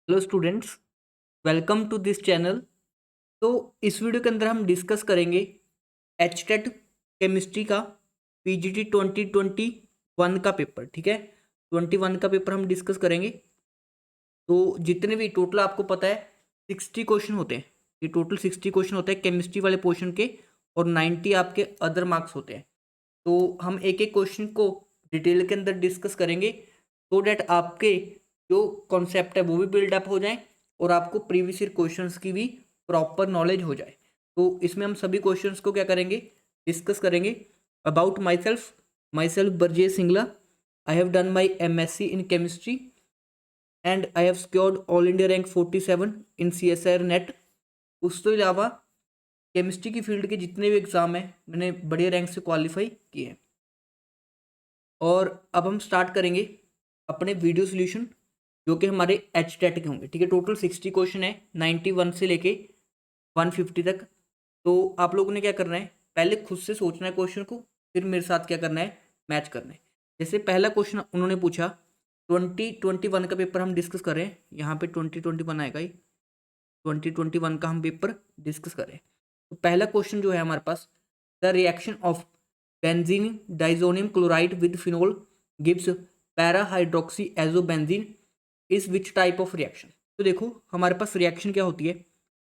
Hello students, welcome to this channel. तो इस video के अंदर हम डिस्कस करेंगे एचटेट केमिस्ट्री का पीजीटी 2021 का पेपर। ठीक है, 21 का पेपर हम डिस्कस करेंगे। तो जितने भी टोटल आपको पता है 60 क्वेश्चन होते हैं। ये टोटल 60 क्वेश्चन होते हैं केमिस्ट्री वाले पोर्शन के, और 90 आपके अदर मार्क्स होते हैं। तो हम एक एक क्वेश्चन को डिटेल के अंदर डिस्कस करेंगे, सो डैट आपके जो कॉन्सेप्ट है वो भी बिल्डअप हो जाए और आपको प्रीवियस ईयर क्वेश्चंस की भी प्रॉपर नॉलेज हो जाए। तो इसमें हम सभी क्वेश्चंस को क्या करेंगे, डिस्कस करेंगे। About my self Brajesh Singla, I have done my MSc in chemistry and I have secured all India rank 47 in CSIR net. उस तो अलावा केमिस्ट्री की फील्ड के जितने भी एग्जाम हैं मैंने बढ़िया रैंक से क्वालिफाई किए हैं। और अब हम स्टार्ट करेंगे अपने वीडियो सोल्यूशन, जो कि हमारे एचटेट के होंगे। ठीक है, टोटल 60 क्वेश्चन है, 91 से लेके 150 तक। तो आप लोगों ने क्या करना है, पहले खुद से सोचना है क्वेश्चन को, फिर मेरे साथ क्या करना है, मैच करना है। जैसे पहला क्वेश्चन उन्होंने पूछा, 2021 का पेपर हम डिस्कस करें। यहाँ पे 2021 आएगा ही, 2021 का हम पेपर डिस्कस करें। तो पहला क्वेश्चन जो है हमारे पास, the reaction of benzene diazonium chloride with phenol gives para hydroxy azobenzene is which type of reaction. तो देखो हमारे पास रिएक्शन क्या होती है,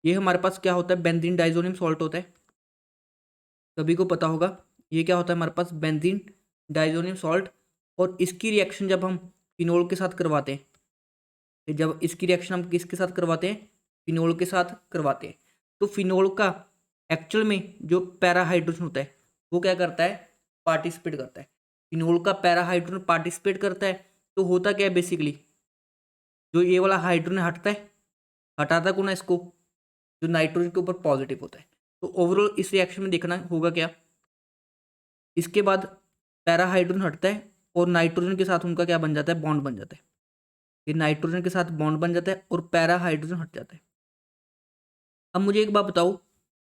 ये हमारे पास क्या होता है, बेंजीन डाइजोनियम सॉल्ट होता है, सभी को पता होगा। ये क्या होता है हमारे पास, बेंजीन डाइजोनियम सॉल्ट। और इसकी रिएक्शन जब हम फिनोल के साथ करवाते हैं, जब इसकी रिएक्शन हम किसके साथ करवाते हैं, फिनोल के साथ करवाते हैं, तो फिनोल का एक्चुअल में जो पैरा हाइड्रोजन होता है वो क्या करता है, पार्टिसिपेट करता है। फिनोल का पैरा हाइड्रोजन पार्टिसिपेट करता है, तो होता क्या है बेसिकली, जो ये वाला हाइड्रोजन हटता है, हटाता कौन है इसको, जो नाइट्रोजन के ऊपर पॉजिटिव होता है। तो ओवरऑल इस रिएक्शन में देखना होगा क्या, इसके बाद पैरा हाइड्रोजन हटता है और नाइट्रोजन के साथ उनका क्या बन जाता है, बॉन्ड बन जाता है। ये नाइट्रोजन के साथ बॉन्ड बन जाता है और पैरा हाइड्रोजन हट जाता है। अब मुझे एक बात बताओ,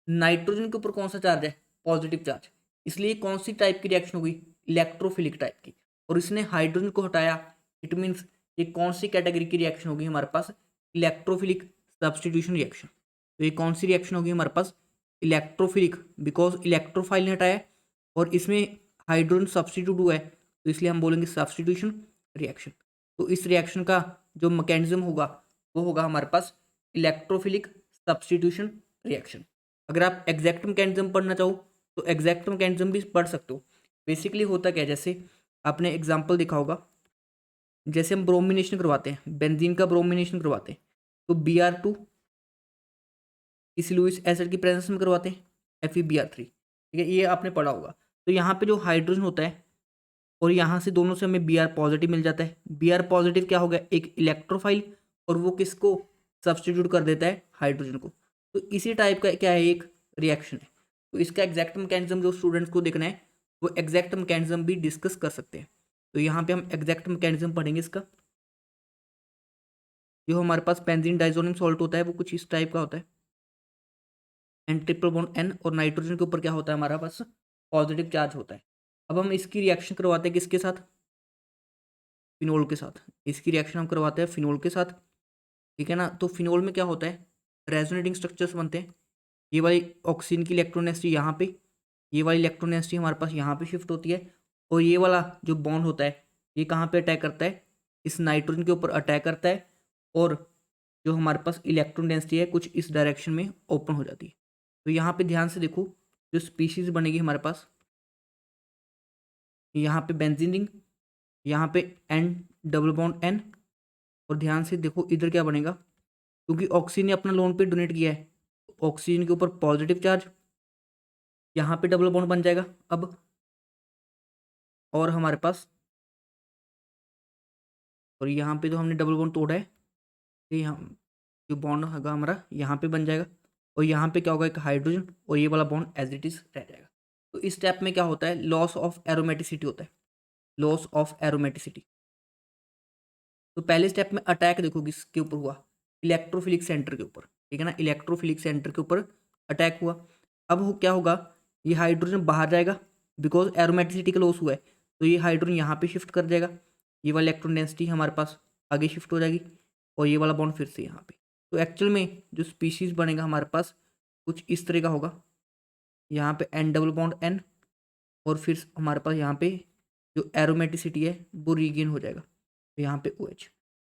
नाइट्रोजन के ऊपर कौन सा चार्ज है, पॉजिटिव चार्ज, इसलिए कौन सी टाइप की रिएक्शन होगी, इलेक्ट्रोफिलिक टाइप की। और इसने हाइड्रोजन को हटाया, इट मीन्स ये कौन सी कैटेगरी की रिएक्शन होगी हमारे पास, इलेक्ट्रोफिलिक सब्सटीट्यूशन रिएक्शन। तो ये कौन सी रिएक्शन होगी हमारे पास, इलेक्ट्रोफिलिक, बिकॉज इलेक्ट्रोफाइल ने हटाया और इसमें हाइड्रोजन सब्सटीट्यूट हुआ है, तो इसलिए हम बोलेंगे सब्सटीट्यूशन रिएक्शन। तो इस रिएक्शन का जो मैकेनिज्म होगा वो होगा हमारे पास इलेक्ट्रोफिलिक सब्सटीट्यूशन रिएक्शन। अगर आप एग्जैक्ट मैकेनिज्म पढ़ना चाहो तो एग्जैक्ट मैकेनिज्म भी पढ़ सकते हो। बेसिकली होता क्या है, जैसे आपने एग्जांपल देखा होगा, जैसे हम ब्रोमिनेशन करवाते हैं, बेंजीन का ब्रोमिनेशन करवाते हैं, तो Br2 किसी लुईस एसिड की प्रेजेंस में करवाते हैं, FeBr3। ठीक है, ये आपने पढ़ा होगा। तो यहाँ पे जो हाइड्रोजन होता है और यहाँ से दोनों से हमें Br पॉजिटिव मिल जाता है। Br पॉजिटिव क्या हो गया, एक इलेक्ट्रोफाइल, और वो किसको सब्सटीट्यूट कर देता है, हाइड्रोजन को। तो इसी टाइप का क्या है, एक रिएक्शन है। तो इसका एग्जैक्ट मैकेनिज्म जो स्टूडेंट्स को देखना है वो एग्जैक्ट मैकेनिज्म भी डिस्कस कर सकते हैं। तो यहाँ पे हम एग्जैक्ट मैकेनिज्म पढ़ेंगे इसका। जो हमारे पास बेंजीन डाइजोनियम सॉल्ट होता है वो कुछ इस टाइप का होता है, एन ट्रिपल बॉन्ड N, और नाइट्रोजन के ऊपर क्या होता है हमारा पास, पॉजिटिव चार्ज होता है। अब हम इसकी रिएक्शन करवाते हैं किसके साथ, फिनोल के साथ। इसकी रिएक्शन हम करवाते हैं फिनोल के साथ। ठीक है ना, तो फिनोल में क्या होता है, रेजोनेटिंग स्ट्रक्चर्स बनते हैं। ये वाली ऑक्सीजन की इलेक्ट्रोनेसिटी यहाँ पे, ये वाली इलेक्ट्रोनेसिटी हमारे पास यहाँ पे शिफ्ट होती है, और ये वाला जो बॉन्ड होता है ये कहाँ पे अटैक करता है, इस नाइट्रोजन के ऊपर अटैक करता है, और जो हमारे पास इलेक्ट्रॉन डेंसिटी है कुछ इस डायरेक्शन में ओपन हो जाती है। तो यहाँ पे ध्यान से देखो, जो स्पीशीज बनेगी हमारे पास, यहाँ पे बेंजीन रिंग, यहाँ पे N डबल बॉन्ड N, और ध्यान से देखो इधर क्या बनेगा, क्योंकि ऑक्सीजन ने अपना लोन पे डोनेट किया है, ऑक्सीजन के ऊपर पॉजिटिव चार्ज, यहाँ पे डबल बॉन्ड बन जाएगा अब। और हमारे पास, और यहाँ पे तो हमने डबल बॉन्ड तोड़ा है, तो यहाँ जो बॉन्ड होगा हमारा यहाँ पे बन जाएगा, और यहाँ पे क्या होगा, एक हाइड्रोजन, और ये वाला बॉन्ड एज इट इज रह जाएगा। तो इस स्टेप में क्या होता है, लॉस ऑफ एरोमेटिसिटी होता है, लॉस ऑफ एरोमेटिसिटी। तो पहले स्टेप में अटैक देखो किसके ऊपर हुआ, इलेक्ट्रोफिलिक सेंटर के ऊपर। ठीक है ना, इलेक्ट्रोफिलिक सेंटर के ऊपर अटैक हुआ। अब क्या होगा, ये हाइड्रोजन बाहर जाएगा, बिकॉज एरोमेटिसिटी का लॉस हुआ है, तो ये हाइड्रोजन यहाँ पे शिफ्ट कर जाएगा, ये वाली इलेक्ट्रॉन डेंसिटी हमारे पास आगे शिफ्ट हो जाएगी, और ये वाला बॉन्ड फिर से यहाँ पे। तो एक्चुअल में जो स्पीशीज बनेगा हमारे पास कुछ इस तरह का होगा, यहाँ पे N डबल बॉन्ड N, और फिर हमारे पास यहाँ पे जो एरोमेटिसिटी है वो रीगेन हो जाएगा, तो यहाँ पे OH।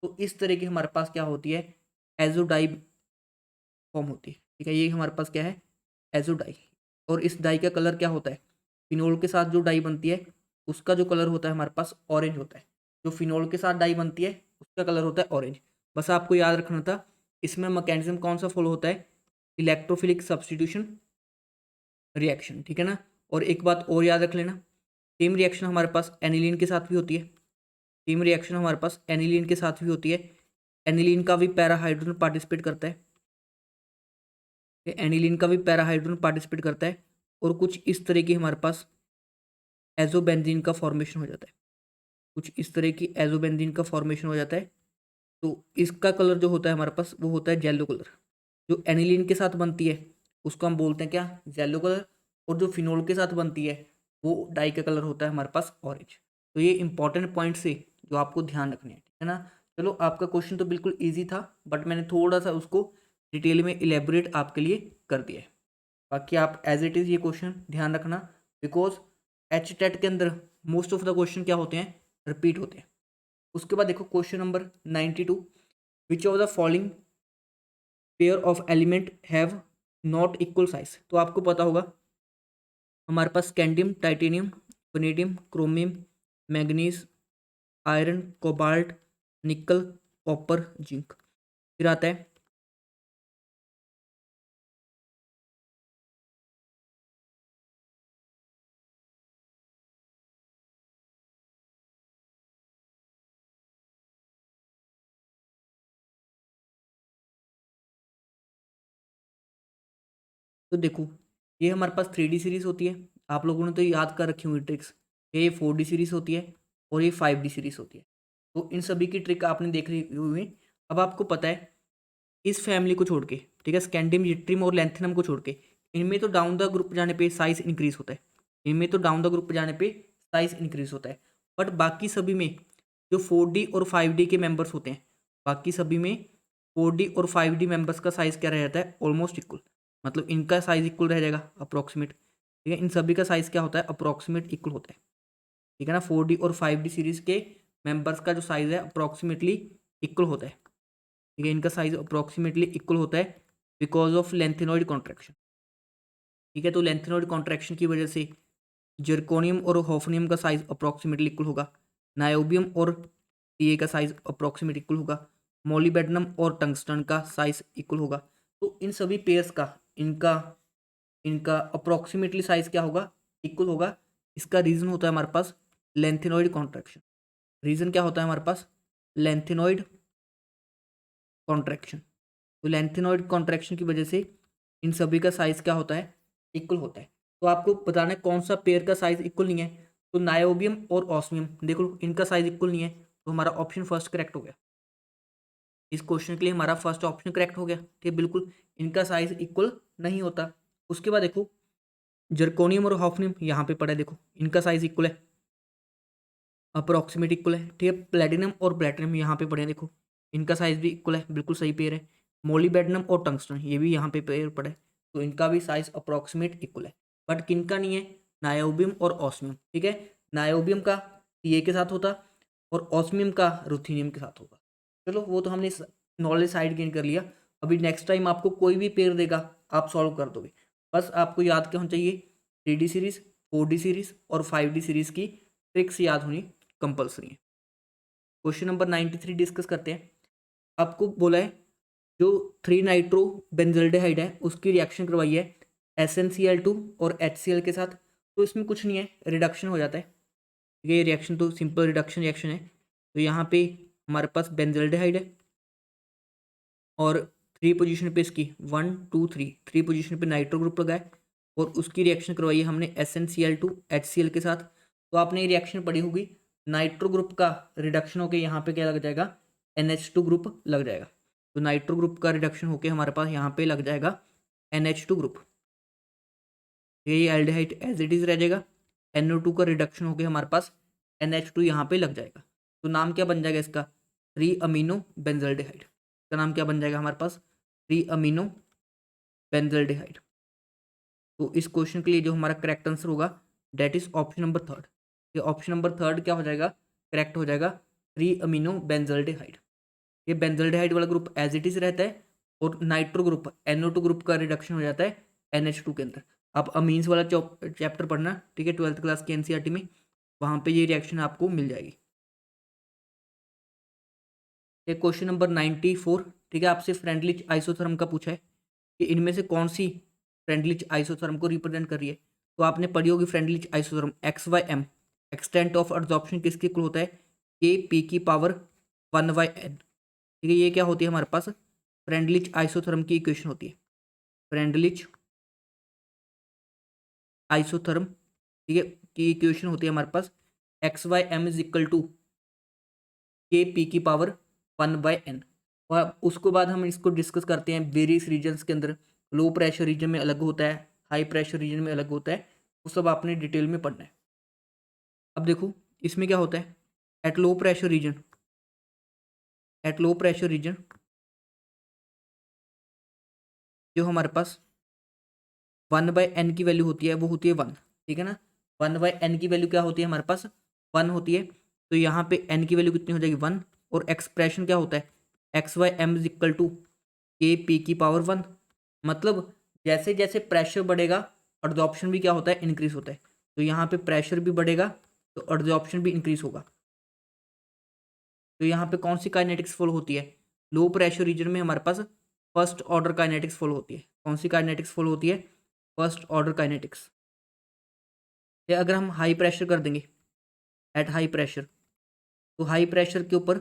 तो इस तरह की हमारे पास क्या होती है, एजोडाई फॉर्म होती है, ठीक है। ये हमारे पास क्या है, एजोडाई। और इस डाई का कलर क्या होता है, फिनोल के साथ जो डाई बनती है उसका जो कलर होता है हमारे पास ऑरेंज होता है। जो फिनोल के साथ डाई बनती है उसका कलर होता है ऑरेंज। बस आपको याद रखना था इसमें मैकेनिज्म कौन सा फॉलो होता है, इलेक्ट्रोफिलिक सब्स्टिट्यूशन रिएक्शन, ठीक है ना। और एक बात और याद रख लेना, सेम रिएक्शन हमारे पास एनिलीन के साथ भी होती है, सेम रिएक्शन हमारे पास एनिलीन के साथ भी होती है। एनिलीन का भी पैराहाइड्रोजन पार्टिसिपेट करता है, एनिलीन का भी पैराहाइड्रोजन पार्टिसिपेट करता है। और कुछ इस तरह की हमारे पास एजोबेंजीन का फॉर्मेशन हो जाता है, कुछ इस तरह की एजोबेंजीन का फॉर्मेशन हो जाता है। तो इसका कलर जो होता है हमारे पास वो होता है येलो कलर। जो एनिलीन के साथ बनती है उसको हम बोलते हैं क्या, येलो कलर। और जो फिनोल के साथ बनती है वो डाई का कलर होता है हमारे पास ऑरेंज। तो ये इंपॉर्टेंट पॉइंट्स है जो आपको ध्यान रखने हैं, ठीक है ना। चलो आपका क्वेश्चन तो बिल्कुल ईजी था, बट मैंने थोड़ा सा उसको डिटेल में इलेबोरेट आपके लिए कर दिया है। बाकी आप एज इट इज़ ये क्वेश्चन ध्यान रखना, बिकॉज HTET के अंदर मोस्ट ऑफ द क्वेश्चन क्या होते हैं, रिपीट होते हैं। उसके बाद देखो question number 92, which of the following pair of element have not equal size. तो आपको पता होगा हमारे पास scandium, titanium, vanadium, chromium, manganese, iron, cobalt, nickel, copper, zinc. फिर आता है तो देखो ये हमारे पास 3D सीरीज होती है, आप लोगों ने तो याद कर रखी होंगी ट्रिक्स। ये 4D सीरीज होती है और ये 5D सीरीज होती है। तो इन सभी की ट्रिक आपने देख ली हुई। अब आपको पता है इस फैमिली को छोड़ के, ठीक है, स्कैंडियम, यट्रियम और लैंथेनम को छोड़ के, इनमें तो डाउन द ग्रुप जाने पे साइज इंक्रीज होता है, इनमें तो डाउन द ग्रुप जाने पे साइज इंक्रीज होता है। बट बाकी सभी में जो 4D और 5D के मेंबर्स होते हैं, बाकी सभी में 4D और 5D मेंबर्स का साइज क्या रह जाता है, ऑलमोस्ट इक्वल। मतलब इनका साइज इक्वल रह जाएगा अप्रोक्सीमेट, ठीक है। इन सभी का साइज क्या होता है, अप्रोक्सीमेट इक्वल होता है, ठीक है ना। 4D और 5D सीरीज के मेंबर्स का जो साइज है अप्रोक्सीमेटली इक्वल होता है, ठीक है। इनका साइज अप्रोक्सीमेटली इक्वल होता है बिकॉज ऑफ लेंथेनॉइड कॉन्ट्रैक्शन, ठीक है। तो लेंथेनॉइड कॉन्ट्रैक्शन की वजह से जर्कोनियम और होफनियम का साइज अप्रोक्सीमेटली इक्वल होगा, नायोबियम और टीए का साइज अप्रोक्सीमेट इक्वल होगा, मोलिबेडनम और टंगस्टन का साइज इक्वल होगा। तो इन सभी पेयर्स का इनका इनका अप्रोक्सीमेटली साइज क्या होगा, इक्वल होगा। इसका रीजन होता है हमारे पास लेंथेनॉइड कॉन्ट्रैक्शन। रीजन क्या होता है हमारे पास, लेंथेनॉइड कॉन्ट्रैक्शन। तो लेंथेनॉइड कॉन्ट्रैक्शन की वजह से इन सभी का साइज क्या होता है, इक्वल होता है। तो आपको बताना है कौन सा पेयर का साइज इक्वल नहीं है। तो नायोबियम और ऑस्मियम, देखो इनका साइज इक्वल नहीं है, तो हमारा ऑप्शन फर्स्ट करेक्ट हो गया। इस क्वेश्चन के लिए हमारा फर्स्ट ऑप्शन करेक्ट हो गया, ठीक, बिल्कुल इनका साइज इक्वल नहीं होता। उसके बाद देखो जर्कोनियम और हॉफनियम यहाँ पे पड़ा है, देखो इनका साइज इक्वल है, अप्रोक्सीमेट इक्वल है, ठीक है। प्लेटिनम और प्लेटिनम यहाँ पे पड़े हैं, देखो इनका साइज भी इक्वल है, बिल्कुल सही पेयर है। मोलिबेडनम और टंगस्टन ये भी यहाँ पे पेयर पड़े, तो इनका भी साइज अप्रोक्सीमेट इक्वल है। बट किनका नहीं है, नायोबियम और ऑस्मियम, ठीक है। नायोबियम का टीए के साथ होता और ऑस्मियम का रुथेनियम के साथ होगा। चलो वो तो हमने नॉलेज साइड गेन कर लिया। अभी नेक्स्ट टाइम आपको कोई भी पेयर देगा आप सॉल्व कर दोगे। बस आपको याद क्या होना चाहिए, 3D सीरीज, 4D सीरीज और 5D सीरीज की ट्रिक्स याद होनी कंपलसरी है। क्वेश्चन नंबर 93 डिस्कस करते हैं। आपको बोला है जो 3 नाइट्रो बेंजल्डेहाइड है उसकी रिएक्शन करवाई है SnCl2 और HCl के साथ। तो इसमें कुछ नहीं है, रिडक्शन हो जाता है, ये रिएक्शन तो सिंपल रिडक्शन रिएक्शन है। तो यहाँ पे हमारे पास बेंजल्डेहाइड है और 3 पोजीशन पे इसकी 1 2 3 पोजीशन पे नाइट्रो ग्रुप लगा है और उसकी रिएक्शन करवाई है हमने SnCl2 HCl के साथ। तो आपने ये रिएक्शन पढ़ी होगी, नाइट्रो ग्रुप का रिडक्शन होकर यहाँ पे क्या लग जाएगा, NH2 ग्रुप लग जाएगा। तो नाइट्रो ग्रुप का रिडक्शन होकर हमारे पास यहाँ पे लग जाएगा NH2 ग्रुप, ये एल्डिहाइड एज इट इज रह जाएगा। NO2 का रिडक्शन होकर हमारे पास NH2 यहाँ पे लग जाएगा। तो नाम क्या बन जाएगा इसका, 3 अमीनो बेंजल्डेहाइड। इसका नाम क्या बन जाएगा हमारे पास, 3 अमीनो बेंजल्डिहाइड। तो इस क्वेश्चन के लिए जो हमारा करेक्ट आंसर होगा that is option number third. ये ऑप्शन नंबर थर्ड क्या हो जाएगा, करेक्ट हो जाएगा 3 अमीनो बेंजल्डिहाइड। ये बेंजल्डिहाइड वाला ग्रुप एज इट इज रहता है और नाइट्रो ग्रुप NO2 ग्रुप का रिडक्शन हो जाता है NH2 के अंदर। आप अमीन्स वाला चैप्टर पढ़ना, ठीक है, 12th क्लास के NCERT में, वहाँ पे ये रिएक्शन आपको मिल जाएगी। ये क्वेश्चन नंबर 94, ठीक है, आपसे फ्रेंडलिच आइसोथर्म का पूछा है कि इनमें से कौन सी फ्रेंडलिच आइसोथर्म को रिप्रेजेंट कर रही है। तो आपने पढ़ी होगी Freundlich isotherm XYM, extent of absorption किसके इक्वल होता है, K P की पावर 1/n, ठीक है। ये क्या होती है हमारे पास, फ्रेंडलिच आइसोथर्म की इक्वेशन होती है, फ्रेंडलिच आइसोथर्म, ठीक है, की इक्वेशन होती है हमारे पास XYM is equal to K P की पावर 1/n। और उसके बाद हम इसको डिस्कस करते हैं वेरियस रीजन्स के अंदर। लो प्रेशर रीजन में अलग होता है, हाई प्रेशर रीजन में अलग होता है, वो सब आपने डिटेल में पढ़ना है। अब देखो इसमें क्या होता है, at low pressure region, at low pressure region जो हमारे पास 1/n की वैल्यू होती है वो होती है 1, ठीक है ना। 1/n की वैल्यू क्या होती है हमारे पास, 1 होती है। तो यहाँ पे n की वैल्यू कितनी हो जाएगी, 1। और एक्सप्रेशन क्या होता है, XYM is equal to K की पावर 1। मतलब जैसे जैसे प्रेशर बढ़ेगा एब्जॉर्प्शन भी क्या होता है, इंक्रीज होता है। तो यहाँ पे प्रेशर भी बढ़ेगा तो एब्जॉर्प्शन भी इंक्रीज होगा। तो यहाँ पे कौन सी काइनेटिक्स फॉलो होती है, लो प्रेशर रीजन में हमारे पास फर्स्ट ऑर्डर काइनेटिक्स फॉलो होती है। कौन सी काइनेटिक्स फॉलो होती है, फर्स्ट ऑर्डर काइनेटिक्स। या अगर हम हाई प्रेशर कर देंगे, एट हाई प्रेशर, तो हाई प्रेशर के ऊपर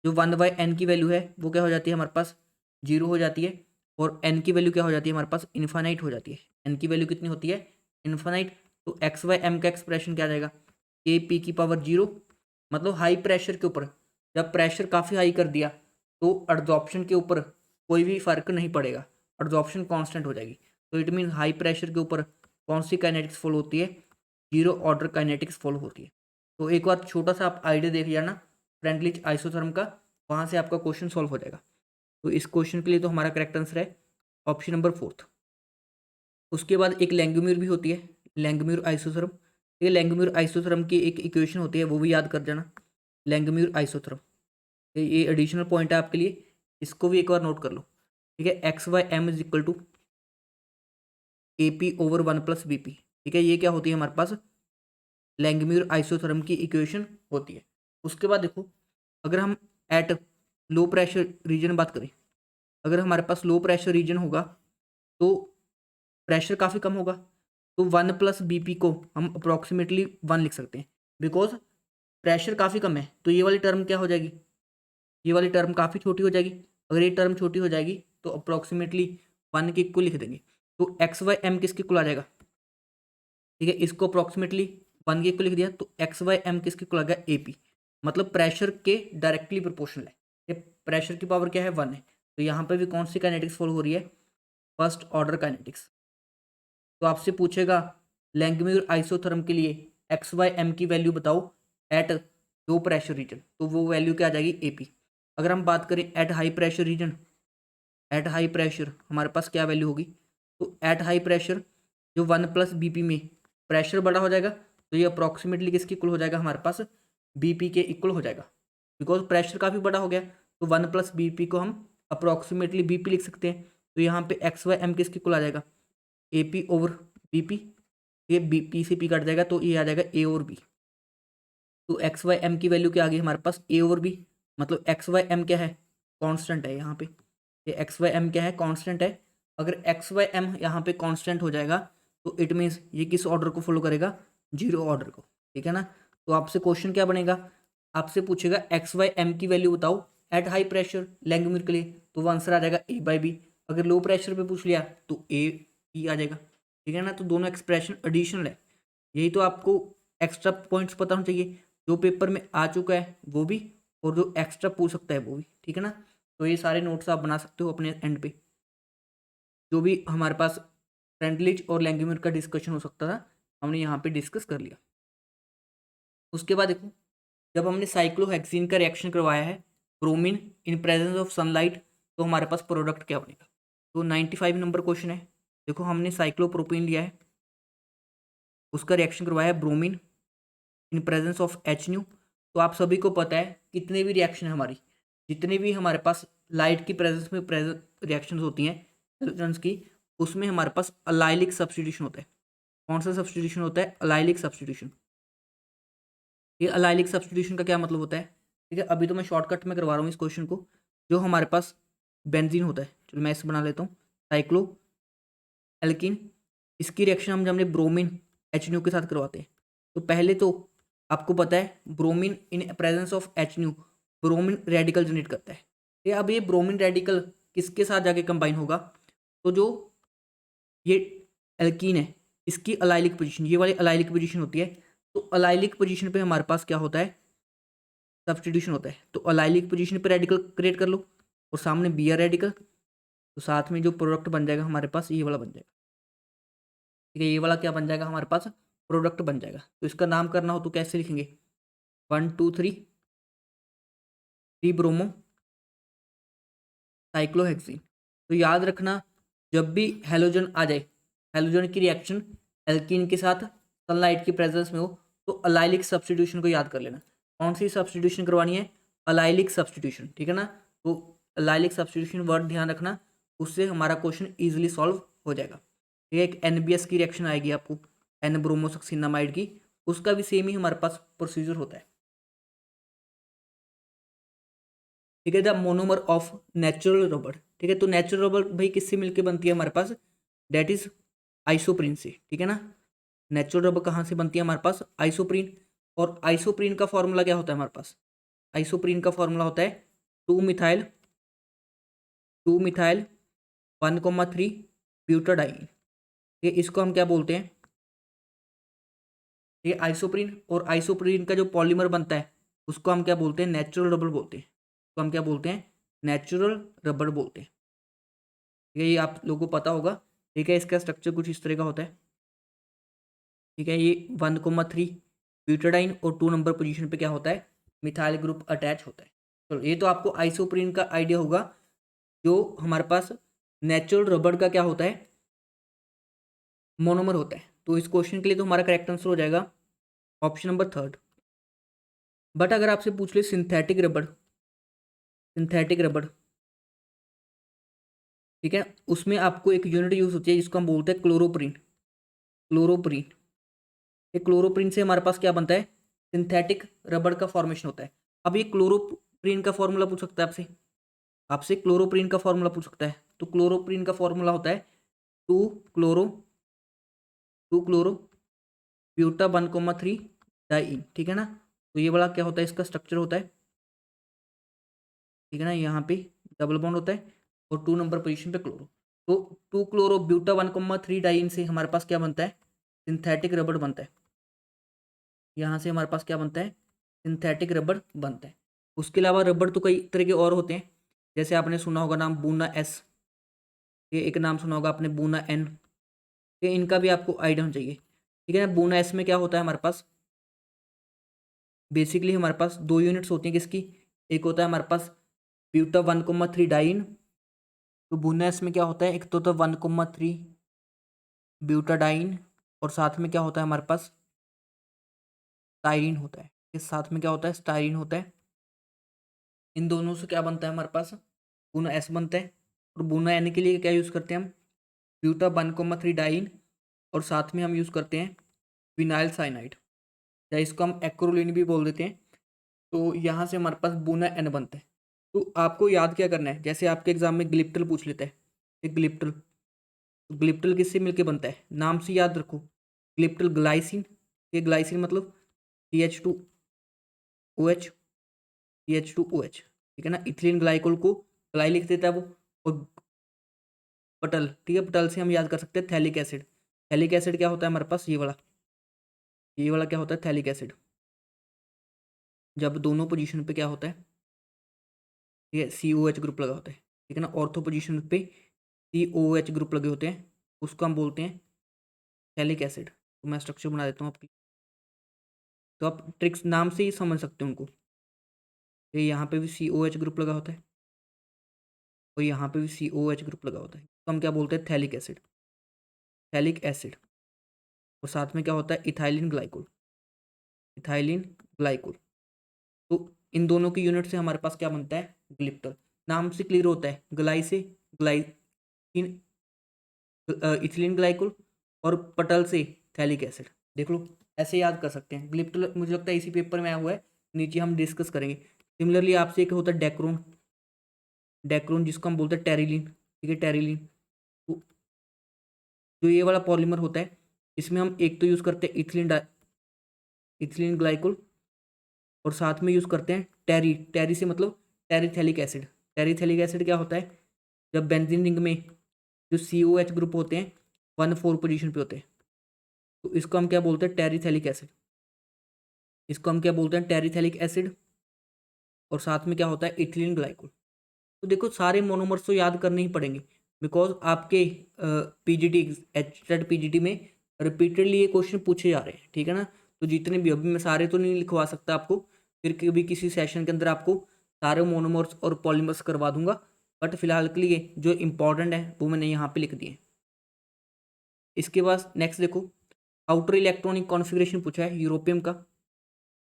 जो 1/n की वैल्यू है वो क्या हो जाती है हमारे पास, 0 हो जाती है। और n की वैल्यू क्या हो जाती है हमारे पास, इन्फानाइट हो जाती है। n की वैल्यू कितनी होती है, इन्फानाइट। तो XYM का एक्सप्रेशन क्या आ जाएगा, K की पावर 0। मतलब हाई प्रेशर के ऊपर जब प्रेशर काफ़ी हाई कर दिया तो एब्जॉर्प्शन के ऊपर कोई भी फर्क नहीं पड़ेगा, एब्जॉर्प्शन कांस्टेंट हो जाएगी। तो इट मीन हाई प्रेशर के ऊपर कौन सी काइनेटिक्स फॉलो होती है, 0 ऑर्डर काइनेटिक्स फॉलो होती है। तो एक बार छोटा सा आप आइडिया देख लिया ना फ्रेंडलिच आइसोथर्म का, वहाँ से आपका क्वेश्चन सॉल्व हो जाएगा। तो इस क्वेश्चन के लिए तो हमारा करेक्ट आंसर है ऑप्शन नंबर 4। उसके बाद एक लैंगम्यूर भी होती है, लैंगम्यूर आइसोथर्म। ये लैंगम्यूर आइसोथर्म की एक इक्वेशन होती है, वो भी याद कर जाना, लैंगम्यूर आइसोथर्म। ये एडिशनल पॉइंट है आपके लिए, इसको भी एक बार नोट कर लो, ठीक है। XYM is equal to AP/1 + BP, ठीक है। ये क्या होती है हमारे पास, लैंगम्यूर आइसोथर्म की इक्वेशन होती है। उसके बाद देखो अगर हम एट लो प्रेशर रीजन बात करें, अगर हमारे पास लो प्रेशर रीजन होगा तो प्रेशर काफ़ी कम होगा। तो 1 + BP को हम अप्रॉक्सीमेटली 1 लिख सकते हैं, बिकॉज प्रेशर काफ़ी कम है। तो ये वाली टर्म क्या हो जाएगी, ये वाली टर्म काफ़ी छोटी हो जाएगी। अगर ये टर्म छोटी हो जाएगी तो अप्रॉक्सीमेटली 1 के इक्वल लिख देंगे। तो XYM किसके इक्वल आ जाएगा, ठीक है। इसको अप्रॉक्सीमेटली 1 के इक्वल लिख दिया तो XYM किसके इक्वल आ गया, AP। मतलब प्रेशर के डायरेक्टली प्रोपोर्शनल है। ये प्रेशर की पावर क्या है, 1 है। तो यहाँ पे भी कौन सी काइनेटिक्स फॉलो हो रही है, फर्स्ट ऑर्डर काइनेटिक्स। तो आपसे पूछेगा लैंगम्यूर आइसोथर्म के लिए XYM की वैल्यू बताओ एट लो प्रेशर रीजन, तो वो वैल्यू क्या आ जाएगी, AP। अगर हम बात करें at high pressure region, at high pressure हमारे पास क्या वैल्यू होगी, तो एट हाई प्रेशर जो 1 + BP में प्रेशर बड़ा हो जाएगा तो ये अप्रॉक्सीमेटली किसके इक्वल हो जाएगा हमारे पास, BP के इक्वल हो जाएगा। बिकॉज प्रेशर काफ़ी बड़ा हो गया तो 1 + BP को हम अप्रॉक्सीमेटली BP लिख सकते हैं। तो यहाँ पे XYM किसके इक्वल आ जाएगा, AP/BP। ये BP से P कट जाएगा तो ये आ जाएगा A/B। तो XYM की वैल्यू क्या आ गई हमारे पास, A/B। मतलब XYM क्या है, कांस्टेंट है यहाँ पे। ये XYM क्या है, कांस्टेंट है। अगर XYM यहाँ पे कांस्टेंट हो जाएगा तो इट मीन्स ये किस ऑर्डर को फॉलो करेगा, 0 ऑर्डर को, ठीक है ना। तो आपसे क्वेश्चन क्या बनेगा, आपसे पूछेगा XYM की वैल्यू बताओ एट हाई प्रेशर लैंगम्यूर के लिए, तो वो आंसर आ जाएगा A/B। अगर लो प्रेशर पे पूछ लिया तो AP आ जाएगा, ठीक है ना। तो दोनों एक्सप्रेशन एडिशनल है। यही तो आपको एक्स्ट्रा पॉइंट्स पता होना चाहिए, जो पेपर में आ चुका है वो भी और जो एक्स्ट्रा पूछ सकता है वो भी, ठीक है ना। तो ये सारे नोट्स आप बना सकते हो अपने एंड पे, जो भी हमारे पास फ्रेंडलिच और लैंगम्यूर का डिस्कशन हो सकता था हमने यहाँ पे डिस्कस कर लिया। उसके बाद देखो जब हमने साइक्लोहेक्सीन का रिएक्शन करवाया है bromine in presence of sunlight, तो हमारे पास प्रोडक्ट क्या बनेगा। तो 95 नंबर क्वेश्चन है। देखो हमने साइक्लोप्रोपीन लिया है, उसका रिएक्शन करवाया है bromine in presence of HNO। तो आप सभी को पता है कितने भी रिएक्शन है हमारी, जितने भी हमारे पास लाइट की प्रेजेंस में प्रेजेंट रिएक्शंस होती हैं हेलोजन्स की, उसमें हमारे पास अलाइलिक सब्स्टिट्यूशन होता है। कौन सा सब्स्टिट्यूशन होता है? Allylic substitution. ये अलाइलिक सब्स्टिट्यूशन का क्या मतलब होता है? ठीक है, अभी तो मैं शॉर्टकट में करवा रहा हूँ इस क्वेश्चन को। जो हमारे पास बेंजीन होता है, चलो मैं इसे बना लेता हूँ, साइक्लो एल्किन, इसकी रिएक्शन हम जब हमने ब्रोमीन HNO के साथ करवाते हैं, तो पहले तो आपको पता है bromine in presence of HNO bromine radical generate करता है। ये अब ये ब्रोमीन रेडिकल किसके साथ जाके कंबाइन होगा? तो जो ये एल्कीन है, इसकी अलाइलिक पोजीशन, ये वाली अलाइलिक पोजीशन होती है। तो अलाइलिक पोजीशन पे हमारे पास क्या होता है? सब्स्टिट्यूशन होता है। तो अलाइलिक पोजीशन पे रेडिकल क्रिएट कर लो और सामने बी आर रेडिकल, तो साथ में जो प्रोडक्ट बन जाएगा हमारे पास ये वाला बन जाएगा। ठीक है, ये वाला क्या बन जाएगा हमारे पास? प्रोडक्ट बन जाएगा। तो इसका नाम करना हो तो कैसे लिखेंगे? 1 2 3 ब्रोमो साइक्लोहेक्सिन। तो याद रखना, जब भी हेलोजन आ जाए, हेलोजन की रिएक्शन एल्कीन के साथ सनलाइट की प्रेजेंस में हो, तो अलाइलिक सब्स्टिट्यूशन को याद कर लेना। कौन सी सब्स्टिट्यूशन करवानी है? Allylic substitution. ठीक है ना? तो अलाइलिक सब्स्टिट्यूशन वर्ड ध्यान रखना, उससे हमारा क्वेश्चन ईजिली सॉल्व हो जाएगा। ये एक NBS की रिएक्शन आएगी आपको, एन ब्रोमोसक्सिनामाइड की, उसका भी सेम ही हमारे पास प्रोसीजर होता है। ठीक है, the monomer of natural rubber. ठीक है, तो नेचुरल रबर भाई किससे मिलके बनती है हमारे पास? डेट इज आइसोप्रीन से। ठीक है ना? नेचुरल रबर कहाँ से बनती है हमारे पास? आइसोप्रीन। और आइसोप्रीन का फॉर्मूला क्या होता है हमारे पास? आइसोप्रीन का फॉर्मूला होता है 2 मिथाइल 1,3 ब्यूटाडाइन। ये इसको हम क्या बोलते हैं? ये आइसोप्रीन, और आइसोप्रीन का जो पॉलीमर बनता है उसको हम क्या बोलते हैं? नेचुरल रबर बोलते हैं। तो हम क्या बोलते हैं? नेचुरल रबर बोलते हैं। ठीक है, ये आप लोगों को पता होगा। ठीक है, इसका स्ट्रक्चर कुछ इस तरह का होता है। ठीक है, ये 1,3 ब्यूटाडाइन और 2 नंबर पोजीशन पे क्या होता है? मिथाइल ग्रुप अटैच होता है। चलो, ये तो आपको आइसोप्रीन का आइडिया होगा। जो हमारे पास नेचुरल रबर का क्या होता है? मोनोमर होता है। तो इस क्वेश्चन के लिए तो हमारा करेक्ट आंसर हो जाएगा ऑप्शन नंबर 3। बट अगर आपसे पूछ ले सिंथेटिक रबर, सिंथेटिक रबर, ठीक है, उसमें आपको एक यूनिट यूज होती है जिसको हम बोलते हैं क्लोरोप्रीन। क्लोरोप्रीन, ये क्लोरोप्रीन से हमारे पास क्या बनता है? सिंथेटिक रबर का फॉर्मेशन होता है। अब ये क्लोरोप्रीन का फॉर्मूला पूछ सकता है आपसे, आपसे क्लोरोप्रीन का फॉर्मूला पूछ सकता है। तो क्लोरोप्रीन का फॉर्मूला होता है टू क्लोरो ब्यूटा 1,3 डाइन। ठीक है ना? तो ये वाला क्या होता है? इसका स्ट्रक्चर होता है। ठीक है ना? यहाँ पे डबल बॉन्ड होता है और 2 नंबर पोजीशन पे क्लोरो। तो 2 क्लोरो ब्यूटा 1,3 डाइन से हमारे पास क्या बनता है? सिंथेटिक रबर बनता है। यहाँ से हमारे पास क्या बनता है? सिंथेटिक रबर बनता है। उसके अलावा रबर तो कई तरह के और होते हैं, जैसे आपने सुना होगा नाम बूना एस, ये एक नाम सुना होगा आपने बूना एन, ये इनका भी आपको आइडिया होना चाहिए। ठीक है ना? बूना एस में क्या होता है हमारे पास? बेसिकली हमारे पास 2 यूनिट्स होती हैं किसकी? एक होता है हमारे पास ब्यूटा 1,3 डाइन। तो बूना एस में क्या होता है? एक तो होता है 1,3 ब्यूटाडाइन, और साथ में क्या होता है हमारे पास? स्टाइरिन होता है। इस साथ में क्या होता है? स्टाइरिन होता है। इन दोनों से क्या बनता है हमारे पास? बूना एस बनता है। और बूना एन के लिए क्या यूज़ करते हैं हम? ब्यूटा 1,3 डाइन, और साथ में हम यूज़ करते हैं विनाइल साइनाइड, या इसको हम एक्रोलिन भी बोल देते हैं। तो यहाँ से हमारे पास बूना एन बनता है। तो आपको याद क्या करना है? जैसे आपके एग्जाम में ग्लिप्टल पूछ लेता है, एक ग्लिप्टल, तो ग्लिप्टल किससे मिलके बनता है? नाम से याद रखो, ग्लिप्टल ग्लाइसिन। ये ग्लाइसिन मतलब CH2OH, CH2OH। ठीक है ना? इथिलीन ग्लाइकोल को ग्लाई लिख देता है वो। और पटल, ठीक है, पटल से हम याद कर सकते हैं थैलिक एसिड। थैलिक एसिड क्या होता है हमारे पास? ये वाला क्या होता है? Phthalic acid. जब दोनों पोजीशन पे क्या होता है? ठीक है, COH ग्रुप लगा होता है। ठीक है ना? ऑर्थो पोजीशन पे COH ग्रुप लगे होते हैं, उसको हम बोलते हैं थैलिक एसिड। तो मैं स्ट्रक्चर बना देता हूँ आपकी, तो आप ट्रिक्स नाम से ही समझ सकते हो उनको। ये यहाँ पे भी COH ग्रुप लगा होता है और यहाँ पे भी COH ग्रुप लगा होता है, तो हम क्या बोलते हैं, थैलिक एसिड। थैलिक एसिड और साथ में क्या होता है, इथाइलिन ग्लाइकोल। इथाइलिन ग्लाइकोल, तो इन दोनों की यूनिट से हमारे पास क्या बनता है, ग्लिप्टल। नाम से क्लियर होता है, ग्लाई से ग्लाइसिन, इथिलीन ग्लाइकोल, और पटल से थैलिक एसिड। देख लो, ऐसे याद कर सकते हैं। ग्लिप्टल मुझे लगता है इसी पेपर में आया हुआ है, नीचे हम डिस्कस करेंगे। सिमिलरली आपसे एक होता है डेक्रोन। डेक्रोन जिसको हम बोलते हैं टेरिलीन, ठीक है, टेरिलीन। तो जो ये वाला पॉलीमर होता है, इसमें हम एक तो यूज़ करते हैं इथिलीन ग्लाइकोल, और साथ में यूज़ करते हैं टेरी। टेरी से मतलब टेरिथेलिक एसिड। टेरिथेलिक एसिड क्या होता है, जब बेंजीन रिंग में जो COH ग्रुप होते हैं 1,4 पोजीशन पे होते हैं, तो इसको हम क्या बोलते हैं, टेरिथेलिक एसिड। इसको हम क्या बोलते हैं, टेरिथेलिक एसिड, और साथ में क्या होता है, इथिलीन ग्लाइकोल। तो देखो, सारे मोनोमर्स तो याद करने ही पड़ेंगे, बिकॉज आपके PGT, एचटेट PGT में रिपीटेडली ये क्वेश्चन पूछे जा रहे हैं, ठीक है ना। तो जितने भी, अभी मैं सारे तो नहीं लिखवा सकता आपको, फिर कभी किसी सेशन के अंदर आपको सारे मोनोमर्स और पॉलीमर्स करवा दूंगा, बट फिलहाल के लिए जो इंपॉर्टेंट है वो मैंने यहाँ पे लिख दिए। इसके बाद नेक्स्ट देखो, आउटर इलेक्ट्रॉनिक कॉन्फ़िगरेशन पूछा है यूरोपियम का,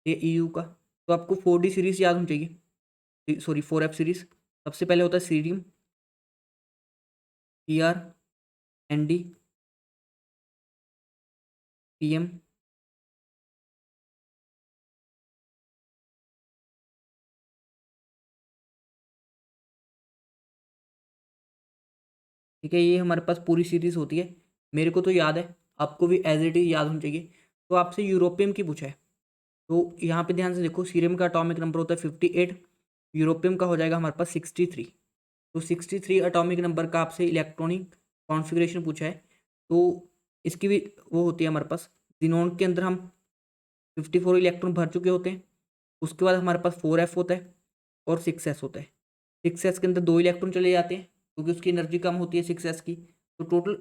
ये EU का। तो आपको 4D सीरीज याद होनी चाहिए, सॉरी 4F सीरीज। सबसे पहले होता है सीरियम, PR, ND, PM, ठीक है। ये हमारे पास पूरी सीरीज होती है, मेरे को तो याद है, आपको भी एज इट इज याद होनी चाहिए। तो आपसे यूरोपियम की पूछा है, तो यहाँ पे ध्यान से देखो, सीरियम का एटॉमिक नंबर होता है 58, यूरोपियम का हो जाएगा हमारे पास 63। तो 63 एटॉमिक नंबर का आपसे इलेक्ट्रॉनिक कॉन्फ़िगरेशन पूछा है। तो इसकी भी वो होती है हमारे पास, जिनोन के अंदर हम 54 इलेक्ट्रॉन भर चुके होते हैं। उसके बाद हमारे पास 4F होता है और 6S होता है। 6S के अंदर 2 इलेक्ट्रॉन चले जाते हैं क्योंकि उसकी एनर्जी कम होती है 6S की। तो टोटल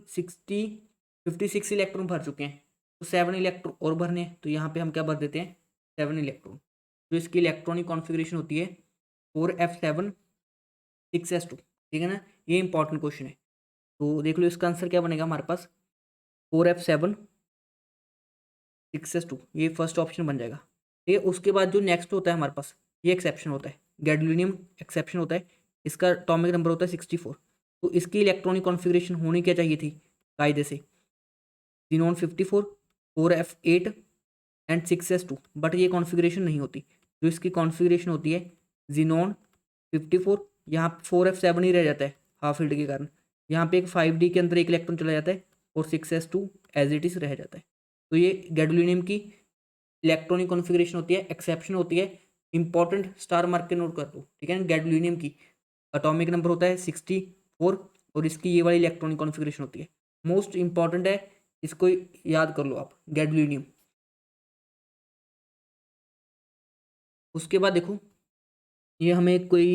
56 इलेक्ट्रॉन भर चुके हैं, तो 7 इलेक्ट्रॉन और भरने हैं, तो यहाँ पे हम क्या भर देते हैं, 7 इलेक्ट्रॉन। तो इसकी इलेक्ट्रॉनिक कॉन्फ़िगरेशन होती है 4F7 6S2, ठीक है ना। ये इंपॉर्टेंट क्वेश्चन है, तो देख लो इसका आंसर क्या बनेगा हमारे पास, 4F7 6S2, ये फर्स्ट ऑप्शन बन जाएगा। ठीक है, उसके बाद जो नेक्स्ट होता है हमारे पास, ये एक्सेप्शन होता है, गैडोलिनियम एक्सेप्शन होता है। इसका एटॉमिक नंबर होता है 64। तो इसकी इलेक्ट्रॉनिक कॉन्फ़िगरेशन होनी क्या चाहिए थी कायदे से, xenon 54, 4F8 and 6S2, but ये कॉन्फ़िगरेशन नहीं होती। जो इसकी कॉन्फ़िगरेशन होती है, जिनोन 54, यहाँ 4F7 ही रह जाता है हाफ फील्ड के कारण, यहाँ पे एक 5D के अंदर एक इलेक्ट्रॉन चला जाता है, और 6S2 एज इट इज रह जाता है। तो ये गैडोलिनियम की इलेक्ट्रॉनिक कॉन्फ़िगरेशन होती है, एक्सेप्शन होती है। इंपॉर्टेंट स्टार मार्क के नोट कर दो, ठीक है। गैडोलिनियम की एटॉमिक नंबर होता है 64, और इसकी ये वाली इलेक्ट्रॉनिक कॉन्फ़िगरेशन होती है। मोस्ट इंपॉर्टेंट है, इसको याद कर लो आप, गैडोलिनियम। उसके बाद देखो, ये हमें कोई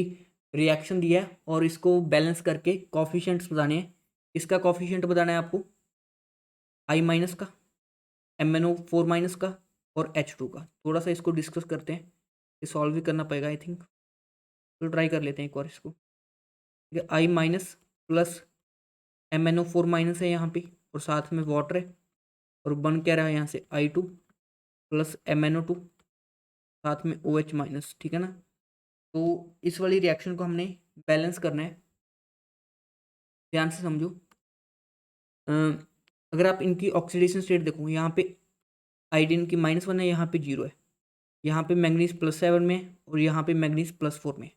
रिएक्शन दिया है और इसको बैलेंस करके कॉफिशिएंट्स बताने हैं। इसका कॉफिशिएंट बताना है आपको, I- का, MnO4- का, और H2 का। थोड़ा सा इसको डिस्कस करते हैं, ये सॉल्व भी करना पड़ेगा आई थिंक, तो ट्राई कर लेते हैं एक बार इसको। ठीक है, I- प्लस MnO4- है यहाँ पे, और साथ में वाटर है, और बन क्या रहा है यहाँ से I2 प्लस MnO2, साथ में OH-, ठीक है ना। तो इस वाली रिएक्शन को हमने बैलेंस करना है, ध्यान से समझो। अ, अगर आप इनकी ऑक्सीडेशन स्टेट देखो, यहाँ पे आयोडीन की -1 है, यहाँ पे 0 है, यहाँ पे मैंगनीज +7 में है, और यहाँ पे मैंगनीज +4 में है।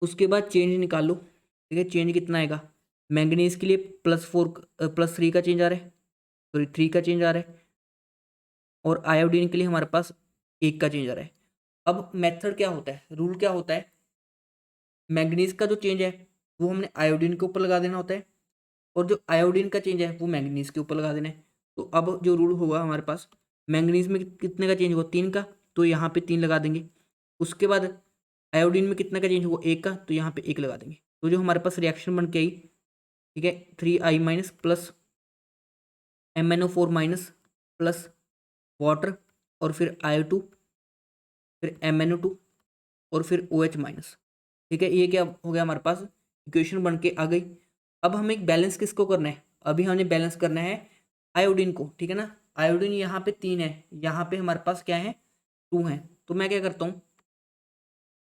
उसके बाद चेंज निकाल लो, ठीक है। चेंज कितना आएगा, मैंगनीज के लिए +3 का चेंज आ रहा है, सॉरी 3 का चेंज आ रहा है, और आयोडीन के लिए हमारे पास 1 का चेंज आ रहा है। अब मेथड क्या होता है, रूल क्या होता है, मैंगनीज का जो चेंज है वो हमने आयोडीन के ऊपर लगा देना होता है, और जो आयोडीन का चेंज है वो मैंगनीज के ऊपर लगा देना है। तो अब जो रूल होगा हमारे पास, मैंगनीज में कितने का चेंज होगा, 3 का, तो यहाँ पे 3 लगा देंगे। उसके बाद आयोडीन में कितने का चेंज होगा, 1 का, तो यहाँ पे 1 लगा देंगे। तो जो हमारे पास रिएक्शन बन के आई, ठीक है, 3I- plus MnO4- plus water, और फिर I2, फिर MnO2, और फिर OH माइनस। ठीक है, ये क्या हो गया हमारे पास, इक्वेशन बन के आ गई। अब हमें एक बैलेंस किसको करना है, अभी हमें बैलेंस करना है आयोडीन को। ठीक है ना, आयोडीन यहाँ पे 3 है, यहाँ पे हमारे पास क्या है 2 है। तो मैं क्या करता हूँ,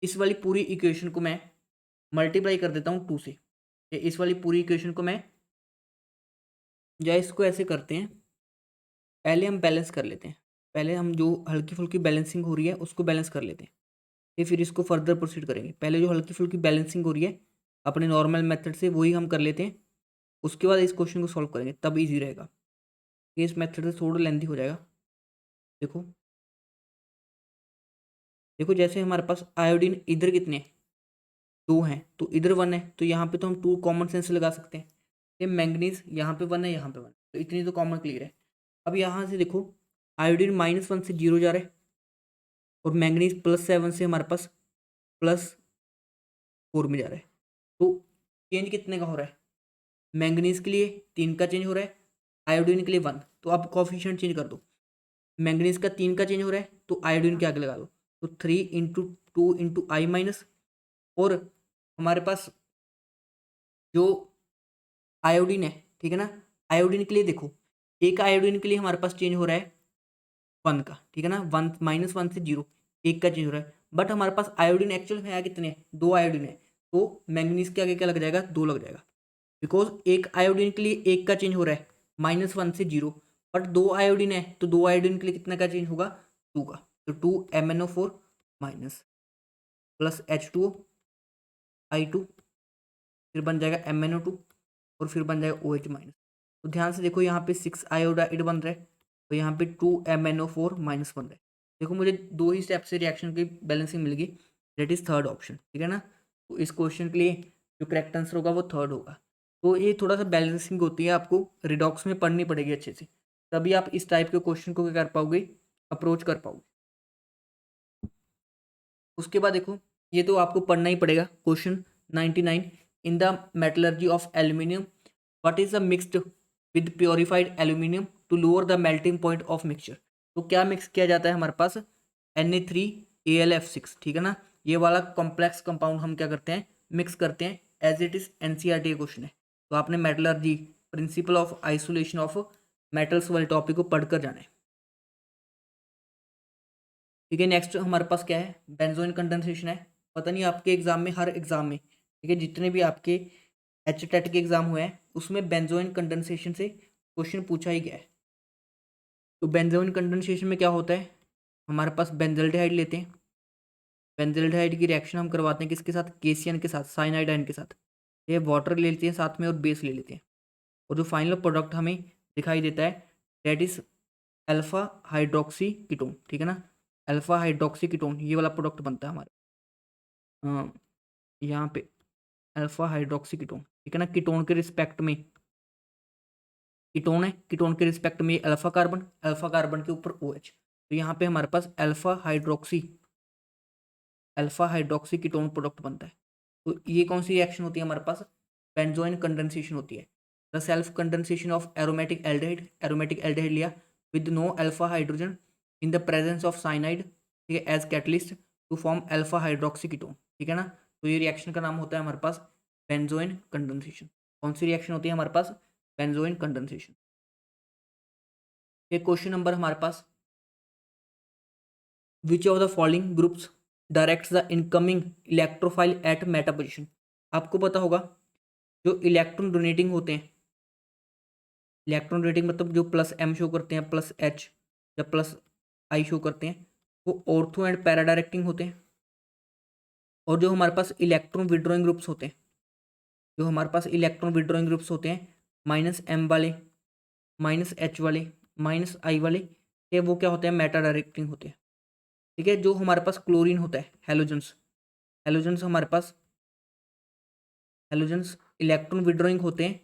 इस वाली पूरी इक्वेशन को मैं मल्टीप्लाई कर देता हूँ 2 से। इस वाली पूरी इक्वेशन को मैं, या इसको ऐसे करते हैं, पहले हम बैलेंस कर लेते हैं। पहले हम जो हल्की फुल्की बैलेंसिंग हो रही है उसको बैलेंस कर लेते हैं, फिर इसको फर्दर प्रोसीड करेंगे। पहले जो हल्की फुल्की बैलेंसिंग हो रही है अपने नॉर्मल मेथड से वही हम कर लेते हैं, उसके बाद इस क्वेश्चन को सॉल्व करेंगे, तब इजी रहेगा। ये इस मेथड से थोड़ा लेंथी हो जाएगा। देखो देखो, जैसे हमारे पास आयोडीन इधर कितने हैं, 2 हैं, तो इधर 1 है, तो यहाँ पे तो हम 2 कॉमन सेंस लगा सकते हैं। ये मैंगनीज यहाँ पे 1 है, यहाँ पे 1, तो इतनी तो कॉमन क्लियर है। अब यहाँ से देखो, आयोडीन -1 से 0 जा रहा है, और मैंगनीज +7 से हमारे पास +4 में जा रहा है। तो चेंज कितने का हो रहा है, मैंगनीज के लिए 3 का चेंज हो रहा है, आयोडीन के लिए 1। तो अब कॉफिशिएंट चेंज कर दो, मैंगनीज का 3 का चेंज हो रहा है, तो आयोडीन के आगे लगा दो, तो 3 × 2 × I माइनस। और हमारे पास जो आयोडीन है, ठीक है ना, आयोडीन के लिए देखो, एक आयोडीन के लिए हमारे पास चेंज हो रहा है 1 का, ठीक है ना, 1 -1 से 0, 1 का चेंज हो रहा है। बट हमारे पास आयोडीन एक्चुअल में है कितने, 2 आयोडीन है, तो मैंगनीज के आगे क्या लग जाएगा, 2 लग जाएगा। बिकॉज एक आयोडीन के लिए 1 का चेंज हो रहा है -1 से 0, बट 2 आयोडीन है, तो 2 आयोडीन के लिए कितना का चेंज होगा, 2 का। तो 2 MnO4 minus plus H2O I2, फिर बन जाएगा MnO2, और फिर बन जाएगा OH माइनस। तो ध्यान से देखो, यहाँ पे 6 आयोडाइड बन रहा है, तो यहाँ पे 2 MnO4 माइनस बन रहा है। देखो मुझे 2 ही स्टेप से रिएक्शन की बैलेंसिंग मिल गई, दैट इज थर्ड ऑप्शन। ठीक है ना, तो इस क्वेश्चन के लिए जो करेक्ट आंसर होगा वो थर्ड होगा। तो ये थोड़ा सा बैलेंसिंग होती है, आपको रिडॉक्स में पढ़नी पड़ेगी अच्छे से, तभी आप इस टाइप के क्वेश्चन को क्या कर पाओगे, अप्रोच कर पाओगे। उसके बाद देखो, ये तो आपको पढ़ना ही पड़ेगा। Question 99, in the metallurgy of aluminium what is the mixed with purified aluminium to lower the melting point of mixture. तो क्या मिक्स किया जाता है हमारे पास, Na3AlF6। ठीक है ना, ये वाला कॉम्प्लेक्स कंपाउंड हम क्या करते हैं, मिक्स करते हैं, as it is NCERT question है। तो आपने metallurgy, principle of isolation of metals वाले टॉपिक को पढ़कर जाना है। ठीक है, नेक्स्ट हमारे पास क्या है, बेंजोइन कंडेंसेशन है। पता नहीं आपके एग्जाम में, हर एग्जाम में, ठीक है, जितने भी आपके HTET के एग्जाम हुए हैं उसमें बेंजोइन कंडेंसेशन से क्वेश्चन पूछा ही गया है। तो बेंजोइन कंडेंसेशन में क्या होता है, हमारे पास बेंजल्डिहाइड लेते हैं, बेंजल्डिहाइड की रिएक्शन हम करवाते हैं किसके साथ, KCN के साथ, साइनाइड आयन के साथ। ये वाटर ले लेते हैं साथ में और बेस ले लेते हैं, और जो फाइनल प्रोडक्ट हमें दिखाई देता है that is alpha hydroxy ketone. ठीक है ना, अल्फा हाइड्रोक्सी कीटोन, ये वाला प्रोडक्ट बनता है हमारा यहाँ पे अल्फा हाइड्रोक्सी कीटोन। ठीक है ना, कीटोन के रिस्पेक्ट में, कीटोन है, कीटोन के रिस्पेक्ट में अल्फा कार्बन, अल्फा कार्बन के ऊपर OH। तो यहाँ पे हमारे पास अल्फा हाइड्रोक्सी कीटोन प्रोडक्ट बनता है। तो ये कौन सी रिएक्शन होती है हमारे पास, बेंजोइन कंडेंसेशन होती है। The self condensation of aromatic aldehyde, aromatic aldehyde लिया with no alpha hydrogen in the presence of cyanide, ठीक है, as catalyst to form alpha hydroxy ketone. ठीक है ना, तो ये रिएक्शन का नाम होता है हमारे पास बेंजोइन कंडेंसेशन। कौन सी रिएक्शन होती है हमारे पास, बेंजोइन कंडेंसेशन। ये क्वेश्चन नंबर हमारे पास, which of the following groups directs the incoming electrophile at meta position. आपको पता होगा जो इलेक्ट्रॉन डोनेटिंग होते हैं, इलेक्ट्रॉन डोनेटिंग मतलब जो +M शो करते हैं, +H या +I शो करते हैं, वो ऑर्थो एंड पैरा डायरेक्टिंग होते हैं। और जो हमारे पास इलेक्ट्रॉन विड्रॉइंग ग्रुप्स होते हैं, जो हमारे पास इलेक्ट्रॉन विड्रॉइंग ग्रुप्स होते हैं, -M वाले, -H वाले, -I वाले, ये वो क्या होते हैं, मेटा डायरेक्टिंग होते हैं। ठीक है, जो हमारे पास क्लोरीन होता है, हेलोजेंस, हेलोजेंस हमारे पास, हेलोजेंस इलेक्ट्रॉन विड्रॉइंग होते हैं,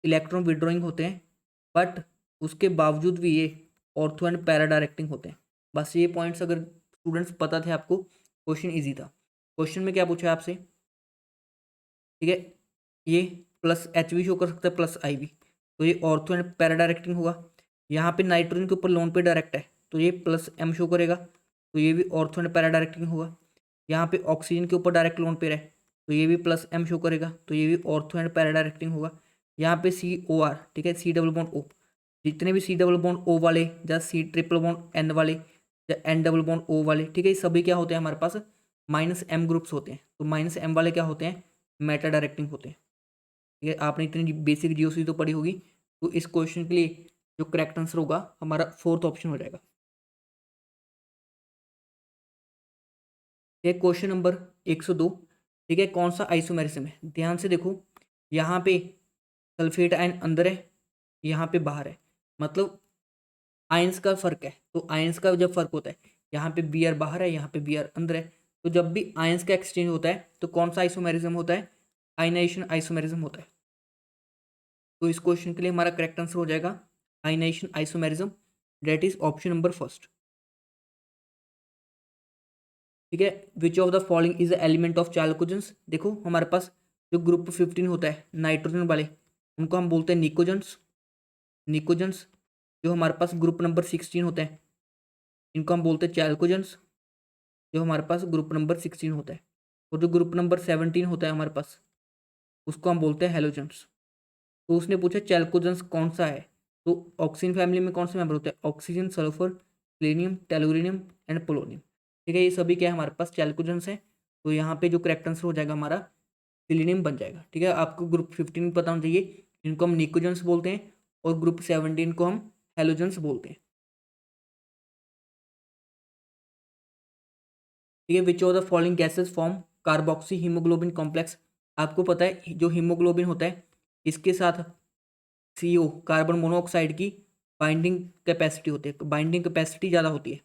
इलेक्ट्रॉन विड्रॉइंग होते हैं, बट उसके बावजूद भी ये ऑर्थो एंड पैरा डायरेक्टिंग होते हैं। बस ये पॉइंट्स अगर स्टूडेंट्स पता थे आपको, क्वेश्चन इजी था। क्वेश्चन में क्या पूछा है आपसे, ठीक है, ये +H भी शो कर सकता है, +I भी, तो ये ऑर्थो एंड पैरा डायरेक्टिंग होगा। यहाँ पे नाइट्रोजन के ऊपर लोन पे डायरेक्ट है, तो ये +M शो करेगा, तो ये भी ऑर्थो एंड पैरा डायरेक्टिंग होगा। यहाँ पे ऑक्सीजन के ऊपर डायरेक्ट लोन पेयर है तो ये भी प्लस एम शो करेगा, तो ये भी ऑर्थो एंड पैरा डायरेक्टिंग होगा। यहाँ पे COR, ठीक है, C डबल बॉन्ड O, जितने भी C डबल बॉन्ड O वाले या C ट्रिपल बॉन्ड N वाले या N डबल बॉन्ड O वाले, ठीक है, ये सभी क्या होते हैं हमारे पास -M ग्रुप्स होते हैं। तो -M वाले क्या होते हैं, मेटा डायरेक्टिंग होते हैं। ठीक है, आपने इतनी बेसिक जियोसी तो पढ़ी होगी। तो इस क्वेश्चन के लिए जो करेक्ट आंसर होगा हमारा फोर्थ ऑप्शन हो जाएगा। ठीक है, क्वेश्चन नंबर 102, ठीक है, कौन सा आइसोमेरिज्म है, ध्यान से देखो, यहाँ पे सल्फेट आयन अंदर है, यहाँ पे बाहर है, मतलब आयंस का फर्क है। तो आयंस का जब फर्क होता है, यहाँ पे Br बाहर है, यहाँ पे Br अंदर है, तो जब भी आयंस का एक्सचेंज होता है तो कौन सा आइसोमेरिज्म होता है, आयनाइजेशन आइसोमेरिज्म होता है। तो इस क्वेश्चन के लिए हमारा करेक्ट आंसर हो जाएगा ionisation isomerism, that is option number first. ठीक है, which of the following is the element of chalcogens, देखो हमारे पास जो ग्रुप 15 होता है नाइट्रोजन वाले, उनको हम बोलते हैं निकोजेंस। निकोजेंस जो हमारे पास ग्रुप नंबर 16 होता है, इनको हम बोलते हैं चाल्कोजेंस, जो हमारे पास ग्रुप नंबर 16 होता है। और जो ग्रुप नंबर 17 होता है हमारे पास, उसको हम बोलते हैं हेलोजेंस। तो उसने पूछा चैल्कोजेंस कौन सा है, तो ऑक्सीजन फैमिली में कौन से मेंबर होते हैं, oxygen, sulphur, selenium, tellurium and polonium. ठीक है, ये सभी क्या है हमारे पास चैल्कोजेंस है। तो यहाँ पे जो करेक्ट आंसर हो जाएगा हमारा सेलेनियम बन जाएगा। ठीक है, आपको ग्रुप 15 पता होना चाहिए, जिनको हम निकोजेंस बोलते हैं, और ग्रुप 17 को हम हेलोजेंस बोलते हैं। ठीक है, which of the following gases form carboxy haemoglobin complex, आपको पता है जो हीमोग्लोबिन होता है इसके साथ CO कार्बन मोनोऑक्साइड की बाइंडिंग कैपेसिटी होती है, बाइंडिंग कैपेसिटी ज़्यादा होती है।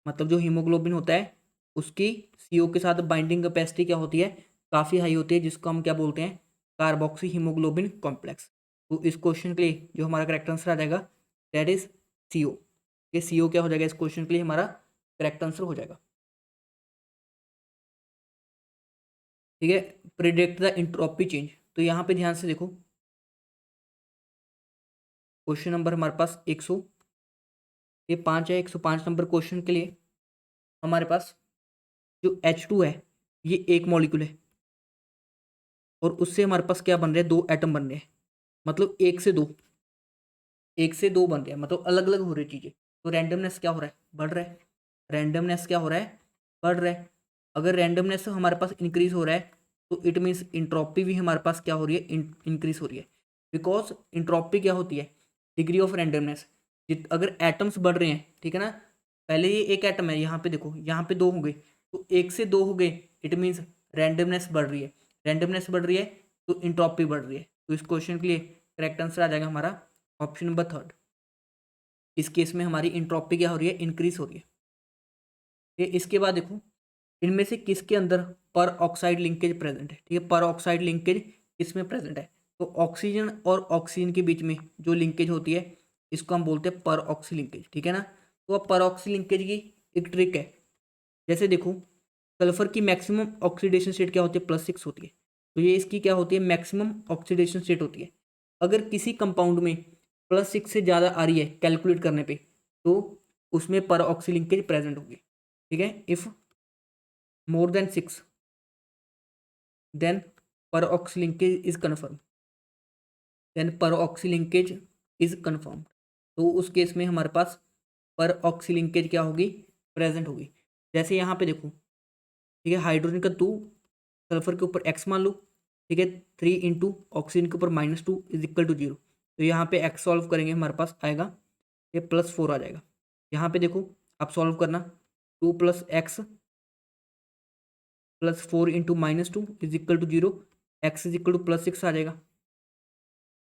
मतलब जो हीमोग्लोबिन होता है उसकी CO के साथ बाइंडिंग कैपेसिटी क्या होती है, काफ़ी हाई होती है, जिसको हम क्या बोलते हैं, कार्बोक्सी हीमोग्लोबिन कॉम्प्लेक्स। तो इस क्वेश्चन के लिए जो हमारा करेक्ट आंसर आ जाएगा दैट इज CO। ये CO क्या हो जाएगा इस क्वेश्चन के लिए हमारा करेक्ट आंसर हो जाएगा। ठीक है, प्रिडिक्ट द इंट्रोपी चेंज, तो यहाँ पे ध्यान से देखो, क्वेश्चन नंबर हमारे पास 105 है। 105 नंबर क्वेश्चन के लिए हमारे पास जो H2 है ये एक मॉलिक्यूल है, और उससे हमारे पास क्या बन रहे हैं, दो एटम बन रहे हैं, मतलब एक से दो बन रहे हैं, मतलब अलग अलग हो रही चीज़ें। तो रैंडमनेस क्या हो रहा है, बढ़ रहा है। रैंडमनेस क्या हो रहा है, बढ़ रहा है। अगर रैंडमनेस हमारे पास इंक्रीज हो रहा है तो इट मीन्स इंट्रोपी भी हमारे पास क्या हो रही है, इंक्रीज हो रही है। बिकॉज इंट्रोपी क्या होती है, डिग्री ऑफ रैंडमनेस। अगर एटम्स बढ़ रहे हैं, ठीक है ना, पहले ये एक एटम है, यहाँ पे देखो, यहाँ पे दो हो गए, तो एक से दो हो गए, इट मीन्स रैंडमनेस बढ़ रही है। रैंडमनेस बढ़ रही है तो इंट्रोपी बढ़ रही है। तो इस क्वेश्चन के लिए करेक्ट आंसर आ जाएगा हमारा ऑप्शन नंबर थर्ड। इस केस में हमारी इंट्रोपी क्या हो रही है, इंक्रीज हो रही है। ये इसके बाद देखो, इनमें से किसके अंदर पर ऑक्साइड लिंकेज प्रेजेंट है। ठीक है, पर ऑक्साइड लिंकेज किसमें प्रेजेंट है, तो ऑक्सीजन और ऑक्सीजन के बीच में जो लिंकेज होती है इसको हम बोलते हैं पर ऑक्सी लिंकेज। ठीक है ना, तो अब पर ऑक्सी लिंकेज की एक ट्रिक है। जैसे देखो, सल्फर की मैक्सिमम ऑक्सीडेशन स्टेट क्या होती है, +6 होती है, तो ये इसकी क्या होती है, मैक्सिमम ऑक्सीडेशन स्टेट होती है। अगर किसी कंपाउंड में +6 से ज़्यादा आ रही है कैलकुलेट करने पे, तो उसमें पर ऑक्सी लिंकेज प्रेजेंट होगी। ठीक है, if more then 6 then peroxy linkage is confirm, then peroxy linkage is confirmed. तो उस केस में हमारे पास पर ऑक्सी लिंकेज क्या होगी, प्रेजेंट होगी। जैसे यहाँ पे देखो, ठीक है, हाइड्रोजन का 2, सल्फर के ऊपर x मान लो, ठीक है, 3 इंटू ऑक्सीजन के ऊपर -2 इज इक्वल टू 0। तो यहाँ पे x सॉल्व करेंगे हमारे पास आएगा ये +4 आ जाएगा। यहाँ पे देखो आप सॉल्व करना, 2 + x +4 into -2 is equal to 0, x is equal to +6 आ जाएगा।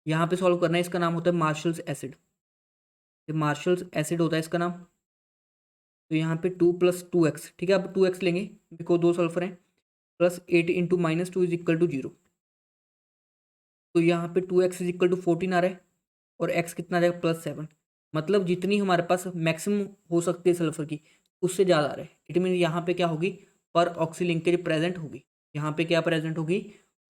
यहाँ पे सॉल्व करना है, इसका नाम होता है मार्शल्स एसिड। ये मार्शल्स एसिड होता है इसका नाम। तो यहाँ पे 2 + 2x, ठीक है, अब 2x लेंगे बिकॉज दो सल्फर हैं, +8 इंटू -2 इज इक्वल टू 0। तो यहाँ पे 2x इज इक्वल टू 14 आ रहा है, और x कितना आ जाएगा, +7। मतलब जितनी हमारे पास मैक्सिमम हो सकती है सल्फर की, उससे ज़्यादा आ रहा है। इट मीन यहाँ पे क्या होगी, पर ऑक्सी लिंकेज प्रेजेंट होगी। यहाँ पे क्या प्रेजेंट होगी,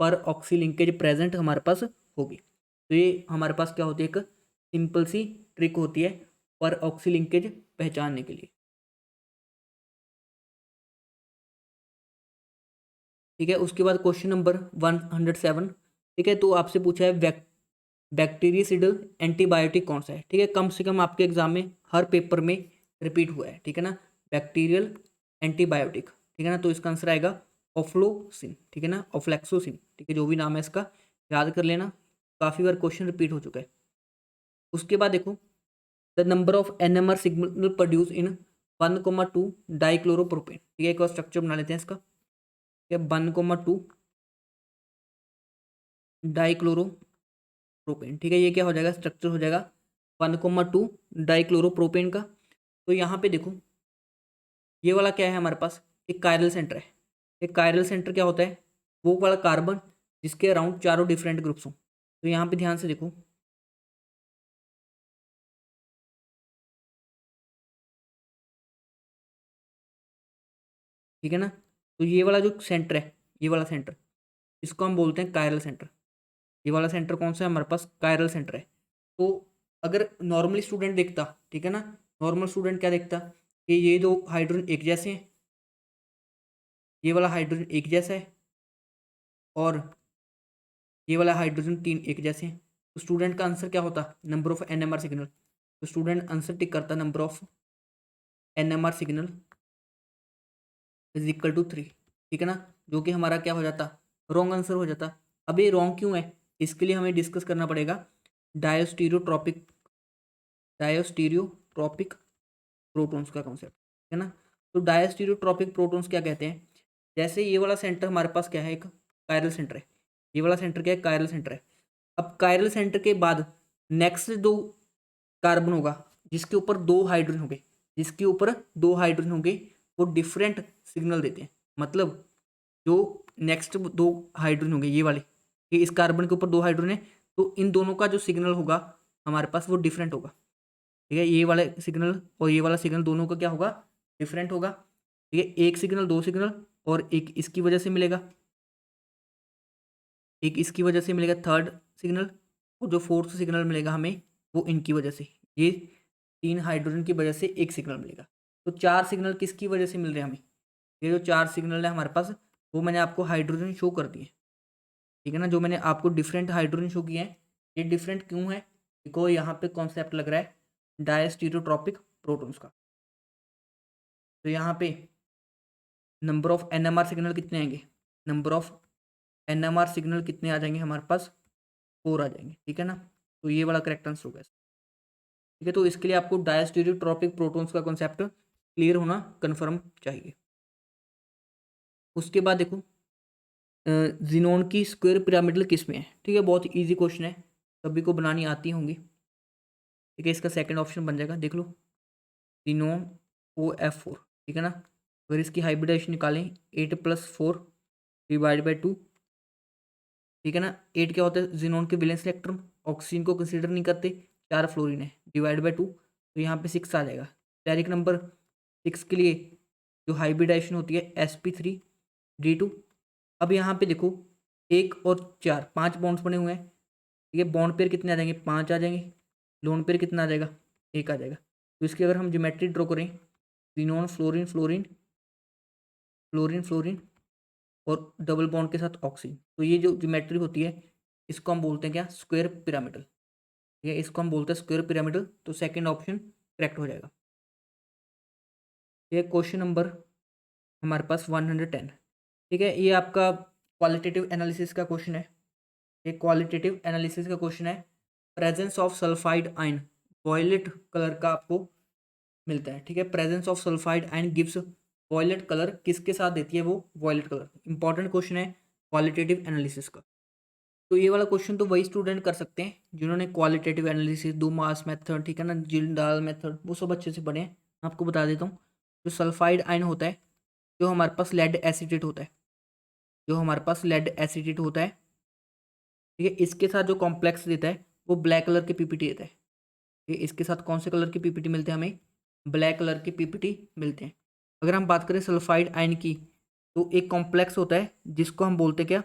पर ऑक्सी लिंकेज प्रेजेंट हमारे पास होगी। तो ये हमारे पास क्या होती है, एक सिंपल सी ट्रिक होती है पर ऑक्सी लिंकेज पहचानने के लिए। ठीक है। उसके बाद क्वेश्चन नंबर 107, ठीक है। तो आपसे पूछा है बैक्टीरियसिडल एंटीबायोटिक कौन सा है, ठीक है। कम से कम आपके एग्जाम में हर पेपर में रिपीट हुआ है, ठीक है ना। बैक्टीरियल एंटीबायोटिक, ठीक है ना। तो इसका आंसर आएगा ऑफ्लोसिन, ठीक है ना, ऑफ्लैक्सोसिन, ठीक है। जो भी नाम है इसका याद कर लेना, काफ़ी बार क्वेश्चन रिपीट हो चुका है। उसके बाद देखो, the number of NMR signal produce in 1,2 डाइक्लोरोप्रोपेन, ठीक है। एक और स्ट्रक्चर बना लेते हैं इसका, ठीक है। 1,2 डाइक्लोरोप्रोपेन, ठीक है। ये क्या हो जाएगा, स्ट्रक्चर हो जाएगा 1,2 डाइक्लोरोप्रोपेन का। तो यहाँ पे देखो, ये वाला क्या है हमारे पास, एक कायरल सेंटर है। एक कायरल सेंटर क्या होता है, वो वाला कार्बन जिसके अराउंड चारों डिफरेंट ग्रुप्स हों। तो यहाँ पे ध्यान से देखो, ठीक है ना। तो ये वाला जो सेंटर है, ये वाला सेंटर, इसको हम बोलते हैं कायरल सेंटर। ये वाला सेंटर कौन सा है हमारे पास, कायरल सेंटर है। तो अगर नॉर्मली स्टूडेंट देखता, ठीक है ना, नॉर्मल स्टूडेंट क्या देखता कि ये दो हाइड्रोजन एक जैसे हैं, ये वाला हाइड्रोजन एक जैसा है, और ये वाला हाइड्रोजन तीन एक जैसे हैं। तो स्टूडेंट का आंसर क्या होता, नंबर ऑफ एनएमआर सिग्नल। तो स्टूडेंट आंसर टिक करता number of NMR signal is equal to 3, ठीक है ना। जो कि हमारा क्या हो जाता, रॉन्ग आंसर हो जाता। अब ये रॉन्ग क्यों है, इसके लिए हमें डिस्कस करना पड़ेगा डायोस्टीरियोट्रॉपिक डायोस्टीरियोट्रॉपिक प्रोटॉन्स का कॉन्सेप्ट, है ना। तो डायोस्टीरियोट्रॉपिक प्रोटॉन्स क्या कहते हैं, जैसे ये वाला सेंटर हमारे पास क्या है, एक कायरल सेंटर है। ये वाला सेंटर क्या है, कायरल सेंटर है। अब कायरल सेंटर के बाद नेक्स्ट दो कार्बन होगा जिसके ऊपर दो हाइड्रोजन होंगे, जिसके ऊपर दो हाइड्रोजन होंगे, वो डिफरेंट सिग्नल देते हैं। मतलब जो नेक्स्ट दो हाइड्रोजन होंगे, ये वाले, ये इस कार्बन के ऊपर दो हाइड्रोजन है, तो इन दोनों का जो सिग्नल होगा हमारे पास वो डिफरेंट होगा, ठीक है। ये वाला सिग्नल और ये वाला सिग्नल दोनों का क्या होगा, डिफरेंट होगा, ठीक है। एक सिग्नल, दो सिग्नल, और एक इसकी वजह से मिलेगा, एक इसकी वजह से मिलेगा थर्ड सिग्नल, और जो फोर्थ सिग्नल मिलेगा हमें वो इनकी वजह से, ये तीन हाइड्रोजन की वजह से एक सिग्नल मिलेगा। तो चार सिग्नल किसकी वजह से मिल रहे हैं हमें, ये जो चार सिग्नल है हमारे पास, वो मैंने आपको हाइड्रोजन शो कर दिए, ठीक है ना। जो मैंने आपको डिफरेंट हाइड्रोजन शो किए हैं, ये डिफरेंट क्यों है, बिकॉज यहाँ पे कॉन्सेप्ट लग रहा है डायस्टीरियोट्रॉपिक प्रोटॉन्स का। तो यहाँ पे नंबर ऑफ एनएमआर सिग्नल कितने आएंगे, नंबर ऑफ एनएमआर सिग्नल कितने आ जाएंगे हमारे पास, 4 आ जाएंगे, ठीक है ना। तो ये वाला करेक्ट आंसर होगा, ठीक है। तो इसके लिए आपको डायस्टीरियोट्रॉपिक प्रोटॉन्स का कॉन्सेप्ट क्लियर होना कन्फर्म चाहिए। उसके बाद देखो, जिनोन की स्क्वायर पिरामिडल किस में है, ठीक है। बहुत इजी क्वेश्चन है, सभी को बनानी आती होंगी, ठीक है। इसका सेकंड ऑप्शन बन जाएगा, देख लो, जिनोन OF4, ठीक है ना। अगर इसकी हाइब्रिडाइजेशन निकालें, 8+4 / 2, ठीक है ना। 8 क्या होता है, जिनोन के वैलेंस इलेक्ट्रॉन, ऑक्सीजन को कंसीडर नहीं करते, 4 फ्लोरीन है, /2, तो यहाँ पे 6 आ जाएगा। डायरेक्ट नंबर 6 के लिए जो हाइब्रिडाइजेशन होती है sp3d2। अब यहाँ पे देखो, 1 और 4, 5 बॉन्ड्स बने हुए हैं, ठीक है। बॉन्ड पेयर कितने आ जाएंगे, 5 आ जाएंगे। लोन पेयर कितना आ जाएगा, 1 आ जाएगा। तो इसकी अगर हम ज्योमेट्री ड्रॉ करें, xenon fluorine fluorine fluorine fluorine और डबल बॉन्ड के साथ ऑक्सीजन, तो ये जो ज्योमेट्री होती है इसको हम बोलते हैं क्या, स्क्वायर पिरामिडल, ठीक है। इसको हम बोलते हैं स्क्वायर पिरामिडल। तो सेकंड ऑप्शन करेक्ट हो जाएगा। ये क्वेश्चन नंबर हमारे पास 110, ठीक है। ये आपका क्वालिटेटिव एनालिसिस का क्वेश्चन है। ये क्वालिटेटिव एनालिसिस का क्वेश्चन है। Presence of sulphide ion violet colour का आपको मिलता है, ठीक है। Presence of sulphide ion gives violet colour, किसके साथ देती है वो वॉयलेट कलर। इंपॉर्टेंट क्वेश्चन है क्वालिटेटिव एनालिसिस का। तो ये वाला क्वेश्चन तो वही स्टूडेंट कर सकते हैं जिन्होंने क्वालिटेटिव एनालिसिस, डुमास मेथड, ठीक है ना, जिंदाल मेथड, वो सब अच्छे से पढ़े हैं। आपको बता देता हूँ, जो सल्फाइड आयन होता है, जो हमारे पास लेड एसिडेट होता है, जो हमारे पास लेड एसिडेट होता है, ठीक है, इसके साथ जो कॉम्प्लेक्स देता है वो ब्लैक कलर के पीपीटी देता है। ये इसके साथ कौन से कलर के पीपीटी मिलते हैं हमें, ब्लैक कलर के पीपीटी मिलते हैं। अगर हम बात करें सल्फाइड आयन की, तो एक कॉम्प्लेक्स होता है जिसको हम बोलते हैं क्या,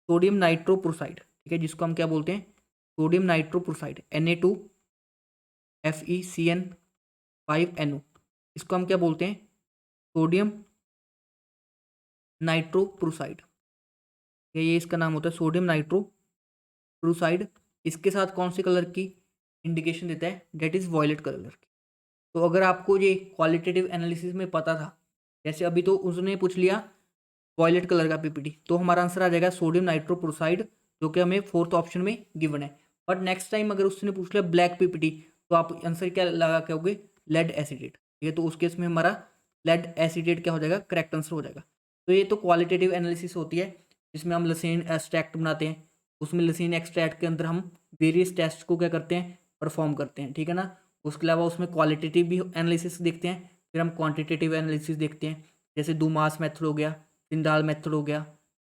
सोडियम नाइट्रोप्रोसाइड, ठीक है, जिसको हम क्या बोलते हैं, सोडियम नाइट्रोप्रोसाइड, Na2FeCN5NO, इसको हम क्या बोलते हैं, सोडियम नाइट्रोप्रोसाइड, ये इसका नाम होता है सोडियम नाइट्रोक्लोराइड। इसके साथ कौन सी कलर की इंडिकेशन देता है, डेट इज़ वॉयलेट कलर की। तो अगर आपको ये क्वालिटेटिव एनालिसिस में पता था, जैसे अभी तो उसने पूछ लिया वॉयलेट कलर का पीपीटी, तो हमारा आंसर आ जाएगा सोडियम नाइट्रोक्लोराइड, जो कि हमें फोर्थ ऑप्शन में गिवन है। बट नेक्स्ट टाइम अगर उसने पूछ लिया ब्लैक पीपीटी, तो आप आंसर क्या लगा के होगे, लेड एसिडेट। ठीक है, तो उस केस में हमारा लेड एसिडेट क्या हो जाएगा, करेक्ट आंसर हो जाएगा। तो ये तो क्वालिटेटिव एनालिसिस होती है, जिसमें हम लसीन एक्सट्रैक्ट बनाते हैं। उसमें लसीन एक्सट्रैक्ट के अंदर हम वेरियस टेस्ट को क्या करते हैं, परफॉर्म करते हैं। ठीक है ना। उसके अलावा उसमें क्वालिटेटिव भी एनालिसिस देखते हैं, फिर हम क्वांटिटेटिव एनालिसिस देखते हैं, जैसे डूमास मेथड हो गया, सिंडाल मेथड हो गया।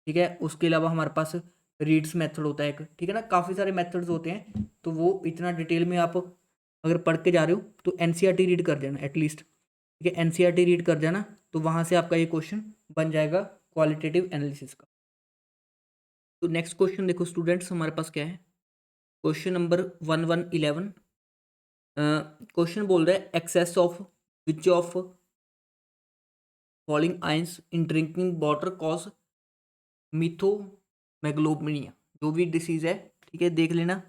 ठीक है, उसके अलावा हमारे पास रीड्स मेथड होता है एक। ठीक है ना, काफ़ी सारे मेथड्स होते हैं, तो वो इतना डिटेल में आप अगर पढ़ के जा रहे हो तो एनसीईआरटी रीड कर देना एटलीस्ट। ठीक है, एनसीईआरटी रीड कर देना, तो वहाँ से आपका ये क्वेश्चन बन जाएगा क्वालिटेटिव एनालिसिस का। तो नेक्स्ट क्वेश्चन देखो स्टूडेंट्स, हमारे पास क्या है, क्वेश्चन नंबर 1111। क्वेश्चन बोल रहा है excess of which of following ions in drinking water cause methaemoglobinaemia, जो भी डिसीज़ है। ठीक है, देख लेना,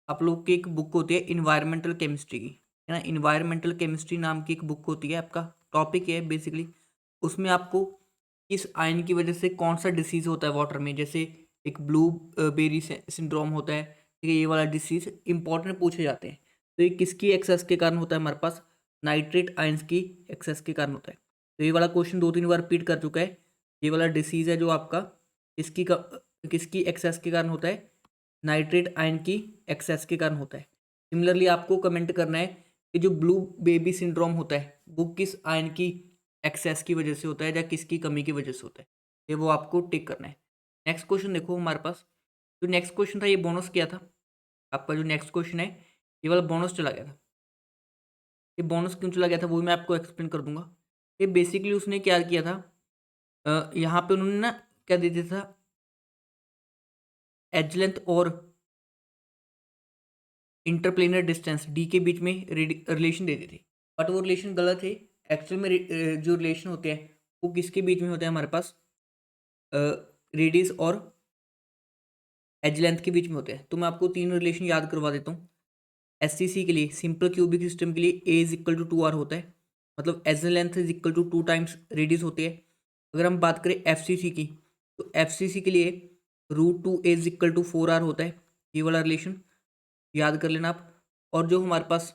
आप लोग की एक बुक होती है इन्वायरमेंटल केमिस्ट्री की, है ना। इन्वायरमेंटल केमिस्ट्री नाम की एक बुक होती है, आपका टॉपिक है बेसिकली। उसमें आपको किस आयन की वजह से कौन सा डिसीज़ होता है वाटर में, जैसे एक ब्लू बेरी सिंड्रोम होता है। ठीक है, ये वाला डिसीज़ इंपॉर्टेंट पूछे जाते हैं। तो ये किसकी एक्सेस के कारण होता है, हमारे पास नाइट्रेट आयंस की एक्सेस के कारण होता है। तो ये वाला क्वेश्चन 2-3 बार रिपीट कर चुका है। ये वाला डिसीज़ है जो आपका किसकी एक्सेस के कारण होता है, नाइट्रेट आयन की एक्सेस के कारण होता है। सिमिलरली आपको कमेंट करना है कि जो ब्लू बेबी सिंड्रोम होता है वो किस आयन की एक्सेस की वजह से होता है या किसकी कमी की वजह से होता है, ये वो आपको टिक करना है। नेक्स्ट क्वेश्चन देखो हमारे पास, जो नेक्स्ट क्वेश्चन था ये बोनस किया था। आपका जो नेक्स्ट क्वेश्चन है ये वाला बोनस चला गया था। ये बोनस क्यों चला गया था वो भी मैं आपको एक्सप्लेन कर दूंगा। ये बेसिकली उसने क्या किया था, यहाँ पे उन्होंने ना क्या दे दिया था, एज लेंथ और इंटरप्लेनर डिस्टेंस डी के बीच में रिलेशन दे दी थी, बट वो रिलेशन गलत है। एक्चुअल में जो रिलेशन होते हैं वो किसके बीच में होते हैं, हमारे पास रेडियस और एज लेंथ के बीच में होते हैं। तो मैं आपको तीन रिलेशन याद करवा देता हूँ। एससीसी के लिए, सिंपल क्यूबिक सिस्टम के लिए ए इज इक्वल टू 2r होता है, मतलब edge length is equal to 2 times radius होती है। अगर हम बात करें एफसीसी की, तो एफसीसी के लिए √2 ए इज इक्वल टू 4r होता है। ये वाला रिलेशन याद कर लेना आप। और जो हमारे पास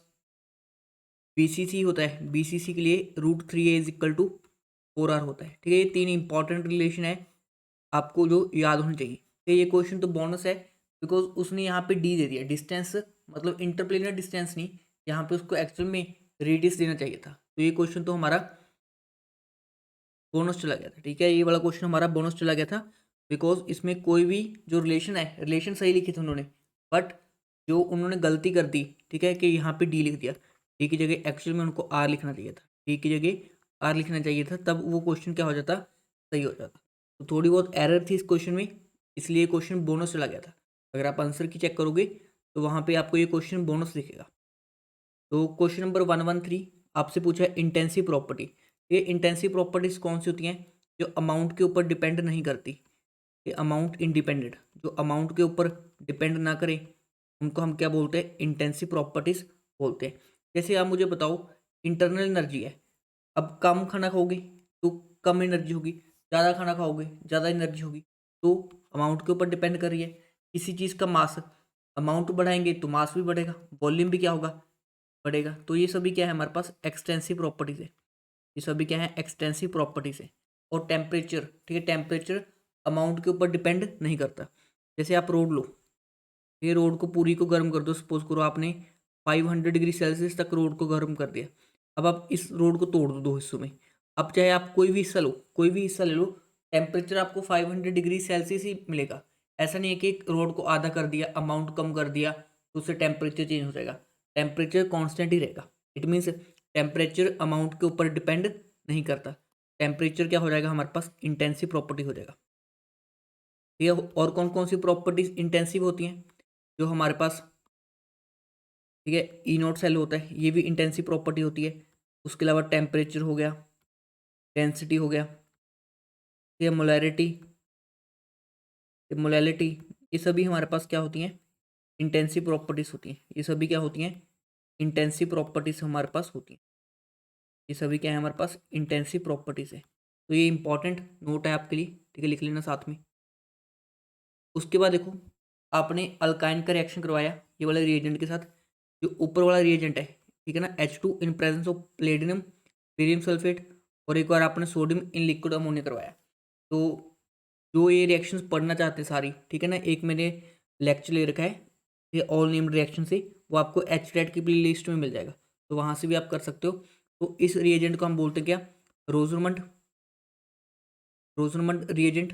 बीसीसी होता है, बीसीसी के लिए √3 ए इज इक्वल टू 4r होता है। ठीक है, ये तीन इंपॉर्टेंट रिलेशन है आपको जो याद होनी चाहिए। तो ये क्वेश्चन तो बोनस है, बिकॉज उसने यहाँ पे डी दे दिया, डिस्टेंस मतलब इंटरप्लेनर डिस्टेंस नहीं, यहाँ पे उसको एक्चुअल में रेडियस देना चाहिए था। तो ये क्वेश्चन तो हमारा बोनस चला गया था। ठीक है, ये वाला क्वेश्चन हमारा बोनस चला गया था, बिकॉज इसमें कोई भी जो रिलेशन है, रिलेशन सही लिखे थे उन्होंने, बट जो उन्होंने गलती कर दी, ठीक है, कि यहाँ पे डी लिख दिया। डी की जगह एक्चुअल में उनको आर लिखना चाहिए था, डी की जगह आर लिखना चाहिए था, तब वो क्वेश्चन क्या हो जाता, सही हो जाता। तो थोड़ी बहुत एरर थी इस क्वेश्चन में, इसलिए क्वेश्चन बोनस चला गया था। अगर आप आंसर की चेक करोगे तो वहाँ पे आपको ये क्वेश्चन बोनस दिखेगा। तो क्वेश्चन नंबर 113 आपसे पूछा है इंटेंसिव प्रॉपर्टी। ये इंटेंसिव प्रॉपर्टीज कौन सी होती हैं, जो अमाउंट के ऊपर डिपेंड नहीं करती। ये अमाउंट इंडिपेंडेंट, जो अमाउंट के ऊपर डिपेंड ना करें, उनको हम क्या बोलते हैं, इंटेंसिव प्रॉपर्टीज बोलते हैं। जैसे आप मुझे बताओ, इंटरनल एनर्जी है, अब कम खाना खाओगे तो कम एनर्जी होगी, ज़्यादा खाना खाओगे ज़्यादा एनर्जी होगी, तो अमाउंट के ऊपर डिपेंड कर रही है। किसी चीज़ का मास, अमाउंट बढ़ाएंगे तो मास भी बढ़ेगा, वॉल्यूम भी क्या होगा, बढ़ेगा। तो ये सभी क्या है, हमारे पास एक्सटेंसिव प्रॉपर्टीज है। ये सभी क्या है, एक्सटेंसिव प्रॉपर्टीज है। और टेम्परेचर, ठीक है, टेम्परेचर अमाउंट के ऊपर डिपेंड नहीं करता। जैसे आप रोड लो, ये रोड को पूरी को गर्म कर दो, सपोज करो आपने 500 डिग्री सेल्सियस तक रोड को गर्म कर दिया। अब आप इस रोड को तोड़ दो दो हिस्सों में, अब चाहे आप कोई भी हिस्सा लो, कोई भी हिस्सा ले लो, टेम्परेचर आपको 500 डिग्री सेल्सियस ही मिलेगा। ऐसा नहीं है कि रोड को आधा कर दिया, अमाउंट कम कर दिया तो उससे टेम्परेचर चेंज हो जाएगा। टेम्परेचर कॉन्स्टेंट ही रहेगा। इट मीन्स टेम्परेचर अमाउंट के ऊपर डिपेंड नहीं करता। टेम्परेचर क्या हो जाएगा, हमारे पास इंटेंसिव प्रॉपर्टी हो जाएगा। ठीक है, और कौन कौन सी प्रॉपर्टीज इंटेंसिव होती हैं, जो हमारे पास, ठीक है, ई नोट सेल होता है, ये भी इंटेंसिव प्रॉपर्टी होती है। उसके अलावा टेम्परेचर हो गया, डेंसिटी हो गया, ठीक है, मोलैरिटी, मोलैलिटी, ये सभी हमारे पास क्या होती हैं, इंटेंसिव प्रॉपर्टीज़ होती हैं। ये सभी क्या होती हैं, इंटेंसिव प्रॉपर्टीज़ हमारे पास होती हैं। ये सभी क्या है हमारे पास, इंटेंसिव प्रॉपर्टीज़ है। तो ये इंपॉर्टेंट नोट है आपके लिए, ठीक है, लिख लेना साथ में। उसके बाद देखो, आपने अल्काइन का रिएक्शन करवाया ये वाले रिएजेंट के साथ। जो ऊपर वाला रिएजेंट है, ठीक है ना, H2 in presence of platinum barium sulphate, और एक बार आपने सोडियम इन लिक्विड अमोनिया करवाया। तो जो ये रिएक्शंस पढ़ना चाहते हैं सारी, ठीक है ना, एक मैंने लेक्चर ले रखा है ये ऑल नेम्ड रिएक्शन से, वो आपको HTAT की प्ले लिस्ट में मिल जाएगा, तो वहाँ से भी आप कर सकते हो। तो इस रिएजेंट को हम बोलते हैं क्या, रोजरमंड रोजरमंड रिएजेंट।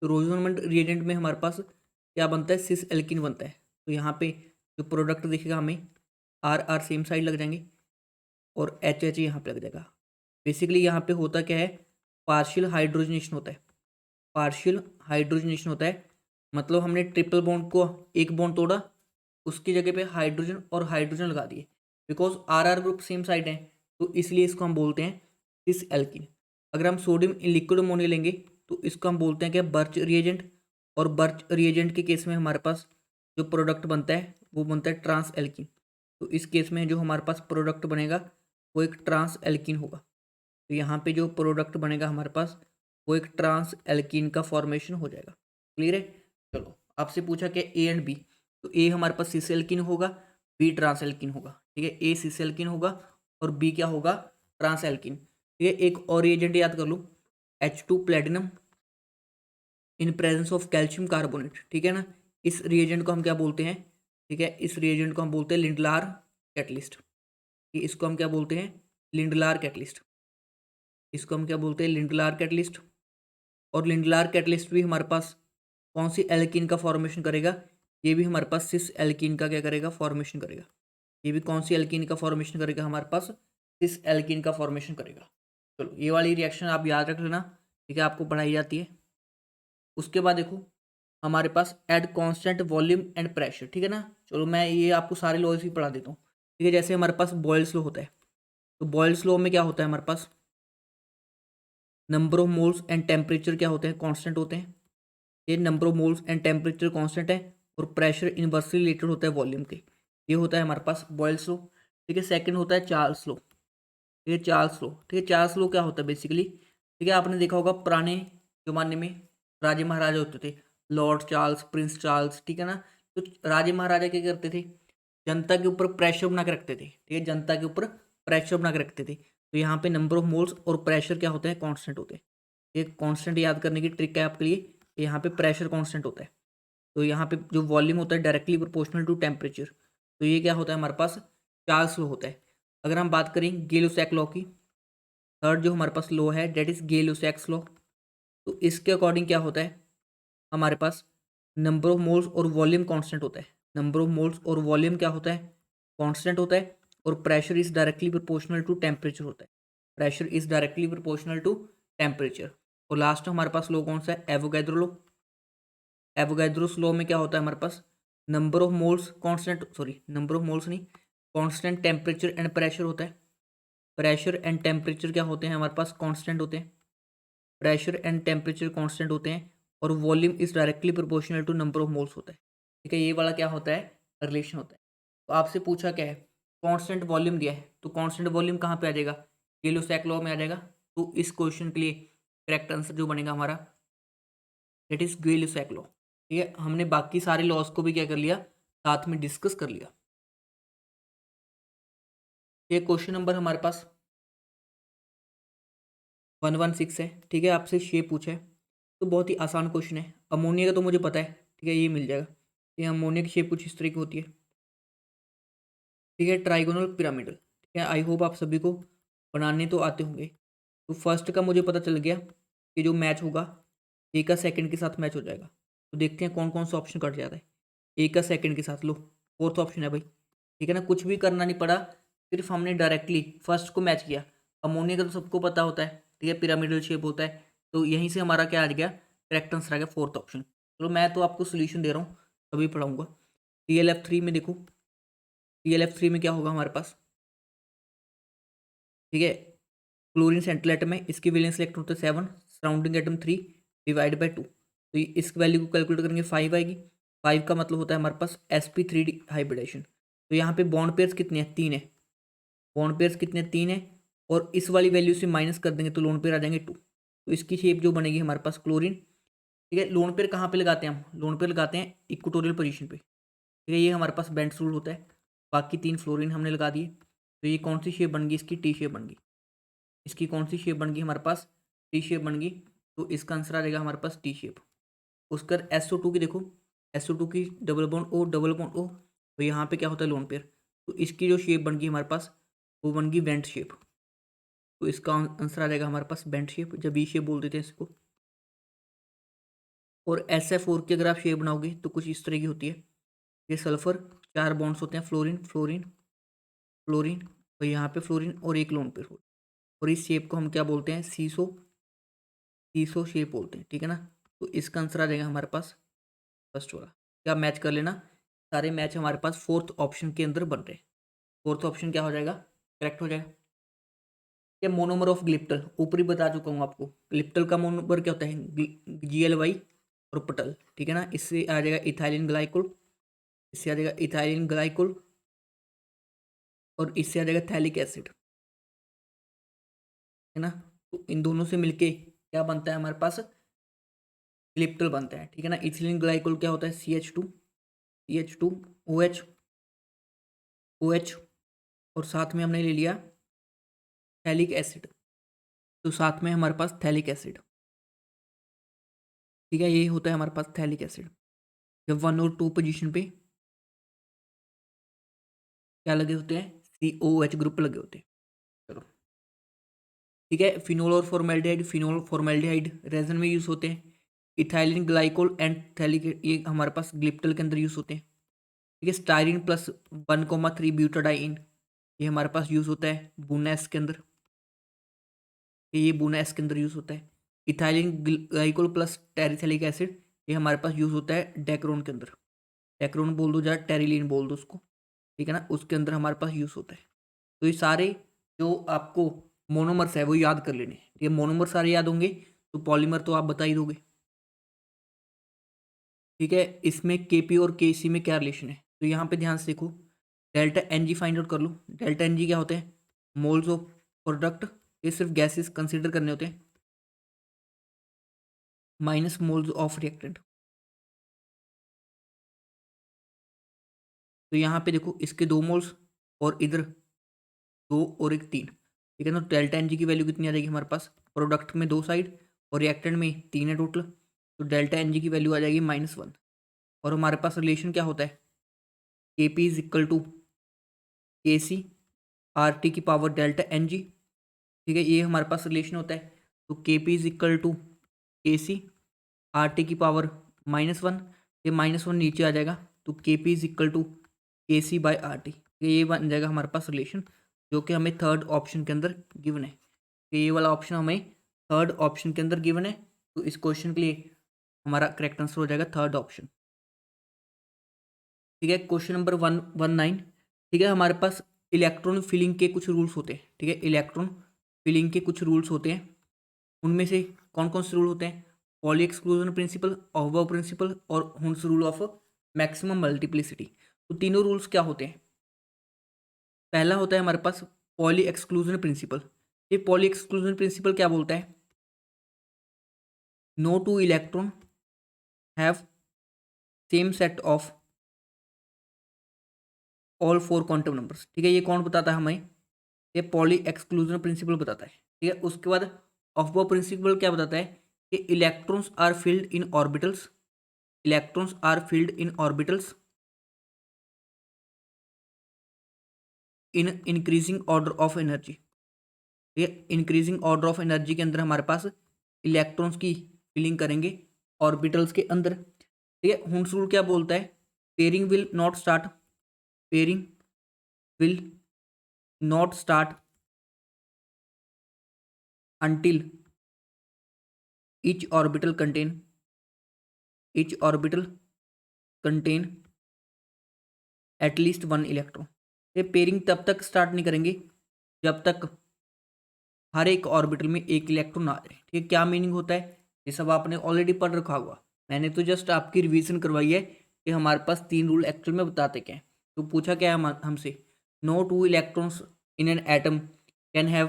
तो रोजरमंड रिएजेंट में हमारे पास क्या बनता है, सिस एल्किन बनता है। तो यहाँ पे जो प्रोडक्ट दिखेगा हमें, आर आर सेम साइड लग जाएंगे और एच एच यहाँ पे लग जाएगा। बेसिकली यहाँ पे होता क्या है, पार्शियल हाइड्रोजनेशन होता है। पार्शियल हाइड्रोजनेशन होता है, मतलब हमने ट्रिपल बॉन्ड को एक बॉन्ड तोड़ा, उसकी जगह पे हाइड्रोजन और हाइड्रोजन लगा दिए, because R R group same side है, तो इसलिए इसको हम बोलते हैं सिस एल्किन। अगर हम सोडियम इन लिक्विड अमोनिया लेंगे तो इसको हम बोलते हैं क्या, बर्च रिएजेंट। और बर्च रिएजेंट के केस में हमारे पास जो प्रोडक्ट बनता है वो बनता है ट्रांस एल्किन। तो इस केस में जो हमारे पास प्रोडक्ट बनेगा वो एक ट्रांस एल्किन होगा। तो यहाँ पे जो प्रोडक्ट बनेगा हमारे पास वो एक ट्रांस एल्कीन का फॉर्मेशन हो जाएगा। क्लियर है। चलो, आपसे पूछा क्या, ए एंड बी। तो ए हमारे पास सिस एल्कीन होगा, बी ट्रांस एल्कीन होगा, ठीक है, ए सिस एल्कीन होगा और बी क्या होगा, ट्रांस एल्कीन। ठीक है, एक और एजेंट याद कर लो, H2 platinum in presence of calcium carbonate, ठीक है ना। इस रिएजेंट को हम क्या बोलते हैं, ठीक है, इस रिएजेंट को हम बोलते हैं लिंडलार कैटलिस्ट। इसको हम क्या बोलते हैं, लिंडलार कैटलिस्ट। इसको हम क्या बोलते हैं, लिंडलार कैटलिस्ट। और लिंडलार कैटलिस्ट भी हमारे पास कौन सी एल्कीन का फॉर्मेशन करेगा, ये भी हमारे पास सिस एल्कीन का क्या करेगा, फॉर्मेशन करेगा। ये भी कौन सी एल्कीन का फॉर्मेशन करेगा, हमारे पास सिस एल्कीन का फॉर्मेशन करेगा। चलो, ये वाली रिएक्शन आप याद रख लेना, ठीक है, आपको पढ़ाई जाती है। उसके बाद देखो, हमारे पास at constant volume and pressure, ठीक है ना। चलो, मैं ये आपको सारे लॉज ही पढ़ा देता हूँ, ठीक है। जैसे हमारे पास बॉयल्स लॉ होता है, तो बॉयल्स लॉ में क्या होता है हमारे पास, number of moles and temperature क्या होते हैं, कांस्टेंट होते हैं। ये number of moles and temperature constant है, और प्रेशर इनवर्सली रिलेटेड होता है वॉल्यूम के। ये होता है हमारे पास बॉयल्स लॉ, ठीक है। सेकंड होता है चार्ल्स लॉ, ठीक है, चार्ल्स लॉ, ठीक है। चार्ल्स लॉ क्या होता है बेसिकली, ठीक है, आपने देखा होगा पुराने जमाने में राजे महाराजा होते थे, लॉर्ड चार्ल्स, प्रिंस चार्ल्स, ठीक है ना। तो राजे महाराजा क्या करते थे, जनता के ऊपर प्रेशर बना के रखते थे, ठीक है, जनता के ऊपर प्रेशर बना के रखते थे। तो यहाँ पे नंबर ऑफ मोल्स और प्रेशर क्या होते हैं, कांस्टेंट होते हैं। ये कांस्टेंट याद करने की ट्रिक है आपके लिए, यहाँ पे प्रेशर कांस्टेंट होता है। तो यहाँ पे जो वॉल्यूम होता है डायरेक्टली प्रोपोर्शनल टू टेम्परेचर, तो ये क्या होता है हमारे पास, चार्ल्स लॉ होता है। अगर हम बात करें गे लुसैक लॉ की, थर्ड जो हमारे पास लॉ है that is Gay Lussac's law. तो इसके अकॉर्डिंग क्या होता है हमारे पास, नंबर ऑफ मोल्स और वॉल्यूम कांस्टेंट होता है। नंबर ऑफ मोल्स और वॉल्यूम क्या होता है, कांस्टेंट होता है। और pressure is directly proportional to temperature होता है। Pressure is directly proportional to temperature. और लास्ट हमारे पास लॉ कौन सा है, एवोगैड्रो लॉ। एवोगैड्रोस लॉ में क्या होता है हमारे पास, number of moles constant, sorry number of moles नहीं, कांस्टेंट टेम्परेचर एंड प्रेशर होता है। प्रेशर एंड टेम्परेचर क्या होते हैं हमारे पास, कांस्टेंट होते हैं। प्रेशर एंड टेम्परेचर कांस्टेंट होते हैं, और volume is directly proportional to number of moles होता है, ठीक है। ये वाला क्या होता है, रिलेशन होता है। तो आपसे पूछा क्या है, कांस्टेंट वॉल्यूम दिया है, तो कांस्टेंट वॉल्यूम कहाँ पे आ जाएगा, गे लुसैक लॉ में आ जाएगा। तो इस क्वेश्चन के लिए करेक्ट आंसर जो बनेगा हमारा, दैट इज गे लुसैक लॉ। ठीक है, हमने बाकी सारे लॉस को भी क्या कर लिया, साथ में डिस्कस कर लिया। ये क्वेश्चन नंबर हमारे पास 116 है, ठीक है, आपसे शेप पूछा है। तो बहुत ही आसान क्वेश्चन है। अमोनिया का तो मुझे पता है, ठीक है, ये मिल जाएगा। ये अमोनिया की शेप कुछ इस तरह की होती है, ठीक है, ट्राइगोनल पिरामिडल, ठीक है। आई होप आप सभी को बनाने तो आते होंगे। तो फर्स्ट का मुझे पता चल गया कि जो मैच होगा ए का सेकंड के साथ मैच हो जाएगा। तो देखते हैं कौन कौन सा ऑप्शन कट जाता है ए का सेकंड के साथ। लो, फोर्थ ऑप्शन है भाई, ठीक है ना, कुछ भी करना नहीं पड़ा, सिर्फ हमने डायरेक्टली फर्स्ट को मैच किया। अमोनिया का तो सबको पता होता है, ठीक है, पिरामिडल शेप होता है। तो यहीं से हमारा क्या आ गया, करेक्ट आंसर आ गया फोर्थ ऑप्शन। चलो, मैं तो आपको सोल्यूशन दे रहा हूँ, अभी पढ़ाऊंगा। TLF3 में देखो, TLF3 में क्या होगा हमारे पास, ठीक है, क्लोरीन सेंट्रल एटम है, इसकी वैलेंस इलेक्ट्रॉन होता है 7, सराउंडिंग एटम 3 डिवाइड बाई 2। तो इस वैल्यू को कैलकुलेट करेंगे 5 आएगी। 5 का मतलब होता है हमारे पास sp3 हाइब्रिडेशन। तो यहाँ पे बॉन्ड पेयर्स कितने हैं, 3 है। बॉन्ड पेयर्स कितने, 3 है। और इस वाली वैल्यू से माइनस कर देंगे तो लोन पेयर आ जाएंगे 2। तो इसकी शेप जो बनेगी हमारे पास क्लोरीन। ठीक है, लोन पेयर कहाँ पे लगाते हैं हम, लोन पेयर लगाते हैं इक्वेटोरियल पोजीशन पे। ठीक है, ये हमारे पास बेंड्स रूल होता है। बाकी 3 फ्लोरीन हमने लगा दिए। तो ये कौन सी शेप बन गई, इसकी टी शेप बन गई। इसकी कौन सी शेप बन गई हमारे पास, टी शेप बन गई। तो इसका आंसर आ जाएगा हमारे पास टी शेप। उसका SO2 की देखो, SO2 की double bond O double bond O, तो यहाँ पे क्या होता है लोन पेयर। तो इसकी जो शेप बन गई हमारे पास वो बन गई बेंट शेप। तो इसका आंसर आ जाएगा हमारे पास बेंट शेप, जब ये शेप बोल देते हैं इसको। और SF4 की अगर आप शेप बनाओगे तो कुछ इस तरह की होती है। ये सल्फर, 4 बॉन्ड्स होते हैं, फ्लोरीन फ्लोरीन फ्लोरीन, और यहाँ पे फ्लोरीन और एक लोन पेयर। और इस शेप को हम क्या बोलते हैं, सीसो, सीसो शेप बोलते हैं। ठीक है ना। तो इसका आंसर आ जाएगा हमारे पास फर्स्ट वाला। क्या मैच कर लेना, सारे मैच हमारे पास फोर्थ ऑप्शन के अंदर बन रहे हैं। फोर्थ ऑप्शन क्या हो जाएगा, करेक्ट हो जाएगा। ये मोनोमर ऑफ ग्लिप्टल ऊपरी बता चुका हूँ आपको। ग्लिप्टल का मोनोमर क्या होता है, GLY और पटल। ठीक है ना। इससे आ जाएगा इथाइलिन ग्लाइकोल, इससे आ जाएगा इथाइलिन ग्लाइकोल, और इससे आ जाएगा थैलिक एसिड। है ना। तो इन दोनों से मिलके क्या बनता है हमारे पास, ग्लिप्टल बनता है। ठीक है ना। इथिलीन ग्लाइकोल क्या होता है, CH2 OH OH, और साथ में हमने ले लिया थैलिक एसिड। तो साथ में हमारे पास थैलिक एसिड। ठीक है, ये होता है हमारे पास थैलिक एसिड। जब 1 और 2 पोजीशन पे क्या लगे होते हैं, COH ग्रुप लगे होते हैं। चलो ठीक है। फिनोल और फॉर्मेल्डिहाइड, फिनोल फॉर्मेल्डिहाइड रेजन में यूज होते हैं। इथाइलिन ग्लाइकोल एंड थैलिक ये हमारे पास ग्लिप्टल के अंदर यूज होते हैं। ठीक है। स्टाइरिन +1,3 ब्यूटाडाइन ये हमारे पास यूज होता है बुनेस के अंदर। ये बुनेस के अंदर यूज होता है। इथाइलिन ग्लाइकोल प्लस टेरिथैलिक एसिड ये हमारे पास यूज होता है डेक्रोन के अंदर। डेक्रोन बोल दो, या टेरिलीन बोल दो उसको। ठीक है ना, उसके अंदर हमारे पास यूज होता है। तो ये सारे जो आपको मोनोमर्स है वो याद कर लेने। ये मोनोमर सारे याद होंगे तो पॉलीमर तो आप बता ही दोगे। ठीक है, इसमें KP और KC में क्या रिलेशन है, तो यहाँ पे ध्यान से देखो। डेल्टा NG फाइंड आउट कर लो। डेल्टा NG क्या होते हैं, मोल्स ऑफ प्रोडक्ट। ये सिर्फ गैसेस कंसिडर करने होते हैं, माइनस मोल्स ऑफ रिएक्टेंट। तो यहाँ पे देखो इसके 2 मोल्स और इधर 2 और एक 3। ठीक है ना। तो डेल्टा NG की वैल्यू कितनी आ जाएगी हमारे पास, प्रोडक्ट में 2 साइड और रिएक्टेंट में 3 है टोटल। तो डेल्टा NG की वैल्यू आ जाएगी -1। और हमारे पास रिलेशन क्या होता है, KP is equal to KC RT की पावर डेल्टा NG। ठीक है, ये हमारे पास रिलेशन होता है। तो KP is equal to KC RT की पावर -1। ये -1 नीचे आ जाएगा तो KP is equal to KC/RT। ये बन जाएगा हमारे पास रिलेशन, जो कि हमें थर्ड ऑप्शन के अंदर गिवन है। तो ये वाला ऑप्शन हमें थर्ड ऑप्शन के अंदर गिवन है। तो इस क्वेश्चन के लिए हमारा करेक्ट आंसर हो जाएगा थर्ड ऑप्शन। ठीक है, क्वेश्चन नंबर 119। ठीक है, हमारे पास इलेक्ट्रॉन फिलिंग के कुछ रूल्स होते हैं। ठीक है, इलेक्ट्रॉन फिलिंग के कुछ रूल्स होते हैं। उनमें से कौन कौन से रूल होते हैं, Pauli exclusion principle, of principle और Hund's rule of maximum multiplicity. तो तीनों रूल्स क्या होते हैं, पहला होता है हमारे पास पॉली एक्सक्लूजन प्रिंसिपल। ये पॉली एक्सक्लूजन प्रिंसिपल क्या बोलता है, no two electron have same set of all 4 quantum numbers. ठीक है, ये कौन बताता है हमें, ये पॉली एक्सक्लूजन प्रिंसिपल बताता है। ठीक है, उसके बाद ऑफ प्रिंसिपल क्या बताता है कि electrons are filled in orbitals, electrons are filled in orbitals in increasing order of energy. ठीक है, इंक्रीजिंग ऑर्डर ऑफ एनर्जी के अंदर हमारे पास इलेक्ट्रॉन्स की फिलिंग करेंगे ऑर्बिटल्स के अंदर। ठीक है, हुंस रूल क्या बोलता है, pairing will not start, pairing will not start until each orbital contain at least 1 electron. ये पेयरिंग तब तक स्टार्ट नहीं करेंगे जब तक हर एक ऑर्बिटल में एक इलेक्ट्रॉन आ जाए। ठीक है, क्या मीनिंग होता है, ये सब आपने ऑलरेडी पढ़ रखा होगा। मैंने तो जस्ट आपकी रिवीजन करवाई है कि हमारे पास 3 रूल एक्चुअल में बताते क्या है। तो पूछा क्या है हमसे, no two electrons in an atom can have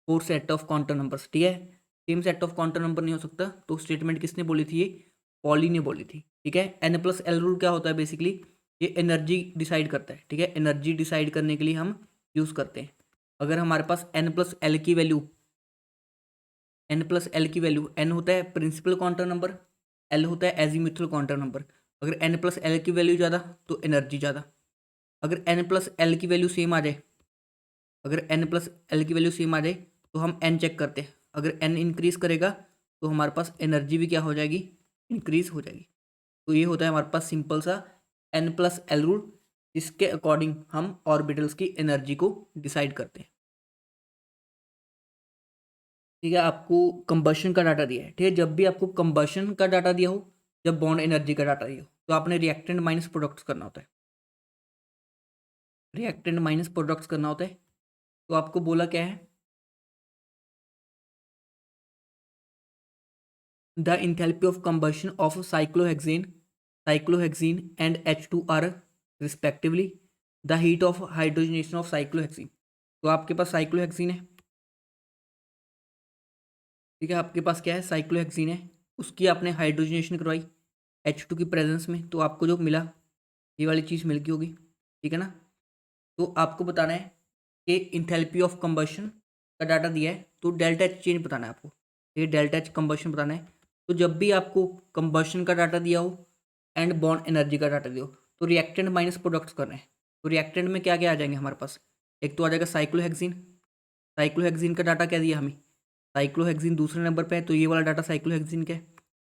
4 set of quantum numbers, ठीक है। Same set of quantum number नहीं हो सकता। तो स्टेटमेंट किसने बोली थी, ये पॉली ने बोली थी, ठीक है। N+L रूल क्या होता है बेसिकली, ये एनर्जी डिसाइड करता है, ठीक है। एनर्जी डिसाइड करने के लिए हम यूज़ करते हैं। अगर हमारे पास N+L की वैल्यू N होता है प्रिंसिपल क्वांटम नंबर, L होता है एजीमुथल क्वांटम नंबर। अगर N+L की वैल्यू ज़्यादा तो एनर्जी ज़्यादा। अगर N+L की वैल्यू सेम आ जाए अगर N+L की वैल्यू सेम आ जाए तो हम N चेक करते हैं। अगर N इंक्रीज करेगा तो हमारे पास एनर्जी भी क्या हो जाएगी, इंक्रीज हो जाएगी। तो ये होता है हमारे पास सिंपल सा N+L रूल, जिसके अकॉर्डिंग हम ऑर्बिटल्स की एनर्जी को डिसाइड करते हैं। ठीक है, आपको कंबशन का डाटा दिया है, ठीक है। जब भी आपको कंबशन का डाटा दिया हो, जब बॉन्ड एनर्जी का डाटा दिया हो, तो आपने रिएक्टेंट माइनस प्रोडक्ट्स करना होता है। रिएक्टेंट माइनस प्रोडक्ट्स करना होता है। तो आपको बोला क्या है, the enthalpy of combustion of cyclohexene and H2 are respectively the heat of hydrogenation of cyclohexene. तो आपके पास साइक्लोहेक्सीन है, ठीक है। आपके पास क्या है, साइक्लोहेक्सीन है। उसकी आपने हाइड्रोजनेशन करवाई H2 की प्रेजेंस में, तो आपको जो मिला ये वाली चीज़ मिल गई होगी, ठीक है ना। तो आपको बताना है कि इंथैल्पी ऑफ कंबशन का डाटा दिया है, तो डेल्टा एच चेंज बताना है आपको। ये डेल्टा एच कंबशन बताना है। तो जब भी आपको कंबशन का डाटा दिया हो एंड बॉन्ड एनर्जी का डाटा दिया हो, तो रिएक्टेंट माइनस प्रोडक्ट्स करना है। तो रिएक्टेंट में क्या क्या आ जाएंगे हमारे पास, एक तो आ जाएगा साइक्लोहेक्सीन। साइक्लोहेक्सीन का डाटा क्या दिया हमें, साइक्लोहेक्सीन दूसरे नंबर पे है, तो ये वाला डाटा साइक्लोहेक्सीन का है,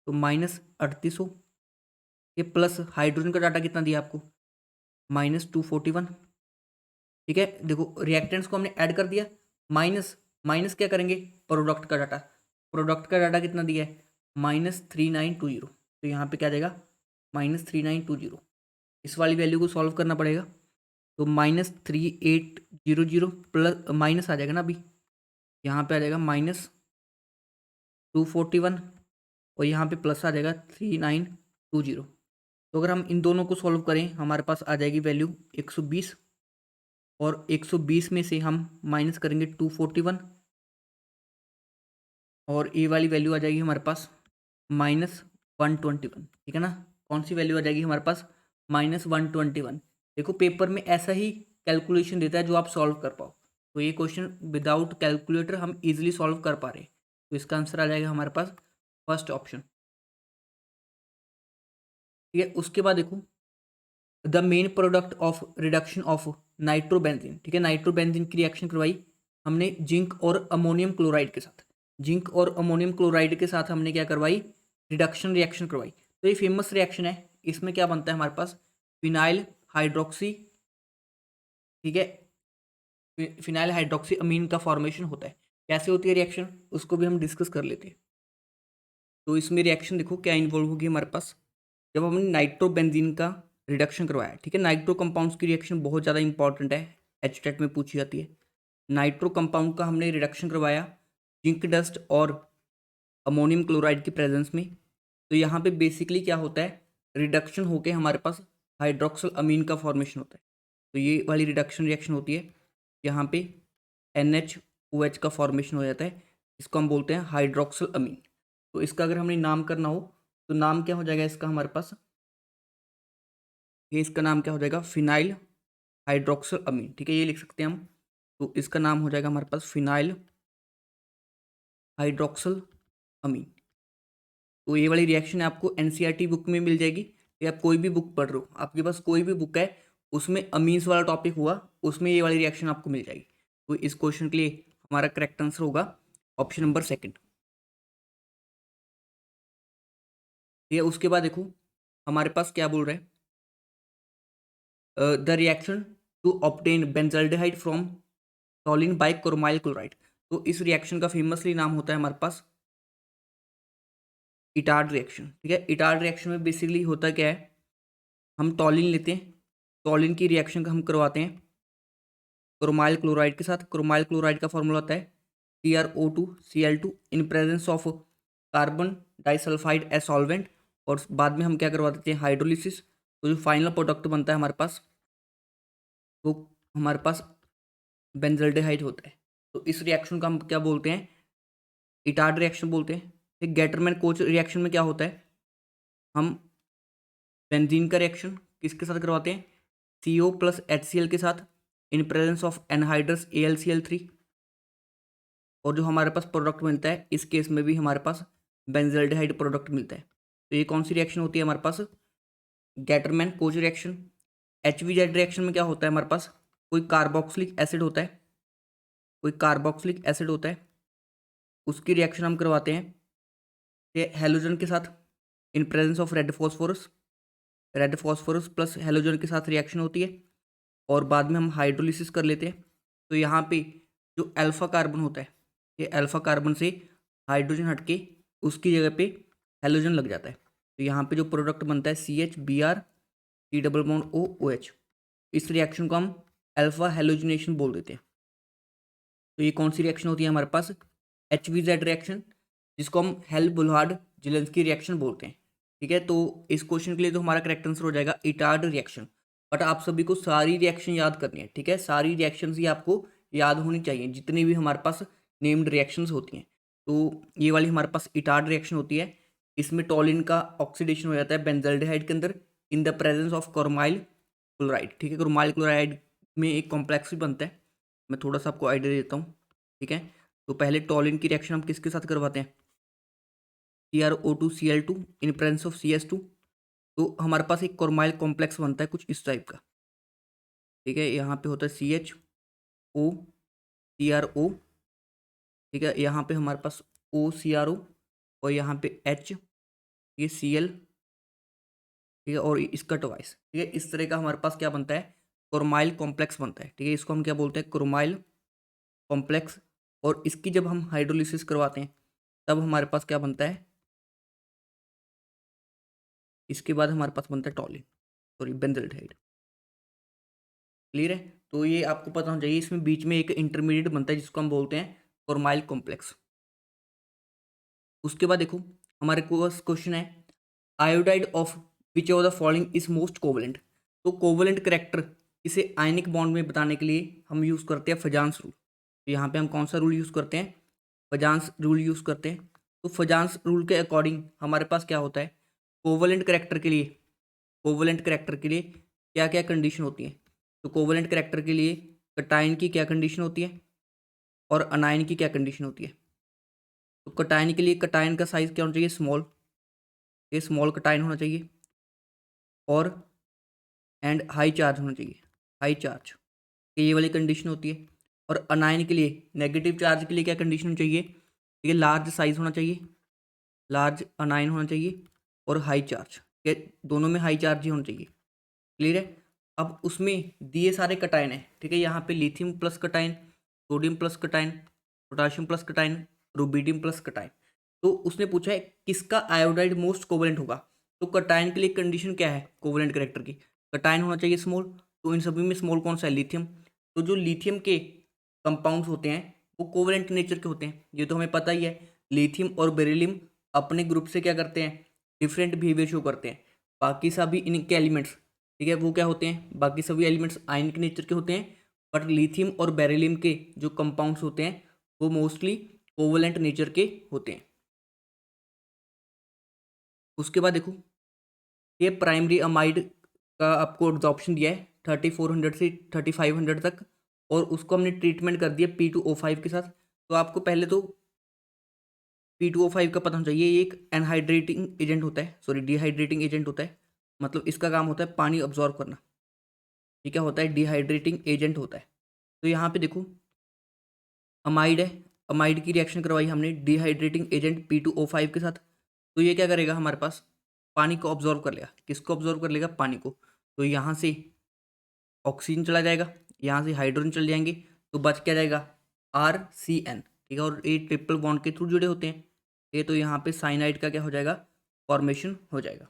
तो -3800। ये प्लस हाइड्रोजन का डाटा कितना दिया आपको, -241, ठीक है। देखो रिएक्टेंट्स को हमने ऐड कर दिया, माइनस माइनस क्या करेंगे, प्रोडक्ट का डाटा। प्रोडक्ट का डाटा कितना दिया है, -3920। तो यहाँ पे क्या आ जाएगा, -3920। इस वाली वैल्यू को सॉल्व करना पड़ेगा। तो -3800 प्लस माइनस आ जाएगा ना, अभी यहाँ पे आ जाएगा -241 और यहाँ पे प्लस आ जाएगा 3920। तो अगर हम इन दोनों को सॉल्व करें, हमारे पास आ जाएगी वैल्यू 120, और 120 में से हम माइनस करेंगे 241, और ये वाली वैल्यू आ जाएगी हमारे पास -121, ठीक है ना। कौन सी वैल्यू आ जाएगी हमारे पास, -121। देखो पेपर में ऐसा ही कैलकुलेशन देता है जो आप सॉल्व कर पाओ। तो ये क्वेश्चन विदाउट कैलकुलेटर हम इजीली सॉल्व कर पा रहे हैं। तो इसका आंसर आ जाएगा हमारे पास फर्स्ट ऑप्शन, ठीक है। उसके बाद देखो the main product of reduction of nitrobenzene, ठीक है। नाइट्रोबेंजीन की रिएक्शन करवाई हमने जिंक और अमोनियम क्लोराइड के साथ। जिंक और अमोनियम क्लोराइड के साथ हमने क्या करवाई, रिडक्शन रिएक्शन करवाई। तो ये फेमस रिएक्शन है। इसमें क्या बनता है हमारे पास, फिनाइल हाइड्रोक्सी, ठीक है। फिनाइल हाइड्रोक्सी अमीन का फॉर्मेशन होता है। कैसे होती है रिएक्शन, उसको भी हम डिस्कस कर लेते हैं। तो इसमें रिएक्शन देखो क्या इन्वॉल्व होगी हमारे पास, जब हमने नाइट्रोबेंजीन का रिडक्शन करवाया, ठीक है। नाइट्रो कंपाउंड्स की रिएक्शन बहुत ज़्यादा इंपॉर्टेंट है, एचटेट में पूछी जाती है। नाइट्रो कंपाउंड का हमने रिडक्शन करवाया जिंक डस्ट और अमोनियम क्लोराइड की प्रेजेंस में। तो यहाँ पे बेसिकली क्या होता है, रिडक्शन होके हमारे पास हाइड्रोक्सल अमीन का फॉर्मेशन होता है। तो ये वाली रिडक्शन रिएक्शन होती है, यहाँ पे NH OH का फॉर्मेशन हो जाता है, इसको हम बोलते हैं हाइड्रोक्सल अमीन। तो इसका अगर हमने नाम करना हो तो नाम क्या हो जाएगा इसका हमारे पास, ये इसका नाम क्या हो जाएगा, फिनाइल हाइड्रोक्सल अमीन, ठीक है। ये लिख सकते हैं हम। तो इसका नाम हो जाएगा हमारे पास फिनाइल हाइड्रोक्सल अमीन। तो ये वाली रिएक्शन आपको NCERT बुक में मिल जाएगी, या आप कोई भी बुक पढ़ रहे हो, आपके पास कोई भी बुक है उसमें अमीन्स वाला टॉपिक हुआ, उसमें ये वाली रिएक्शन आपको मिल जाएगी। तो इस क्वेश्चन के लिए हमारा करेक्ट आंसर होगा ऑप्शन नंबर सेकंड, ठीक है। उसके बाद देखो हमारे पास क्या बोल रहा है, the reaction to obtain benzaldehyde from toluene by chromyl chloride. तो इस रिएक्शन का फेमसली नाम होता है हमारे पास इटार्ड रिएक्शन, ठीक है। इटार्ड रिएक्शन में बेसिकली होता क्या है, हम टॉलिन लेते हैं, टॉलिन की रिएक्शन का हम करवाते हैं क्रोमाइल क्लोराइड के साथ। क्रोमाइल क्लोराइड का फॉर्मूला होता है TrO2 Cl2 in presence of carbon disulphide as solvent और बाद में हम क्या करवा देते हैं, हाइड्रोलिसिस। तो जो फाइनल प्रोडक्ट बनता है हमारे पास, वो हमारे पास बेंजल्डेहाइड होता है। तो इस रिएक्शन को हम क्या बोलते हैं, इटार्ड रिएक्शन बोलते हैं। फिर गेटरमैन कोच रिएक्शन में क्या होता है, हम बेंजीन का रिएक्शन किसके साथ करवाते हैं, CO प्लस HCl के साथ इन प्रेजेंस ऑफ एनहाइड्रस AlCl3। और जो हमारे पास प्रोडक्ट मिलता है इस केस में भी हमारे पास बेंजल्डेहाइड प्रोडक्ट मिलता है। तो ये कौन सी रिएक्शन होती है हमारे पास, Gattermann Koch reaction. HVZ reaction में क्या होता है हमारे पास, कोई कार्बोक्सिलिक एसिड होता है, कोई कार्बोक्सिलिक एसिड होता है, उसकी रिएक्शन हम करवाते हैं ये हेलोजन के साथ इन presence of red phosphorus. Red phosphorus plus halogen के साथ रिएक्शन होती है और बाद में हम हाइड्रोलिसिस कर लेते हैं। तो यहाँ पे जो अल्फा कार्बन होता है, ये अल्फा कार्बन से हाइड्रोजन हटके उसकी जगह पे हेलोजन लग जाता है। तो यहाँ पे जो प्रोडक्ट बनता है CH Br C double bond OOH। इस रिएक्शन को हम अल्फा हेलोजिनेशन बोल देते हैं। तो ये कौन सी रिएक्शन होती है हमारे पास, HVZ रिएक्शन, जिसको हम हेल बुल्हार्ड जिलेंस्की रिएक्शन बोलते हैं। ठीक है, तो इस क्वेश्चन के लिए तो हमारा करेक्ट आंसर हो जाएगा इटार्ड रिएक्शन। बट आप सभी को सारी रिएक्शन याद करनी है। ठीक है, सारी रिएक्शंस ही आपको याद होनी चाहिए, जितनी भी हमारे पास नेम्ड रिएक्शंस होती हैं। तो ये वाली हमारे पास इटार्ड रिएक्शन होती है। इसमें टॉलिन का ऑक्सीडेशन हो जाता है बेंजल्डेहाइड के अंदर इन the presence of chromyl chloride. ठीक है, क्रोमाइल क्लोराइड में एक कॉम्प्लेक्स भी बनता है। मैं थोड़ा सा आपको आइडिया देता हूँ। ठीक है, तो पहले टॉलिन की रिएक्शन हम किसके साथ करवाते हैं, TrO2Cl2 in presence of CS2। तो हमारे पास एक क्रोमाइल कॉम्प्लेक्स बनता है कुछ इस टाइप का। ठीक है, यहाँ पे होता है CHO CrO। ठीक है, यहाँ पे हमारे पास OCrO और यहाँ पे H, ये Cl। ठीक है, और इसका ट्वाइस। ठीक है, इस तरह का हमारे पास क्या बनता है, क्रोमाइल कॉम्प्लेक्स बनता है। ठीक है, इसको हम क्या बोलते हैं, क्रोमाइल कॉम्प्लेक्स। और इसकी जब हम हाइड्रोलिसिस करवाते हैं तब हमारे पास क्या बनता है, इसके बाद हमारे पास बनता है टॉलिन, सॉरी बेंजल्डेहाइड। क्लियर है, तो ये आपको पता होना चाहिए। इसमें बीच में एक इंटरमीडिएट बनता है जिसको हम बोलते हैं क्रोमाइल कॉम्प्लेक्स। उसके बाद देखो हमारे पास क्वेश्चन है, iodide of which of the following is most covalent. तो कोवलेंट करेक्टर इसे आयनिक बॉन्ड में बताने के लिए हम यूज़ करते हैं फजांस रूल। तो यहाँ पे हम कौन सा रूल यूज़ करते हैं, फजांस रूल यूज़ करते हैं। तो फजांस रूल के अकॉर्डिंग हमारे पास क्या होता है, कोवलेंट करेक्टर के लिए, कोवलेंट करेक्टर के लिए क्या क्या कंडीशन होती है। तो कोवलेंट करेक्टर के लिए कटायन की क्या कंडीशन होती है और अनायन की क्या कंडीशन होती है। तो कटायन के लिए कटायन का साइज क्या होना चाहिए, स्मॉल, ये स्मॉल कटायन होना चाहिए और एंड हाई चार्ज होना चाहिए, हाई चार्ज, ये वाली कंडीशन होती है। और अनायन के लिए, नेगेटिव चार्ज के लिए क्या कंडीशन चाहिए, ये लार्ज साइज होना चाहिए, लार्ज अनायन होना चाहिए और हाई चार्ज, ये दोनों में हाई चार्ज ही होना चाहिए। क्लियर है, अब उसमें दिए सारे कटायन है। ठीक है, यहाँ पे lithium plus cation, sodium plus cation, potassium plus cation, rubidium plus cation. तो उसने पूछा है किसका आयोडाइड मोस्ट कोवलेंट होगा। तो कटायन के लिए कंडीशन क्या है कोवलेंट करेक्टर की, कटायन होना चाहिए स्मॉल। तो इन सभी में स्मॉल कौन सा है, लिथियम। तो जो लिथियम के कंपाउंड्स होते हैं वो कोवलेंट नेचर के होते हैं, ये तो हमें पता ही है। लिथियम और बेरिलियम अपने ग्रुप से क्या करते हैं, डिफरेंट बिहेवियर शो करते हैं। बाकी सभी इनके एलिमेंट्स, ठीक है, वो क्या होते हैं, बाकी सभी एलिमेंट्स आयनिक नेचर के होते हैं। बट लिथियम और बेरिलियम के जो कंपाउंड्स होते हैं वो मोस्टली कोवलेंट नेचर के होते हैं। उसके बाद देखो ये प्राइमरी अमाइड का आपको एब्जॉर्प्शन दिया है 3400 से 3500 तक, और उसको हमने ट्रीटमेंट कर दिया P2O5 के साथ। तो आपको पहले तो P2O5 का पता होना चाहिए, ये एक एनहाइड्रेटिंग एजेंट होता है, सॉरी डिहाइड्रेटिंग एजेंट होता है। मतलब इसका काम होता है पानी अब्जॉर्व करना। ये क्या होता है, डिहाइड्रेटिंग एजेंट होता है। तो यहाँ पे देखो अमाइड है, अमाइड की रिएक्शन करवाई हमने डिहाइड्रेटिंग एजेंट P2O5 के साथ। तो ये क्या करेगा, हमारे पास पानी को ऑब्जॉर्व कर लेगा। किसको ऑब्जॉर्व कर लेगा, पानी को। तो यहाँ से ऑक्सीजन चला जाएगा, यहाँ से हाइड्रोजन चले जाएंगे, तो बच क्या जाएगा, RCN। ठीक है, और ये ट्रिपल बॉन्ड के थ्रू जुड़े होते हैं ये। तो यहाँ पे साइनाइड का क्या हो जाएगा, फॉर्मेशन हो जाएगा।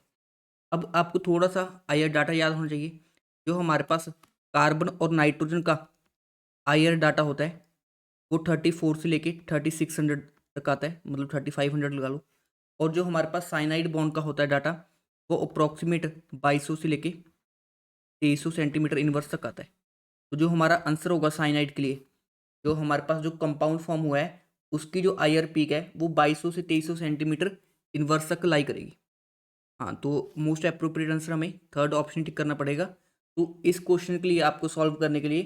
अब आपको थोड़ा सा आईआर डाटा याद होना चाहिए। जो हमारे पास कार्बन और नाइट्रोजन का आईआर डाटा होता है वो 34 से लेके 3600 तक आता है, मतलब 3500 लगा लो। और जो हमारे पास साइनाइड बॉन्ड का होता है डाटा वो अप्रॉक्सीमेट 2200 से लेके 2300 सेंटीमीटर इनवर्स तक आता है। तो जो हमारा आंसर होगा साइनाइड के लिए, जो हमारे पास जो कंपाउंड फॉर्म हुआ है उसकी जो आईआर पीक है वो 2200 से 2300 सेंटीमीटर इनवर्स तक लाई करेगी। हाँ, तो मोस्ट अप्रोप्रिएट आंसर हमें थर्ड ऑप्शन टिक करना पड़ेगा। तो इस क्वेश्चन के लिए आपको सॉल्व करने के लिए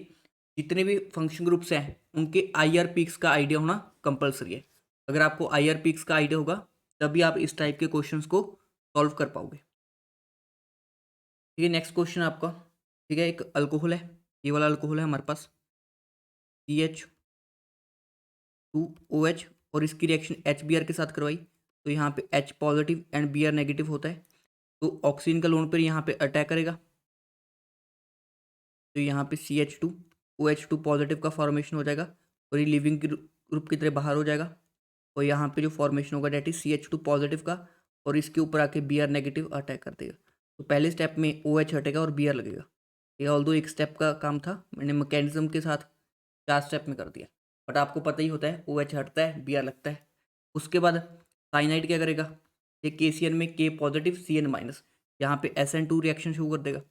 जितने भी फंक्शन ग्रुप्स हैं उनके आईआर पीक्स का आइडिया होना कंपलसरी है। अगर आपको आईआर पीक्स का आइडिया होगा तभी आप इस टाइप के क्वेश्चंस को सॉल्व कर पाओगे। ठीक है, नेक्स्ट क्वेश्चन आपका। ठीक है, एक अल्कोहल है, ये वाला अल्कोहल है हमारे पास CH2OH और इसकी रिएक्शन HBr के साथ करवाई। तो यहाँ पे H positive and Br negative होता है। तो ऑक्सीजन का लोन पर यहाँ पे अटैक करेगा, तो यहाँ पे CH2OH2 पॉजिटिव का फॉर्मेशन हो जाएगा और ये लिविंग ग्रुप की तरह बाहर हो जाएगा। और यहाँ पे जो फॉर्मेशन होगा डेट इज CH2 पॉजिटिव का और इसके ऊपर आके Br नेगेटिव अटैक कर देगा। तो पहले स्टेप में OH हटेगा और Br लगेगा। ये ऑल्दो एक स्टेप का काम था, मैंने मैकेनिज्म के साथ 4 स्टेप में कर दिया, बट आपको पता ही होता है OH हटता है Br लगता है। उसके बाद साइनाइड क्या करेगा, ये KCN में K पॉजिटिव CN माइनस, यहाँ पे SN2 रिएक्शन शो कर देगा।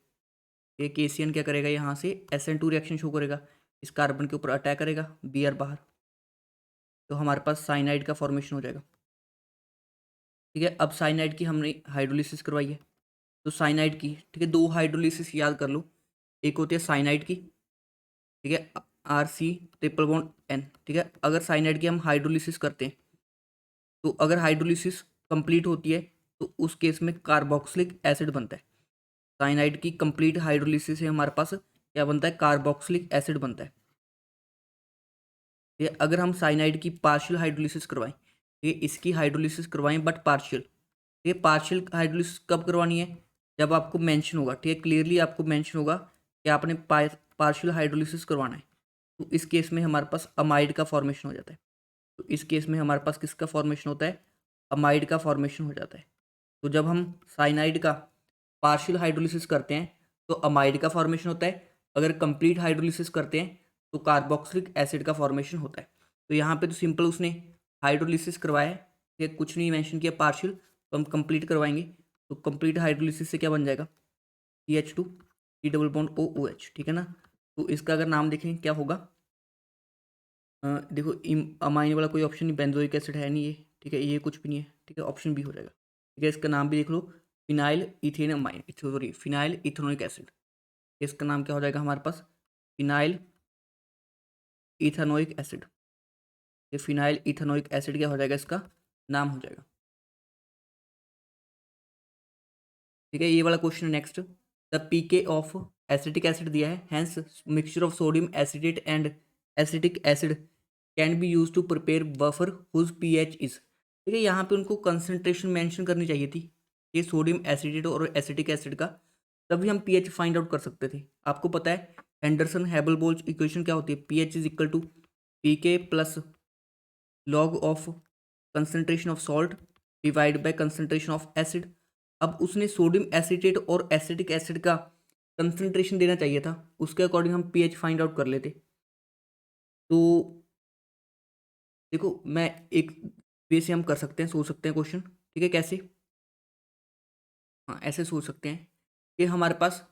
ये KCN क्या करेगा, यहाँ से SN2 रिएक्शन शो करेगा, इस कार्बन के ऊपर अटैक करेगा, Br बाहर, तो हमारे पास साइनाइड का फॉर्मेशन हो जाएगा। ठीक है, अब साइनाइड की हमने हाइड्रोलिसिस करवाई है, तो साइनाइड की ठीक है 2 हाइड्रोलिसिस याद कर लो। एक होती है साइनाइड की, ठीक है RC ट्रिपल बॉन्ड N। ठीक है, अगर साइनाइड की हम हाइड्रोलिसिस करते हैं तो अगर हाइड्रोलिसिस कंप्लीट होती है तो उस केस में कार्बोक्सिलिक एसिड बनता है। साइनाइड की कंप्लीट हाइड्रोलिसिस से हमारे पास क्या बनता है, कार्बोक्सिलिक एसिड बनता है। ये अगर हम साइनाइड की पार्शियल हाइड्रोलिसिस करवाएं, ये इसकी हाइड्रोलिसिस करवाएं बट पार्शियल, ये पार्शियल हाइड्रोलिसिस कब करवानी है, जब आपको मेंशन होगा, ठीक है क्लियरली आपको मेंशन होगा कि आपने पार्शियल हाइड्रोलिसिस करवाना है। तो इस केस में हमारे पास अमाइड का फॉर्मेशन हो जाता है। तो इस केस में हमारे पास किसका फॉर्मेशन होता है, अमाइड का फॉर्मेशन हो जाता है। तो जब हम साइनाइड का पार्शियल हाइड्रोलिसिस करते हैं तो अमाइड का फॉर्मेशन होता है, अगर कंप्लीट हाइड्रोलिसिस करते हैं तो कार्बोक्सिलिक एसिड का फॉर्मेशन होता है। तो यहाँ पे तो सिंपल उसने हाइड्रोलिसिस करवाया है, ये कुछ नहीं मेंशन किया पार्शियल, तो हम कंप्लीट करवाएंगे। तो कंप्लीट हाइड्रोलिसिस से क्या बन जाएगा, CH2 C double bond OOH। ठीक है ना, तो इसका अगर नाम देखें क्या होगा, देखो अमाइन वाला कोई ऑप्शन नहीं, बेंजोइक एसिड है नहीं ये, ठीक है ये कुछ भी नहीं है, ठीक है ऑप्शन बी हो जाएगा। ठीक है, इसका नाम भी देख लो, phenyl ethane amine, sorry phenyl ethanoic acid. इसका नाम क्या हो जाएगा हमारे पास, फिनाइल इथेनोइक एसिड। ये फिनाइल इथेनोइक एसिड क्या हो जाएगा, इसका नाम हो जाएगा। ठीक है, ये वाला question next, the PK of acetic acid दिया है, hence mixture of sodium acetate and acetic acid can be use to prepare buffer whose pH is. ठीक है, यहाँ पे उनको कंसंट्रेशन मेंशन करनी चाहिए थी, ये सोडियम एसिडेट और एसिटिक एसिड का, तभी हम pH फाइंड आउट कर सकते थे। आपको पता है एंडरसन हैबल-बोल्च इक्वेशन क्या होती है, pH is equal to PK plus log of concentration of salt divide by concentration of acid. अब उसने सोडियम एसिटेट और एसिटिक एसिड का कंसंट्रेशन देना चाहिए था, उसके अकॉर्डिंग हम pH फाइंड आउट कर लेते। तो देखो मैं एक वे से हम कर सकते हैं, सोच सकते हैं क्वेश्चन, ठीक है कैसे, हाँ ऐसे सोच सकते हैं कि हमारे पास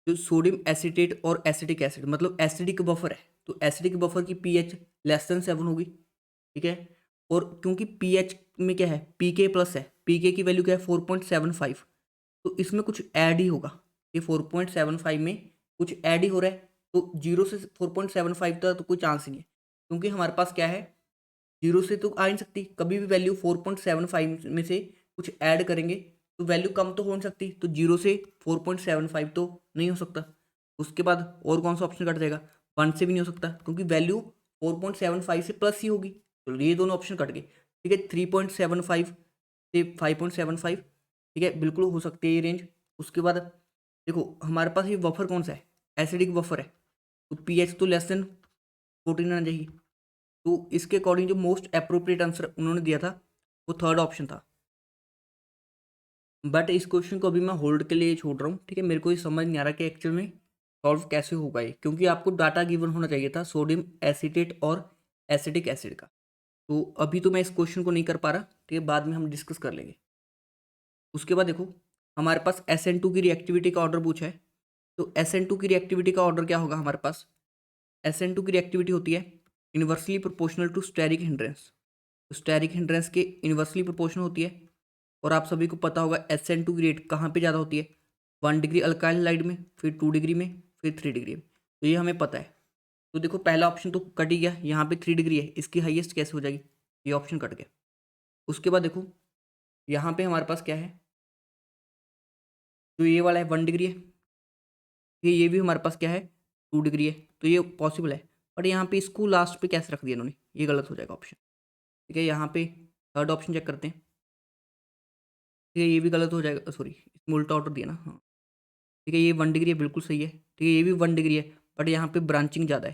जो सोडियम एसिटेट और एसिटिक एसिड मतलब एसिडिक बफर है, तो एसिडिक बफर की pH <7 होगी। ठीक है, और क्योंकि pH में क्या है pK प्लस है, pK की वैल्यू क्या है 4.75, तो इसमें कुछ ऐड ही होगा, ये 4.75 में कुछ ऐड ही हो रहा है, तो 0 से 4.75 तक तो कोई चांस ही नहीं है, क्योंकि हमारे पास क्या है 0 से तो आ नहीं सकती, कभी भी वैल्यू 4.75 में से कुछ ऐड करेंगे तो वैल्यू कम तो हो नहीं सकती, तो 0 से 4.75 तो नहीं हो सकता। उसके बाद और कौन सा ऑप्शन कट जाएगा, 1 से भी नहीं हो सकता क्योंकि वैल्यू 4.75 से प्लस ही होगी, तो ये दोनों ऑप्शन कट गए। ठीक है, 3.75 से 5.75, ठीक है बिल्कुल हो सकती है ये रेंज। उसके बाद देखो हमारे पास ये बफर कौन सा है, एसिडिक बफर है, तो pH तो लेस देन 14 आना चाहिए। तो इसके अकॉर्डिंग जो मोस्ट अप्रोप्रिएट आंसर उन्होंने दिया था वो थर्ड ऑप्शन था, बट इस क्वेश्चन को अभी मैं होल्ड के लिए छोड़ रहा हूँ। ठीक है, मेरे को ये समझ नहीं आ रहा कि एक्चुअल में सॉल्व कैसे होगा ये, क्योंकि आपको डाटा गिवन होना चाहिए था सोडियम एसिटेट और एसिटिक एसिड का। तो अभी तो मैं इस क्वेश्चन को नहीं कर पा रहा, ठीक है, बाद में हम डिस्कस कर लेंगे। उसके बाद देखो हमारे पास SN2 की रिएक्टिविटी का ऑर्डर पूछा है। तो SN2 की रिएक्टिविटी का ऑर्डर क्या होगा हमारे पास? SN2 की रिएक्टिविटी होती है inversely proportional to steric hindrance. तो स्टेरिक हिंड्रेंस के इन्वर्सली प्रोपोर्शनल होती है। और आप सभी को पता होगा SN2 की रेट कहाँ पे ज़्यादा होती है? 1 डिग्री अल्काइल लाइड में, फिर 2 डिग्री में, फिर 3 डिग्री में। तो ये हमें पता है। तो देखो पहला ऑप्शन तो कट ही गया, यहाँ पे 3 डिग्री है, इसकी हाईएस्ट कैसे हो जाएगी? ये ऑप्शन कट गया। उसके बाद देखो यहाँ पे हमारे पास क्या है, जो ये वाला है 1 डिग्री है, ये भी हमारे पास क्या है 2 डिग्री है, तो ये पॉसिबल है। बट यहाँ पे इसको लास्ट पे कैसे रख दिया इन्होंने, ये गलत हो जाएगा ऑप्शन। ठीक है, यहाँ पे थर्ड ऑप्शन चेक करते हैं। ठीक है, ये भी गलत हो जाएगा, सॉरी इसमें उल्टा ऑर्डर दिया ना, हाँ। ठीक है, ये 1 डिग्री है, बिल्कुल सही है। ठीक है, ये भी 1 डिग्री है, बट यहाँ पे ब्रांचिंग ज़्यादा है।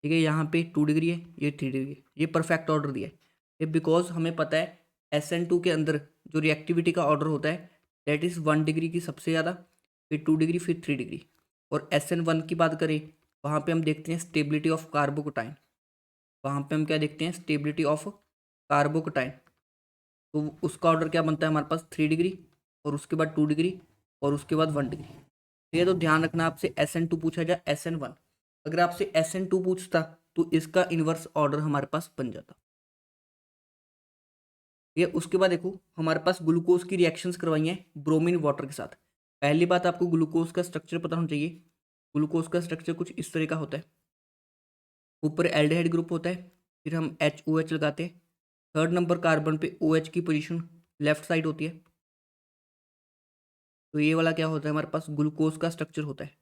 ठीक है, यहाँ पे 2 डिग्री है, ये 3 डिग्री है, ये परफेक्ट ऑर्डर दिया है। ये बिकॉज हमें पता है SN2 के अंदर जो रिएक्टिविटी का ऑर्डर होता है दैट इज़ 1 डिग्री की सबसे ज़्यादा, फिर 2 डिग्री, फिर 3 डिग्री। और SN1 की बात करें, वहाँ पे हम देखते हैं स्टेबिलिटी ऑफ कार्बोकटाइन। वहाँ पे हम क्या देखते हैं, स्टेबिलिटी ऑफ कार्बोकटाइन। तो उसका ऑर्डर क्या बनता है हमारे पास 3 डिग्री, और उसके बाद 2 डिग्री, और उसके बाद 1 डिग्री। ठीक है, तो ध्यान रखना आपसे SN2 पूछा जाए SN1, अगर आपसे SN2 पूछता तो इसका इन्वर्स ऑर्डर हमारे पास बन जाता। ठीक है, उसके बाद देखो हमारे पास ग्लूकोज की रिएक्शंस करवाई हैं ब्रोमीन वाटर के साथ। पहली बात आपको ग्लूकोज का स्ट्रक्चर पता होना चाहिए। ग्लूकोज का स्ट्रक्चर कुछ इस तरह का होता है, ऊपर एल्डिहाइड ग्रुप होता है, फिर हम HOH लगाते हैं, थर्ड नंबर कार्बन पे OH की पोजीशन लेफ्ट साइड होती है। तो ये वाला क्या होता है हमारे पास ग्लूकोज का स्ट्रक्चर होता है।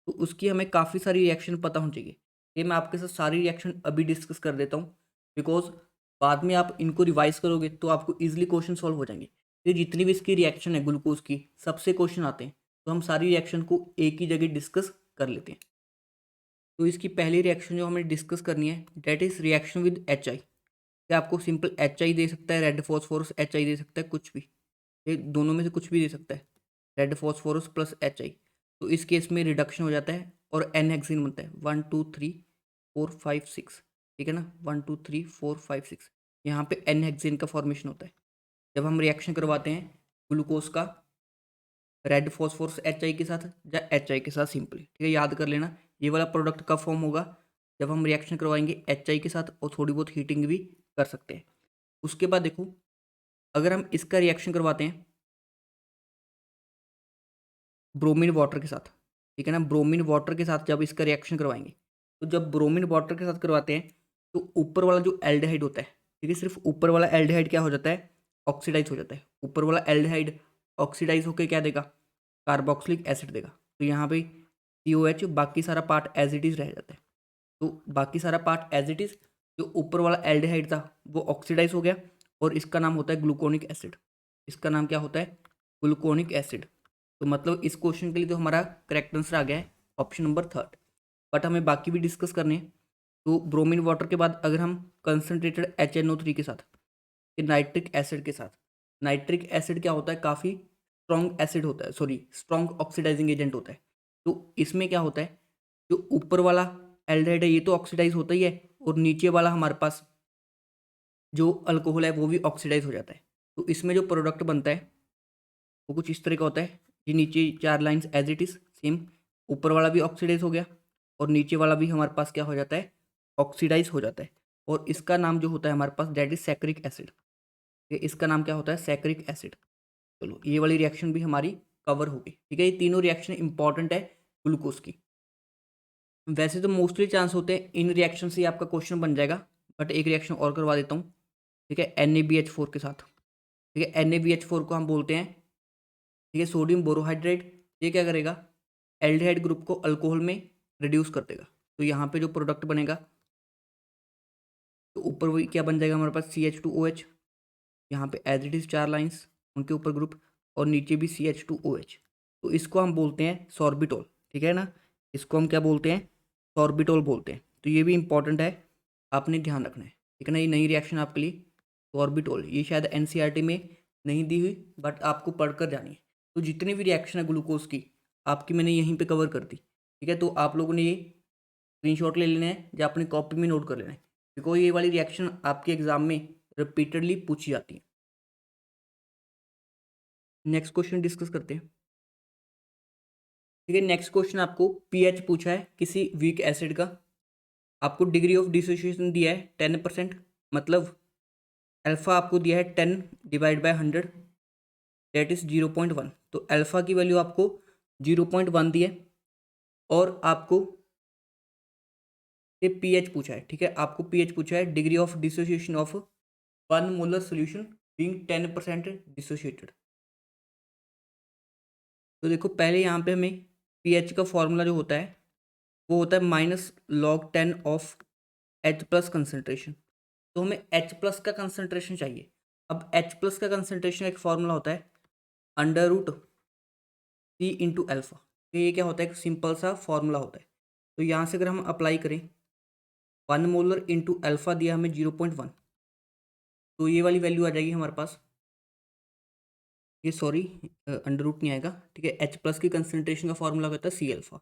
तो उसकी हमें काफ़ी सारी रिएक्शन पता होनी चाहिए। ये मैं आपके साथ सारी रिएक्शन अभी डिस्कस कर देता हूँ, बिकॉज बाद में आप इनको रिवाइज करोगे तो आपको ईजिली क्वेश्चन सॉल्व हो जाएंगे। ये जितनी भी इसकी रिएक्शन है ग्लूकोज की, सबसे क्वेश्चन आते हैं, तो हम सारी रिएक्शन को एक ही जगह डिस्कस कर लेते हैं। तो इसकी पहली रिएक्शन जो हमें डिस्कस करनी है that is reaction with HI। क्या आपको सिंपल HI दे सकता है, रेड फॉस्फोरस HI दे सकता है, कुछ भी, ये दोनों में से कुछ भी दे सकता है, रेड फॉस्फोरस प्लस HI। तो इस केस में रिडक्शन हो जाता है और N हेक्सेन बनता है 1 2 3 4 5 6। ठीक है ना, 1 2 3 4 5 6, यहाँ पे N हेक्सेन का फॉर्मेशन होता है जब हम रिएक्शन करवाते हैं ग्लूकोज का रेड फॉस्फोरस HI के साथ या HI के साथ सिंपली। ठीक है, याद कर लेना ये वाला प्रोडक्ट कब फॉर्म होगा, जब हम रिएक्शन करवाएंगे HI के साथ और थोड़ी बहुत हीटिंग भी कर सकते हैं। उसके बाद देखो अगर हम इसका रिएक्शन करवाते हैं ब्रोमीन वाटर के साथ, ठीक है ना, ब्रोमीन वाटर के साथ जब इसका रिएक्शन करवाएंगे, तो जब ब्रोमीन वाटर के साथ करवाते हैं तो ऊपर वाला जो एल्डिहाइड होता है, ठीक है, सिर्फ ऊपर वाला एल्डिहाइड क्या हो जाता है, ऑक्सीडाइज हो जाता है। ऊपर वाला एल्डिहाइड ऑक्सीडाइज होकर क्या देगा, कार्बोक्सिलिक एसिड देगा। तो यहाँ पे COH, बाकी सारा पार्ट एज इट इज रह जाता है। तो बाकी सारा पार्ट एज इट इज, जो ऊपर वाला एल्डिहाइड था वो ऑक्सीडाइज हो गया, और इसका नाम होता है ग्लूकोनिक एसिड। इसका नाम क्या होता है, ग्लूकोनिक एसिड। तो मतलब इस क्वेश्चन के लिए तो हमारा करेक्ट आंसर आ गया है ऑप्शन नंबर थर्ड। बट हमें बाकी भी डिस्कस करने हैं। तो ब्रोमीन वाटर के बाद अगर हम कंसनट्रेटेड HNO3 के साथ, नाइट्रिक एसिड के साथ, नाइट्रिक एसिड क्या होता है, काफ़ी स्ट्रॉन्ग एसिड होता है, सॉरी स्ट्रॉन्ग ऑक्सीडाइजिंग एजेंट होता है। तो इसमें क्या होता है, जो ऊपर वाला एल्डिहाइड है ये तो ऑक्सीडाइज होता ही है, और नीचे वाला हमारे पास जो अल्कोहल है वो भी ऑक्सीडाइज हो जाता है। तो इसमें जो प्रोडक्ट बनता है वो कुछ इस तरह का होता है। ये नीचे 4 lines as it is same, ऊपर वाला भी ऑक्सीडाइज हो गया और नीचे वाला भी हमारे पास क्या हो जाता है, ऑक्सीडाइज हो जाता है। और इसका नाम जो होता है हमारे पास दैट इज सैक्रिक एसिड। इसका नाम क्या होता है, सैक्रिक एसिड। चलो ये वाली रिएक्शन भी हमारी कवर होगी। ठीक है, ये तीनों रिएक्शन इंपॉर्टेंट है ग्लूकोज की। वैसे तो मोस्टली चांस होते हैं इन रिएक्शन से आपका क्वेश्चन बन जाएगा, बट एक रिएक्शन और करवा देता हूँ। ठीक है, NaBH4 के साथ। ठीक है, NaBH4 को हम बोलते हैं, ठीक है, सोडियम बोरोहाइड्रेट। ये क्या करेगा, एल्डिहाइड ग्रुप को अल्कोहल में रिड्यूस कर देगा। तो यहाँ पे जो प्रोडक्ट बनेगा, तो ऊपर वही क्या बन जाएगा हमारे पास CH2OH, यहाँ पे एज इट इज 4 लाइंस, उनके ऊपर ग्रुप, और नीचे भी CH2OH। तो इसको हम बोलते हैं सॉर्बिटोल। ठीक है ना, इसको हम क्या बोलते हैं, सॉर्बिटोल बोलते हैं। तो ये भी इंपॉर्टेंट है, आपने ध्यान रखना है। ठीक है ना, ये नई रिएक्शन आपके लिए सॉर्बिटोल, ये शायद NCERT में नहीं दी हुई, बट आपको पढ़कर जानी है। तो जितनी भी रिएक्शन है ग्लूकोज की आपकी मैंने यहीं पे कवर कर दी। ठीक है, तो आप लोगों ने ये स्क्रीनशॉट ले लेना है या अपनी कॉपी में नोट कर लेना है। बिकॉज ये वाली रिएक्शन आपके एग्जाम में रिपीटेडली पूछी जाती है। नेक्स्ट क्वेश्चन डिस्कस करते हैं। ठीक है, नेक्स्ट क्वेश्चन आपको पीएच पूछा है किसी वीक एसिड का। आपको डिग्री ऑफ डिसोसिएशन दिया है 10%, मतलब अल्फा आपको दिया है 10 डिवाइड बाय 100 दैट इज 0.1। तो अल्फा की वैल्यू आपको 0.1 दी है और आपको ये पीएच पूछा है। ठीक है, आपको पीएच पूछा है degree of dissociation of 1 molar solution being 10% dissociated. तो देखो पहले यहाँ पे हमें पीएच का फॉर्मूला जो होता है वो होता है -log 10 of H plus concentration. तो हमें H प्लस का कंसनट्रेशन चाहिए। अब H प्लस का कंसनट्रेशन एक फॉर्मूला होता है √C इंटू अल्फा। तो ये क्या होता है, एक सिंपल सा फॉर्मूला होता है। तो यहाँ से अगर हम अप्लाई करें 1 मोलर इंटू अल्फा दिया हमें 0.1, तो ये वाली वैल्यू आ जाएगी हमारे पास, ये सॉरी अंडर रूट नहीं आएगा। ठीक है, H प्लस की कंसनट्रेशन का फॉर्मूला क्या होता है, सी अल्फा।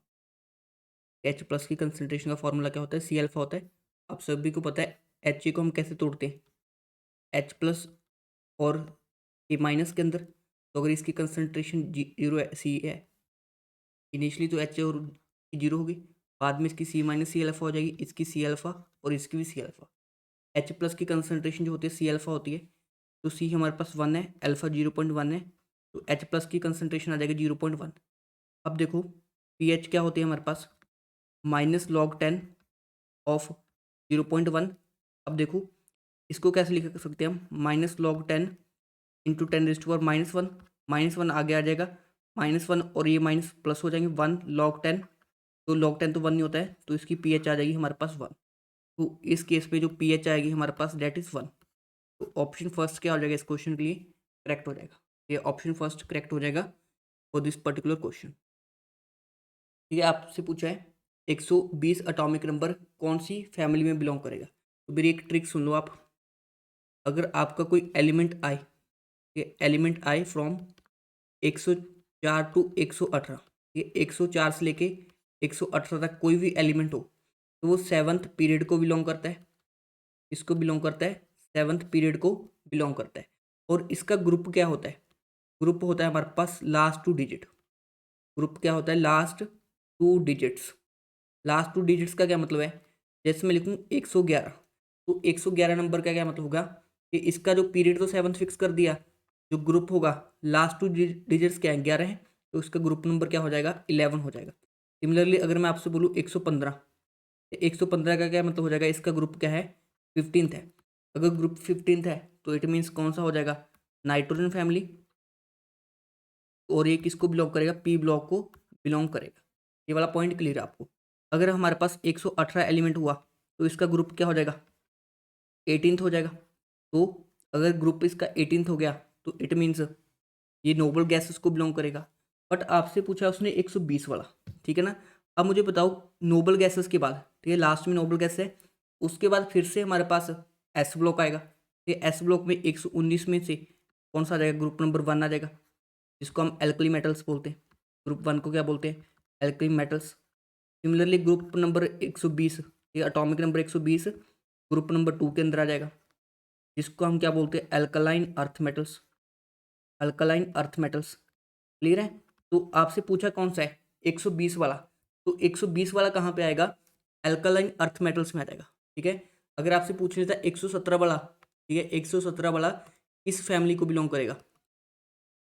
H प्लस की कंसनट्रेशन का फॉर्मूला क्या होता है, सी अल्फा होता है। आप सभी को पता है H को हम कैसे तोड़ते हैं, H प्लस और ए माइनस के अंदर। तो अगर इसकी कंसनट्रेशन 0 है, सी है इनिशियली, तो H और जीरो होगी, बाद में इसकी सी माइनस सी अल्फा हो जाएगी, इसकी सी अल्फा और इसकी भी सी अल्फा। H प्लस की कंसनट्रेशन जो होती है सी अल्फा होती है, तो सी हमारे पास 1 है, अल्फा 0.1 है, तो H प्लस की कंसनट्रेशन आ जाएगी 0.1। अब देखो पी एच क्या होती है हमारे पास, -log 10 ऑफ 0.1। अब देखो इसको कैसे लिख सकते हैं हम, -log 10 इंटू 10⁻⁻1, -1 आगे आ जाएगा, -1 और ये माइनस प्लस हो जाएंगे, 1 log 10। तो log 10 तो 1 नहीं होता है, तो इसकी पी एच आ जाएगी हमारे पास 1। तो इस केस में जो पी एच आएगी हमारे पास डेट इज़ 1। तो ऑप्शन फर्स्ट क्या हो जाएगा इस क्वेश्चन के लिए, करेक्ट हो जाएगा। ये ऑप्शन फर्स्ट करेक्ट हो जाएगा फॉर दिस पर्टिकुलर क्वेश्चन। ठीक है, आपसे पूछा है 120 एटॉमिक नंबर कौन सी फैमिली में बिलोंग करेगा। तो मेरी एक ट्रिक सुन लो आप। अगर आपका कोई एलिमेंट आए, ये एलिमेंट आए फ्रॉम 104 टू 118, ये 104 से लेके 118 तक कोई भी एलिमेंट हो, तो वो 7th पीरियड को बिलोंग करता है। इसको बिलोंग करता है, 7th पीरियड को बिलोंग करता है। और इसका ग्रुप क्या होता है, ग्रुप होता है हमारे पास लास्ट 2 डिजिट। ग्रुप क्या होता है, लास्ट 2 डिजिट्स। लास्ट 2 डिजिट्स का क्या मतलब है, जैसे मैं लिखूँ 111, तो 111 नंबर का क्या मतलब होगा कि इसका जो पीरियड तो 7th फिक्स कर दिया, जो ग्रुप होगा लास्ट 2 डिजिट्स क्या है, 11 है, तो इसका ग्रुप नंबर क्या हो जाएगा, 11 हो जाएगा। सिमिलरली अगर मैं आपसे बोलूँ 115, 115 का क्या मतलब हो जाएगा, इसका ग्रुप क्या है, 15th है। अगर ग्रुप 15th है तो इट मीन्स कौन सा हो जाएगा, नाइट्रोजन फैमिली। और ये किसको बिलोंग करेगा, पी ब्लॉक को बिलोंग करेगा। ये वाला पॉइंट क्लियर है आपको। अगर हमारे पास 118 एलिमेंट हुआ तो इसका ग्रुप क्या हो जाएगा, 18th हो जाएगा। तो अगर ग्रुप इसका 18th हो गया तो इट मीन्स ये नोबल गैसेस को बिलोंग करेगा। बट आपसे पूछा उसने 120 वाला, ठीक है ना। अब मुझे बताओ नोबल गैसेस के बाद, ठीक है, लास्ट में नोबल गैस है, उसके बाद फिर से हमारे पास एस ब्लॉक आएगा। तो एस ब्लॉक में 119 में से कौन सा आ जाएगा, ग्रुप नंबर 1 आ जाएगा, जिसको हम एल्कली मेटल्स बोलते हैं। ग्रुप 1 को क्या बोलते हैं, alkali metals. Similarly group number 120, ये अटोमिक नंबर 120 ग्रुप नंबर 2 के अंदर आ जाएगा, जिसको हम क्या बोलते हैं, alkaline earth metals. Alkaline earth metals, clear है। तो आपसे पूछा कौन सा है, 120 वाला, तो 120 वाला कहाँ पे आएगा, अल्कलाइन अर्थ मेटल्स में आ जाएगा। ठीक है, अगर आपसे पूछ लेता है 117 वाला, ठीक है, 117 वाला किस फैमिली को बिलोंग करेगा,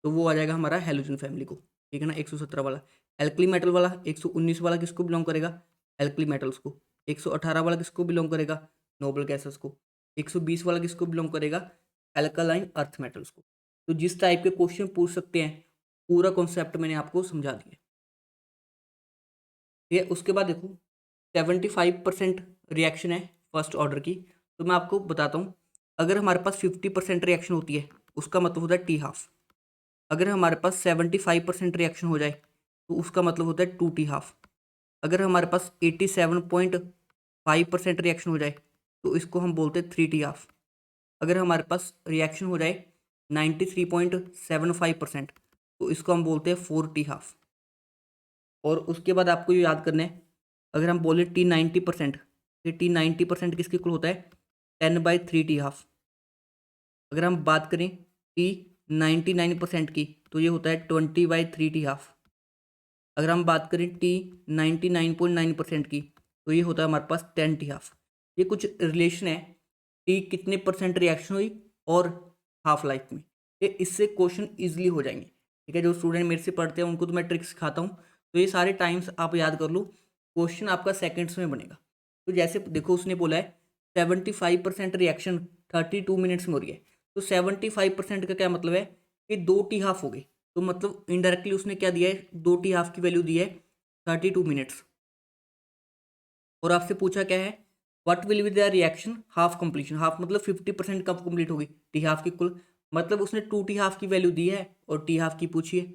तो वो आ जाएगा हमारा हेलोजन फैमिली को। ठीक है ना, 117 वाला। एल्कली मेटल वाला 119 वाला किसको बिलोंग करेगा, एल्कली मेटल्स को। 118 वाला किसको बिलोंग करेगा, नोबल गैसेस को। 120 वाला किसको बिलोंग करेगा, एल्कलाइन अर्थ मेटल्स को। तो जिस टाइप के क्वेश्चन पूछ सकते हैं, पूरा कॉन्सेप्ट मैंने आपको समझा दिया। ठीक है, उसके बाद देखो 75% रिएक्शन है फर्स्ट ऑर्डर की। तो मैं आपको बताता हूँ, अगर हमारे पास 50% रिएक्शन होती है उसका मतलब होता है टी हाफ। अगर हमारे पास 75% रिएक्शन हो जाए तो उसका मतलब होता है 2 टी हाफ। अगर हमारे पास 87.5% रिएक्शन हो जाए तो इसको हम बोलते हैं 3 टी हाफ। अगर हमारे पास रिएक्शन हो जाए 93.75% तो इसको हम बोलते हैं 4 टी हाफ। और उसके बाद आपको ये याद करना है, अगर हम बोले T 90%, ये टी 90% किसके इक्वल होता है 10/3 T½ अगर हम बात करें टी 99% की तो ये होता है 20/3 T½ अगर हम बात करें टी 99.9% की तो ये होता है हमारे पास 10 T½ ये कुछ रिलेशन है टी कितने परसेंट रिएक्शन हुई और हाफ लाइफ में, ये इससे क्वेश्चन इजीली हो जाएंगे। ठीक है, जो स्टूडेंट मेरे से पढ़ते हैं उनको तो मैं ट्रिक्स सिखाता हूँ, तो ये सारे टाइम्स आप याद कर लो, क्वेश्चन आपका सेकेंड्स में बनेगा। तो जैसे देखो उसने बोला है 75% रिएक्शन 32 मिनट्स में हो रही है, तो 75% का क्या मतलब है कि 2 T½ हो गई, तो मतलब इनडायरेक्टली उसने क्या दिया है 2 T½ की वैल्यू दी है 32 मिनट्स। और आपसे पूछा क्या है what will be the reaction half completion, half मतलब 50% कब कंप्लीट होगी T½ की कुल, मतलब उसने 2 T½ की वैल्यू दी है और T½ की पूछी है,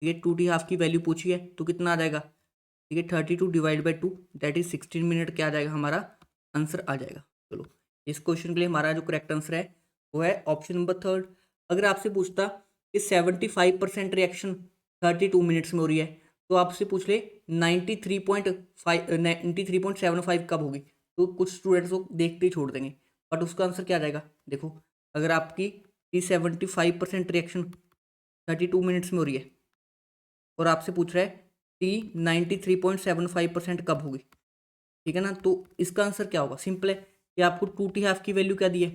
ये 2 T½ की वैल्यू पूछी है तो कितना आ जाएगा, ठीक है 32 divide by 2 that is 16 minute, क्या आ जाएगा हमारा आंसर आ जाएगा। चलो इस क्वेश्चन के लिए हमारा जो करेक्ट आंसर है वो है ऑप्शन नंबर 3। अगर आपसे पूछता कि 75% रिएक्शन 32 मिनट्स में हो रही है तो आपसे पूछ ले 93.75 कब होगी, तो कुछ स्टूडेंट्स को देखते ही छोड़ देंगे, बट उसका आंसर क्या आ जाएगा। देखो अगर आपकी 75% रिएक्शन 32 मिनट्स में हो रही है और आपसे पूछ रहा है टी 93.75% कब होगी, ठीक है ना, तो इसका आंसर क्या होगा, सिंपल है कि आपको 2 T½ की वैल्यू क्या दी है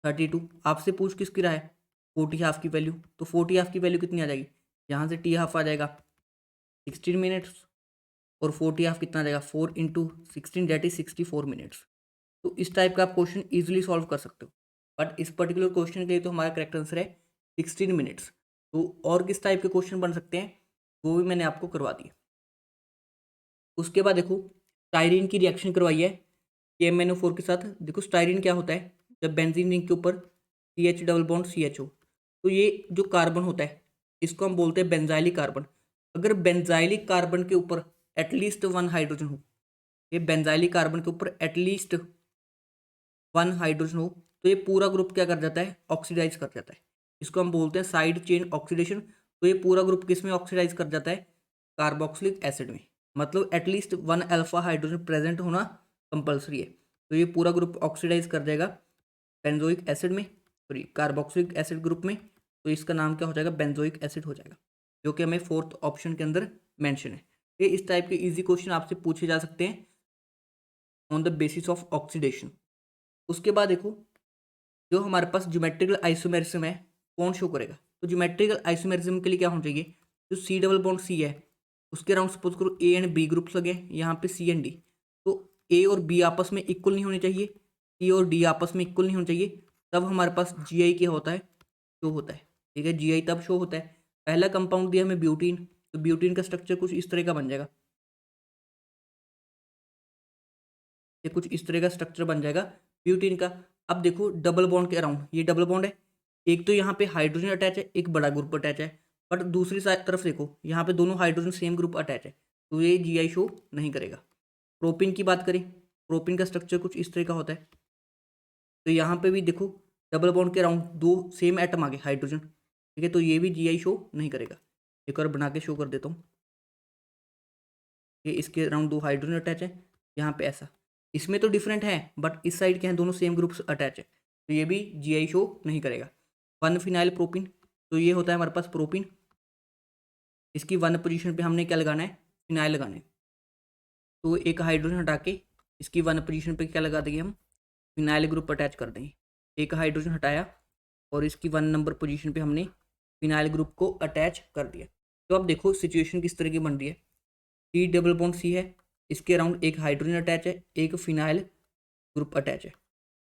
32, आपसे पूछ किसकी रहा है 4 T½ की वैल्यू, तो 4 T½ की वैल्यू कितनी आ जाएगी, यहाँ से T½ आ जाएगा 16 मिनट्स और 4 T½ कितना आ जाएगा 4 × 16 दैट इज 64 मिनट्स। तो इस टाइप का आप क्वेश्चन ईजिली सॉल्व कर सकते हो, बट इस पर्टिकुलर क्वेश्चन के लिए तो हमारा करेक्ट आंसर है 16 मिनट्स। तो और किस टाइप के क्वेश्चन बन सकते हैं वो भी मैंने आपको करवा दिया। उसके बाद देखो स्टायरीन की रिएक्शन करवाई है KMnO4 के साथ। देखो स्टायरीन क्या होता है, जब बेंजीन रिंग के ऊपर CH डबल बॉन्ड CHO, तो ये जो कार्बन होता है इसको हम बोलते हैं बेंजाइलिक कार्बन। अगर बेंजाइलिक कार्बन के ऊपर एटलीस्ट 1 हाइड्रोजन हो, ये बेंजाइलिक कार्बन के ऊपर एटलीस्ट 1 हाइड्रोजन हो तो ये पूरा ग्रुप क्या कर जाता है ऑक्सीडाइज कर जाता है, इसको हम बोलते हैं साइड चेन ऑक्सीडेशन। तो ये पूरा ग्रुप किस में ऑक्सीडाइज कर जाता है कार्बोक्सिलिक एसिड में, मतलब एटलीस्ट 1 अल्फा हाइड्रोजन प्रेजेंट होना कंपलसरी है, तो ये पूरा ग्रुप ऑक्सीडाइज कर जाएगा बेंजोइक एसिड में, सॉरी कार्बोक्सिलिक एसिड ग्रुप में, तो इसका नाम क्या हो जाएगा बेंजोइक एसिड हो जाएगा, जो कि हमें 4th ऑप्शन के अंदर मेंशन है। ये इस टाइप के इजी क्वेश्चन आपसे पूछे जा सकते हैं on the basis of oxidation. उसके बाद देखो जो हमारे पास ज्योमेट्रिकल आइसोमेरिज्म है कौन शो करेगा, तो ज्योमेट्रिकल आइसोमेरिज्म के लिए क्या होना चाहिए, जो C डबल बॉन्ड C है उसके अराउंड सपोज करो A एंड B ग्रुप्स लगे, यहाँ पे C एंड D, तो A और B आपस में इक्वल नहीं होने चाहिए, C और D आपस में इक्वल नहीं होने चाहिए, तब हमारे पास Gi क्या होता है शो होता है। ठीक है, Gi तब शो होता है, पहला कंपाउंड दिया हमें ब्यूटीन, तो ब्यूटीन का स्ट्रक्चर कुछ इस तरह का बन जाएगा, ये कुछ इस तरह का स्ट्रक्चर बन जाएगा ब्यूटीन का। अब देखो डबल बॉन्ड के अराउंड ये डबल बॉन्ड है, एक तो यहाँ पे हाइड्रोजन अटैच है एक बड़ा ग्रुप अटैच है, बट दूसरी साइड तरफ देखो यहाँ पे दोनों हाइड्रोजन सेम ग्रुप अटैच है, तो ये Gi शो नहीं करेगा। प्रोपिन की बात करें, प्रोपिन का स्ट्रक्चर कुछ इस तरह का होता है, तो यहाँ पे भी देखो डबल बॉन्ड के अराउंड दो सेम एटम आ गए हाइड्रोजन, ठीक है, तो ये भी Gi शो नहीं करेगा। एक और बना के शो कर देता हूँ, ये इसके अराउंड दो हाइड्रोजन अटैच है, यहाँ पे ऐसा, इसमें तो डिफरेंट है बट इस साइड के हैं दोनों सेम ग्रुप्स अटैच है, तो ये भी Gi शो नहीं करेगा। 1 फिनाइल प्रोपिन, तो ये होता है हमारे पास प्रोपिन, इसकी 1 पोजीशन पे हमने क्या लगाना है फिनाइल लगाना है, तो एक हाइड्रोजन हटा के इसकी 1 पोजीशन पे क्या लगा देंगे हम फिनाइल ग्रुप अटैच कर देंगे, एक हाइड्रोजन हटाया और इसकी 1 नंबर पोजीशन पे हमने फिनाइल ग्रुप को अटैच कर दिया। तो अब देखो सिचुएशन किस तरह की बन रही है, C डबल बॉन्ड C है, इसके अराउंड एक हाइड्रोजन अटैच है एक फिनाइल ग्रुप अटैच है,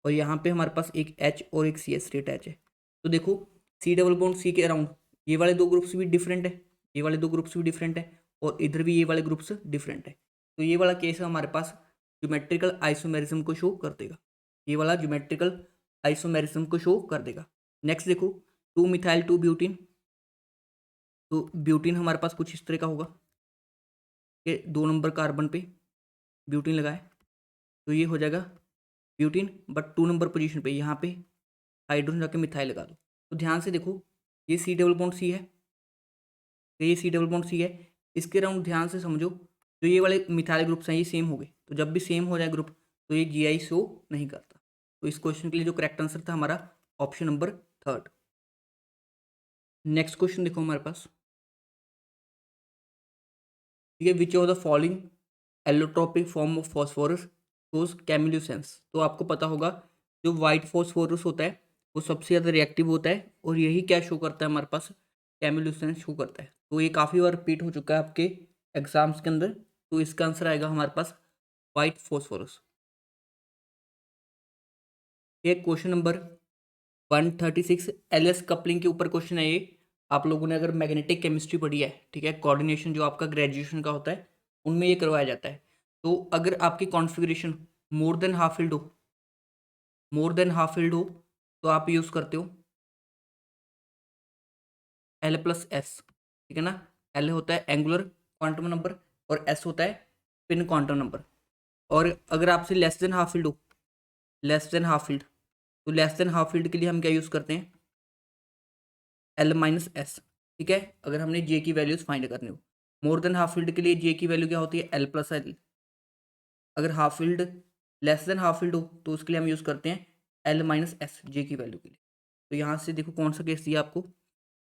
और यहाँ पे हमारे पास एक H और एक CH3 अटैच है। तो देखो C डबल बॉन्ड C के अराउंड ये वाले दो ग्रुप्स भी डिफरेंट है, ये वाले दो ग्रुप्स भी डिफरेंट है, और इधर भी ये वाले ग्रुप्स डिफरेंट है, तो ये वाला केस हमारे पास ज्योमेट्रिकल आइसोमेरिज्म को शो कर देगा, ये वाला ज्योमेट्रिकल आइसोमेरिज्म को शो कर देगा। नेक्स्ट देखो 2 मिथाइल 2 ब्यूटीन, तो ब्यूटीन हमारे पास कुछ इस तरह का होगा कि 2 नंबर कार्बन पे ब्यूटीन लगाए, तो ये हो जाएगा ब्यूटीन, बट 2 नंबर पोजीशन पे यहाँ पे हाइड्रोजन रख के मिथाइल लगा दो। तो ध्यान से देखो ये C डबल बॉन्ड C है, तो ये C डबल बॉन्ड C है, इसके अराउंड ध्यान से समझो जो ये वाले मिथाइल ग्रुप्स हैं ये सेम हो गए, तो जब भी सेम हो जाए ग्रुप तो ये GI शो नहीं करता। तो इस क्वेश्चन के लिए जो करेक्ट आंसर था हमारा ऑप्शन नंबर 3। नेक्स्ट क्वेश्चन देखो हमारे पास, ठीक है, which of the following allotropic form of phosphorus shows chemiluminescence. तो आपको पता होगा जो वाइट फॉस्फोरस होता है वो सबसे ज़्यादा रिएक्टिव होता है और यही क्या शो करता है हमारे पास, केमिल्यूसेंस शो करता है। तो ये काफ़ी बार रिपीट हो चुका है आपके एग्जाम्स के अंदर। तो इसका आंसर आएगा हमारे पास वाइट फॉस्फोरस। ये क्वेश्चन नंबर 136 LS कपलिंग के ऊपर क्वेश्चन है ये। आप लोगों ने अगर मैग्नेटिक केमिस्ट्री पढ़ी है, ठीक है, कोऑर्डिनेशन जो आपका ग्रेजुएशन का होता है उनमें ये करवाया जाता है। तो अगर आपकी configuration more than half filled हो, मोर देन हाफ फिल्ड हो, तो आप यूज़ करते हो L+S, ठीक है ना। L होता है एंगुलर क्वांटम नंबर और S होता है स्पिन क्वांटम नंबर। और अगर आपसे लेस देन हाफ फील्ड हो, लेस देन हाफ फील्ड, तो लेस देन हाफ फील्ड के लिए हम क्या यूज़ करते हैं, L-S, ठीक है, अगर हमने J की वैल्यूज़ फाइंड करनी हो। मोर देन हाफ फील्ड के लिए J की वैल्यू क्या होती है, L+L। अगर half field less than half field हो तो उसके लिए हम यूज़ करते हैं L-S J की वैल्यू के लिए। तो यहाँ से देखो कौन सा केस दिया आपको,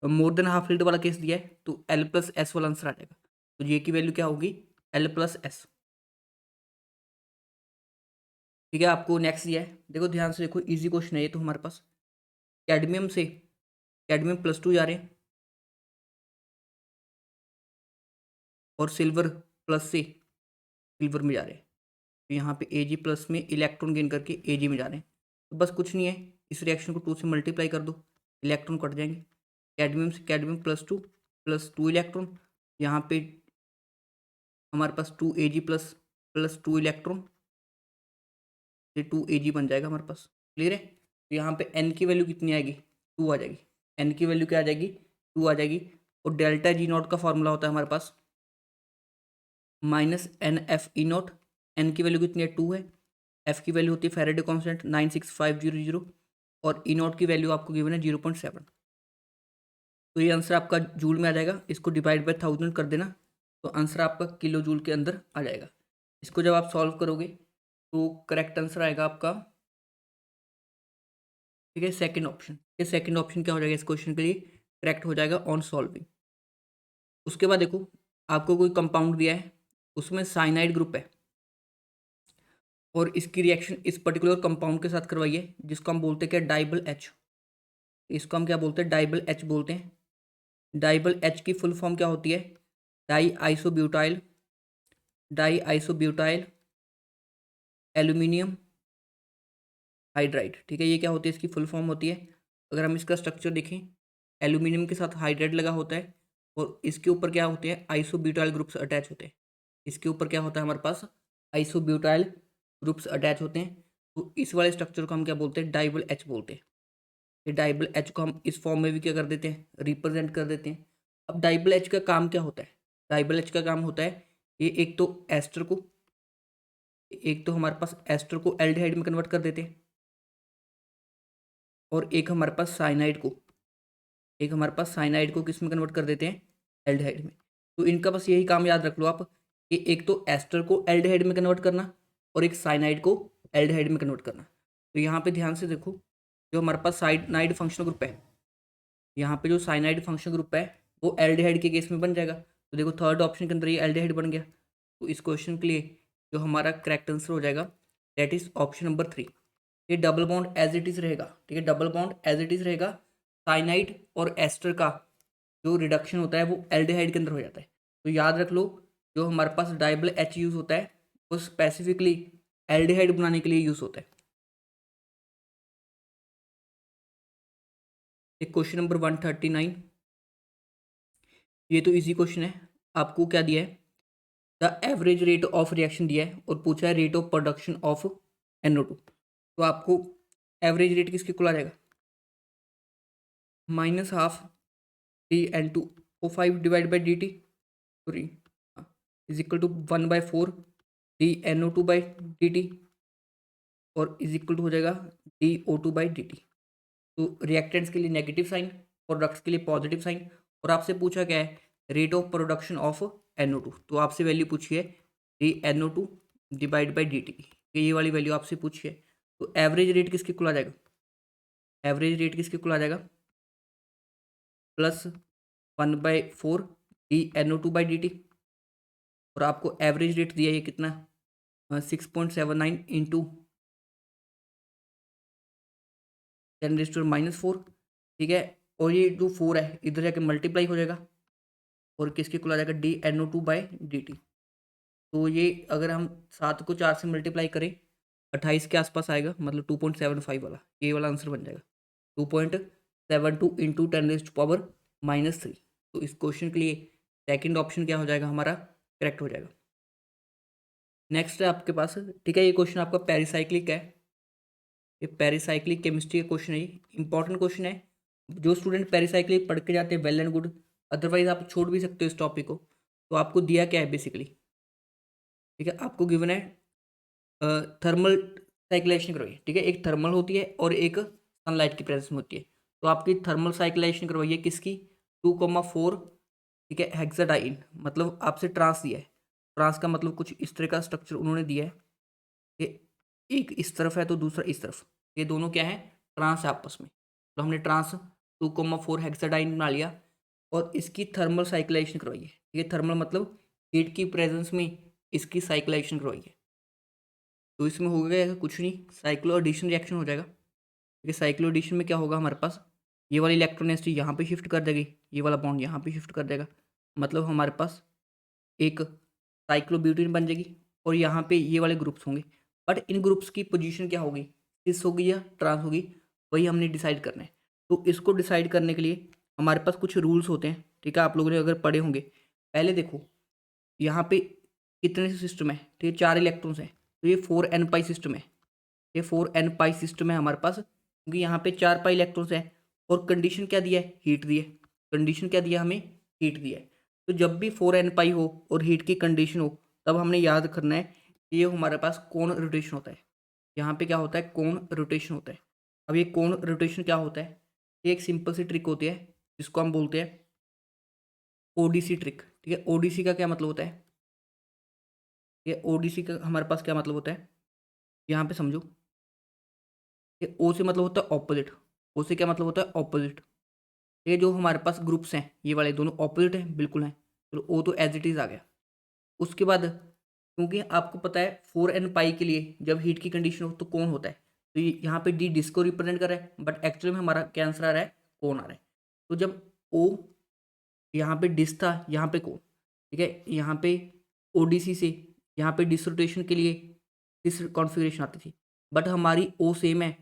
मोर देन हाफ फील्ड वाला केस दिया है तो L+S वाला आंसर आ जाएगा। तो J की वैल्यू क्या होगी, L+S, ठीक है। आपको नेक्स्ट दिया है, देखो ध्यान से देखो, इजी क्वेश्चन है ये तो हमारे पास। कैडमियम से कैडमियम +2 जा रहे हैं और सिल्वर प्लस से सिल्वर में जा रहे हैं। तो यहाँ पे Ag+ में इलेक्ट्रॉन गेन करके Ag में जा रहे हैं। तो बस कुछ नहीं है, इस रिएक्शन को 2 से मल्टीप्लाई कर दो, इलेक्ट्रॉन कट जाएंगे। कैडमियम से कैडमियम +2 इलेक्ट्रॉन, यहाँ पे हमारे पास 2Ag+ +2 इलेक्ट्रॉन, ये 2Ag बन जाएगा हमारे पास। क्लियर है। तो यहाँ पे N की वैल्यू कितनी आएगी, 2 आ जाएगी। N की वैल्यू क्या आ जाएगी, 2 आ जाएगी। और डेल्टा G0 का फॉर्मूला होता है हमारे पास -NFE0। N की वैल्यू कितनी है, 2 है। F की वैल्यू होती है फैराडे कांस्टेंट 96500 और E0 की वैल्यू आपको गिवन है 0.7। तो ये आंसर आपका जूल में आ जाएगा, इसको डिवाइड बाय 1000 कर देना तो आंसर आपका किलो जूल के अंदर आ जाएगा। इसको जब आप सॉल्व करोगे तो करेक्ट आंसर आएगा आपका, ठीक है, सेकंड ऑप्शन। ये सेकंड ऑप्शन क्या हो जाएगा इस क्वेश्चन के लिए, करेक्ट हो जाएगा ऑन सॉल्विंग। उसके बाद देखो आपको कोई कंपाउंड दिया है, उसमें साइनाइड ग्रुप है और इसकी रिएक्शन इस पर्टिकुलर कंपाउंड के साथ करवाइए जिसको हम बोलते हैं क्या, डाइबल H। इसको हम क्या बोलते हैं, डाइबल H बोलते हैं। डाइबल H की फुल फॉर्म क्या होती है, डाई आइसोब्यूटाइल एल्यूमिनियम हाइड्राइड, ठीक है। ये क्या होती है, इसकी फुल फॉर्म होती है। अगर हम इसका स्ट्रक्चर देखें, एल्यूमिनियम के साथ हाइड्राइड लगा होता है और इसके ऊपर क्या होते हैं, आइसोब्यूटाइल ग्रुप्स अटैच होते हैं। इसके ऊपर क्या होता है हमारे पास, आइसोब्यूटाइल ग्रुप्स अटैच होते हैं। तो इस वाले स्ट्रक्चर को हम क्या बोलते हैं, डाइबल H बोलते हैं। ये डाइबल H को हम इस फॉर्म में भी क्या कर देते हैं, रिप्रेजेंट कर देते हैं। अब डाइबल H का काम क्या होता है, डाइबल H का काम होता है ये एक तो हमारे पास एस्टर को एल्डिहाइड में कन्वर्ट कर देते हैं और एक हमारे पास साइनाइड को किस में कन्वर्ट कर देते हैं, एल्डिहाइड में। तो इनका बस यही काम याद रख लो आप कि एक तो एस्टर को एल्डिहाइड में कन्वर्ट करना और एक साइनाइड को एल्डिहाइड में कन्वर्ट करना। तो यहाँ पे ध्यान से देखो, जो हमारे पास साइनाइड फंक्शनल ग्रुप है, यहाँ पे जो साइनाइड फंक्शनल ग्रुप है वो एल्डिहाइड के केस में बन जाएगा। तो देखो थर्ड ऑप्शन के अंदर ये एल्डिहाइड बन गया। तो इस क्वेश्चन के लिए जो हमारा करेक्ट आंसर हो जाएगा दैट इज ऑप्शन नंबर 3। ये double bond as it is रहेगा, ठीक है, double bond as it is रहेगा। साइनाइड और एस्टर का जो रिडक्शन होता है वो एल्डिहाइड के अंदर हो जाता है। तो याद रख लो, जो हमारे पास डाइबल H यूज़ होता है वो स्पेसिफिकली एल्डिहाइड बनाने के लिए यूज़ होता है। एक क्वेश्चन नंबर 139, ये तो इजी क्वेश्चन है। आपको क्या दिया है, the average rate of reaction दिया है और पूछा है rate of production of NO2। तो आपको एवरेज रेट किसके इक्वल आ जाएगा, -12 D N2O5 divide by dt, sorry, is equal to 1/4 DNO2/dt और इज इक्वल टू हो जाएगा DO2/dt। तो रिएक्टेंट्स के लिए नेगेटिव साइन, प्रोडक्ट्स के लिए पॉजिटिव साइन। और आपसे पूछा क्या है, rate of production of NO2। तो आपसे वैल्यू पूछी है DNO2 divide by D T, ये वाली वैल्यू आपसे पूछी है। तो एवरेज रेट किसके इक्वल आ जाएगा, एवरेज रेट किसके इक्वल आ जाएगा, +1/4 dNO2/dt। और आपको एवरेज रेट दिया है ये कितना, 6.79 इंटू 10⁻⁴, ठीक है। और ये जो 4 है इधर जाके मल्टीप्लाई हो जाएगा और किसके इक्वल आ जाएगा, dNO2/dt। तो ये अगर हम 7 को 4 से मल्टीप्लाई करें 28 के आसपास आएगा, मतलब 2.75 वाला, ये वाला आंसर बन जाएगा 2.72 इंटू 10⁻³ तो इस क्वेश्चन के लिए सेकंड ऑप्शन क्या हो जाएगा हमारा, करेक्ट हो जाएगा। नेक्स्ट है आपके पास, ठीक है, ये क्वेश्चन आपका पेरिसाइक्लिक है, ये पेरिसाइक्लिक केमिस्ट्री का क्वेश्चन है, ये इंपॉर्टेंट क्वेश्चन है। जो स्टूडेंट पेरिसाइक्लिक पढ़ के जाते हैं वेल एंड गुड, अदरवाइज आप छोड़ भी सकते हो इस टॉपिक को। तो आपको दिया क्या है बेसिकली, ठीक है, आपको गिवन है थर्मल साइक्लेशन करवाइए, ठीक है, एक थर्मल होती है और एक सनलाइट की प्रेजेंस में होती है। तो आपकी थर्मल साइक्लेशन करवाइए किसकी, 2,4, ठीक है, हेक्साडाइन, मतलब आपसे ट्रांस दिया है। ट्रांस का मतलब कुछ इस तरह का स्ट्रक्चर उन्होंने दिया है, ये एक इस तरफ है तो दूसरा इस तरफ, ये दोनों क्या है, ट्रांस है आपस में। तो हमने ट्रांस 2,4 हेक्साडाइन बना लिया और इसकी थर्मल साइक्लेशन करवाइए। ये थर्मल मतलब हीट की प्रेजेंस में इसकी साइक्लेशन करवाइए। तो इसमें हो गया कुछ नहीं, साइक्लो एडिशन रिएक्शन हो जाएगा। ठीक है, साइक्लो एडिशन में क्या होगा हमारे पास, ये वाली इलेक्ट्रोनेसिटी यहाँ पे शिफ्ट कर देगी, ये वाला बॉन्ड यहाँ पे शिफ्ट कर देगा, मतलब हमारे पास एक साइक्लोब्यूटेन बन जाएगी और यहाँ पे ये वाले ग्रुप्स होंगे। बट इन ग्रुप्स की पोजीशन क्या होगी, सिस होगी या ट्रांस होगी, वही हमने डिसाइड करना है। तो इसको डिसाइड करने के लिए हमारे पास कुछ रूल्स होते हैं, ठीक है, आप लोगों ने अगर पढ़े होंगे। पहले देखो यहाँ पे कितने सिस्टम है, तो ये 4 इलेक्ट्रॉन्स हैं, तो ये 4n पाई सिस्टम है, ये 4n पाई सिस्टम है हमारे पास, क्योंकि यहाँ पे 4 पाई इलेक्ट्रॉन्स है। और कंडीशन क्या दिया है, हीट दी है। कंडीशन क्या दिया हमें, हीट दिया है। तो जब भी 4n पाई हो और हीट की कंडीशन हो, तब हमने याद करना है कि ये हमारे पास कौन रोटेशन होता है। यहाँ पे क्या होता है, कौन रोटेशन होता है। अब ये कौन रोटेशन क्या होता है, ये एक सिंपल सी ट्रिक होती है जिसको हम बोलते हैं ओडीसी ट्रिक, ठीक है। ओडीसी का क्या मतलब होता है, ये ओडीसी का हमारे पास क्या मतलब होता है, यहाँ पे समझो, ये ओ से मतलब होता है ऑपोजिट, ओ से क्या मतलब होता है ऑपोजिट। ये जो हमारे पास ग्रुप्स हैं ये वाले दोनों ऑपोजिट हैं, बिल्कुल हैं, तो ओ तो एज इट इज आ गया। उसके बाद क्योंकि आपको पता है 4n पाई के लिए जब हीट की कंडीशन हो तो कौन होता है, तो यहाँ पे डी डिस्क को रिप्रेजेंट कर रहा है, बट एक्चुअली में हमारा क्या आंसर आ रहा है, कौन आ रहा है। तो जब ओ यहाँ पे डिस्क था, यहाँ पे कौन, ठीक है, यहाँ पे ओडीसी से यहाँ पे डिस रोटेशन के लिए इस कॉन्फ़िगरेशन आती थी, बट हमारी ओ सेम है,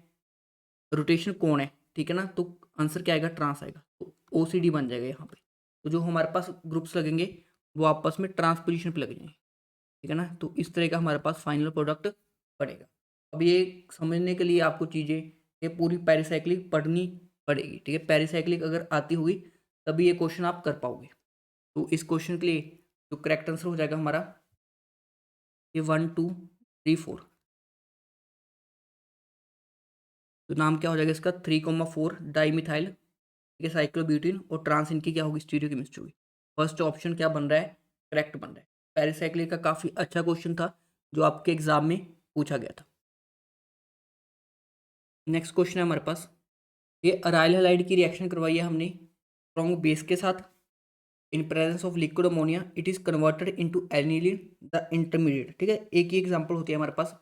रोटेशन कौन है, ठीक है ना। तो आंसर क्या आएगा, ट्रांस आएगा, तो ओ सी डी बन जाएगा यहाँ पे। तो जो हमारे पास ग्रुप्स लगेंगे वो आपस में ट्रांस पोजिशन पे लग जाएंगे, ठीक है ना। तो इस तरह का हमारे पास फाइनल प्रोडक्ट पड़ेगा। अब ये समझने के लिए आपको चीज़ें ये पूरी पेरिसाइक्लिक पढ़नी पड़ेगी, ठीक है। पेरिसाइक्लिक अगर आती होगी तभी ये क्वेश्चन आप कर पाओगे। तो इस क्वेश्चन के लिए जो करेक्ट आंसर हो जाएगा हमारा, ये 1 2 3 4, तो नाम क्या हो जाएगा इसका, 3,4 डाईमिथाइल, ठीक है, साइक्लोब्यूटेन, और ट्रांस इनकी क्या होगी, स्टीरियोकेमिस्ट्री होगी। फर्स्ट ऑप्शन क्या बन रहा है, करेक्ट बन रहा है। पेरिसाइक्लिक का काफ़ी अच्छा क्वेश्चन था जो आपके एग्जाम में पूछा गया था। नेक्स्ट क्वेश्चन है हमारे पास, ये अराइल हैलाइड की रिएक्शन करवाई है हमने स्ट्रॉन्ग बेस के साथ, इन presence of liquid ammonia it is converted into aniline the intermediate, ठीक है। एक ही एग्जांपल होती है हमारे पास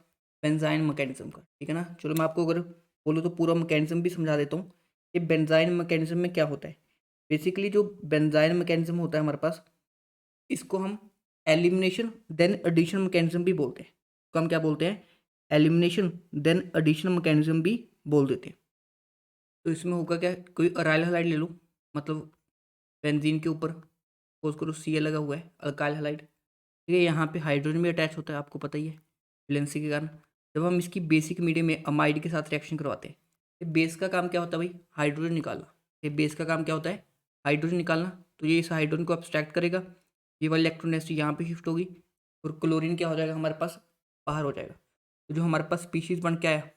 बेंजाइन मैकेनिज्म का, ठीक है ना। चलो मैं आपको अगर बोलूँ तो पूरा मैकेनिज्म भी समझा देता हूँ। ये बेंजाइन मैकेनिज्म में क्या होता है, बेसिकली जो बेंजाइन मैकेनिज्म होता है हमारे पास, इसको हम एलिमिनेशन देन एडिशन मैकेनिज्म भी बोलते हैं। इसको हम क्या बोलते हैं, एलिमिनेशन देन एडिशन मैकेनिज्म भी बोल देते हैं। तो इसमें होगा क्या, कोई अराइल हैलाइड ले लो, मतलब बेंजीन के ऊपर सपोज करो सी लगा हुआ है, अल्काइल हैलाइड, ठीक है। यहाँ पे हाइड्रोजन भी अटैच होता है, आपको पता ही है वैलेंसी के कारण। जब हम इसकी बेसिक मीडियम में अमाइड के साथ रिएक्शन करवाते हैं, ये बेस का काम क्या होता है भाई, हाइड्रोजन निकालना। ये बेस का काम क्या होता है, हाइड्रोजन निकालना। तो ये इस हाइड्रोजन को अब्स्ट्रैक्ट करेगा, ये वाली इलेक्ट्रोनेसिटी यहाँ पे शिफ्ट होगी और क्लोरीन क्या हो जाएगा हमारे पास, बाहर हो जाएगा। तो जो हमारे पास स्पीशीज बन के आया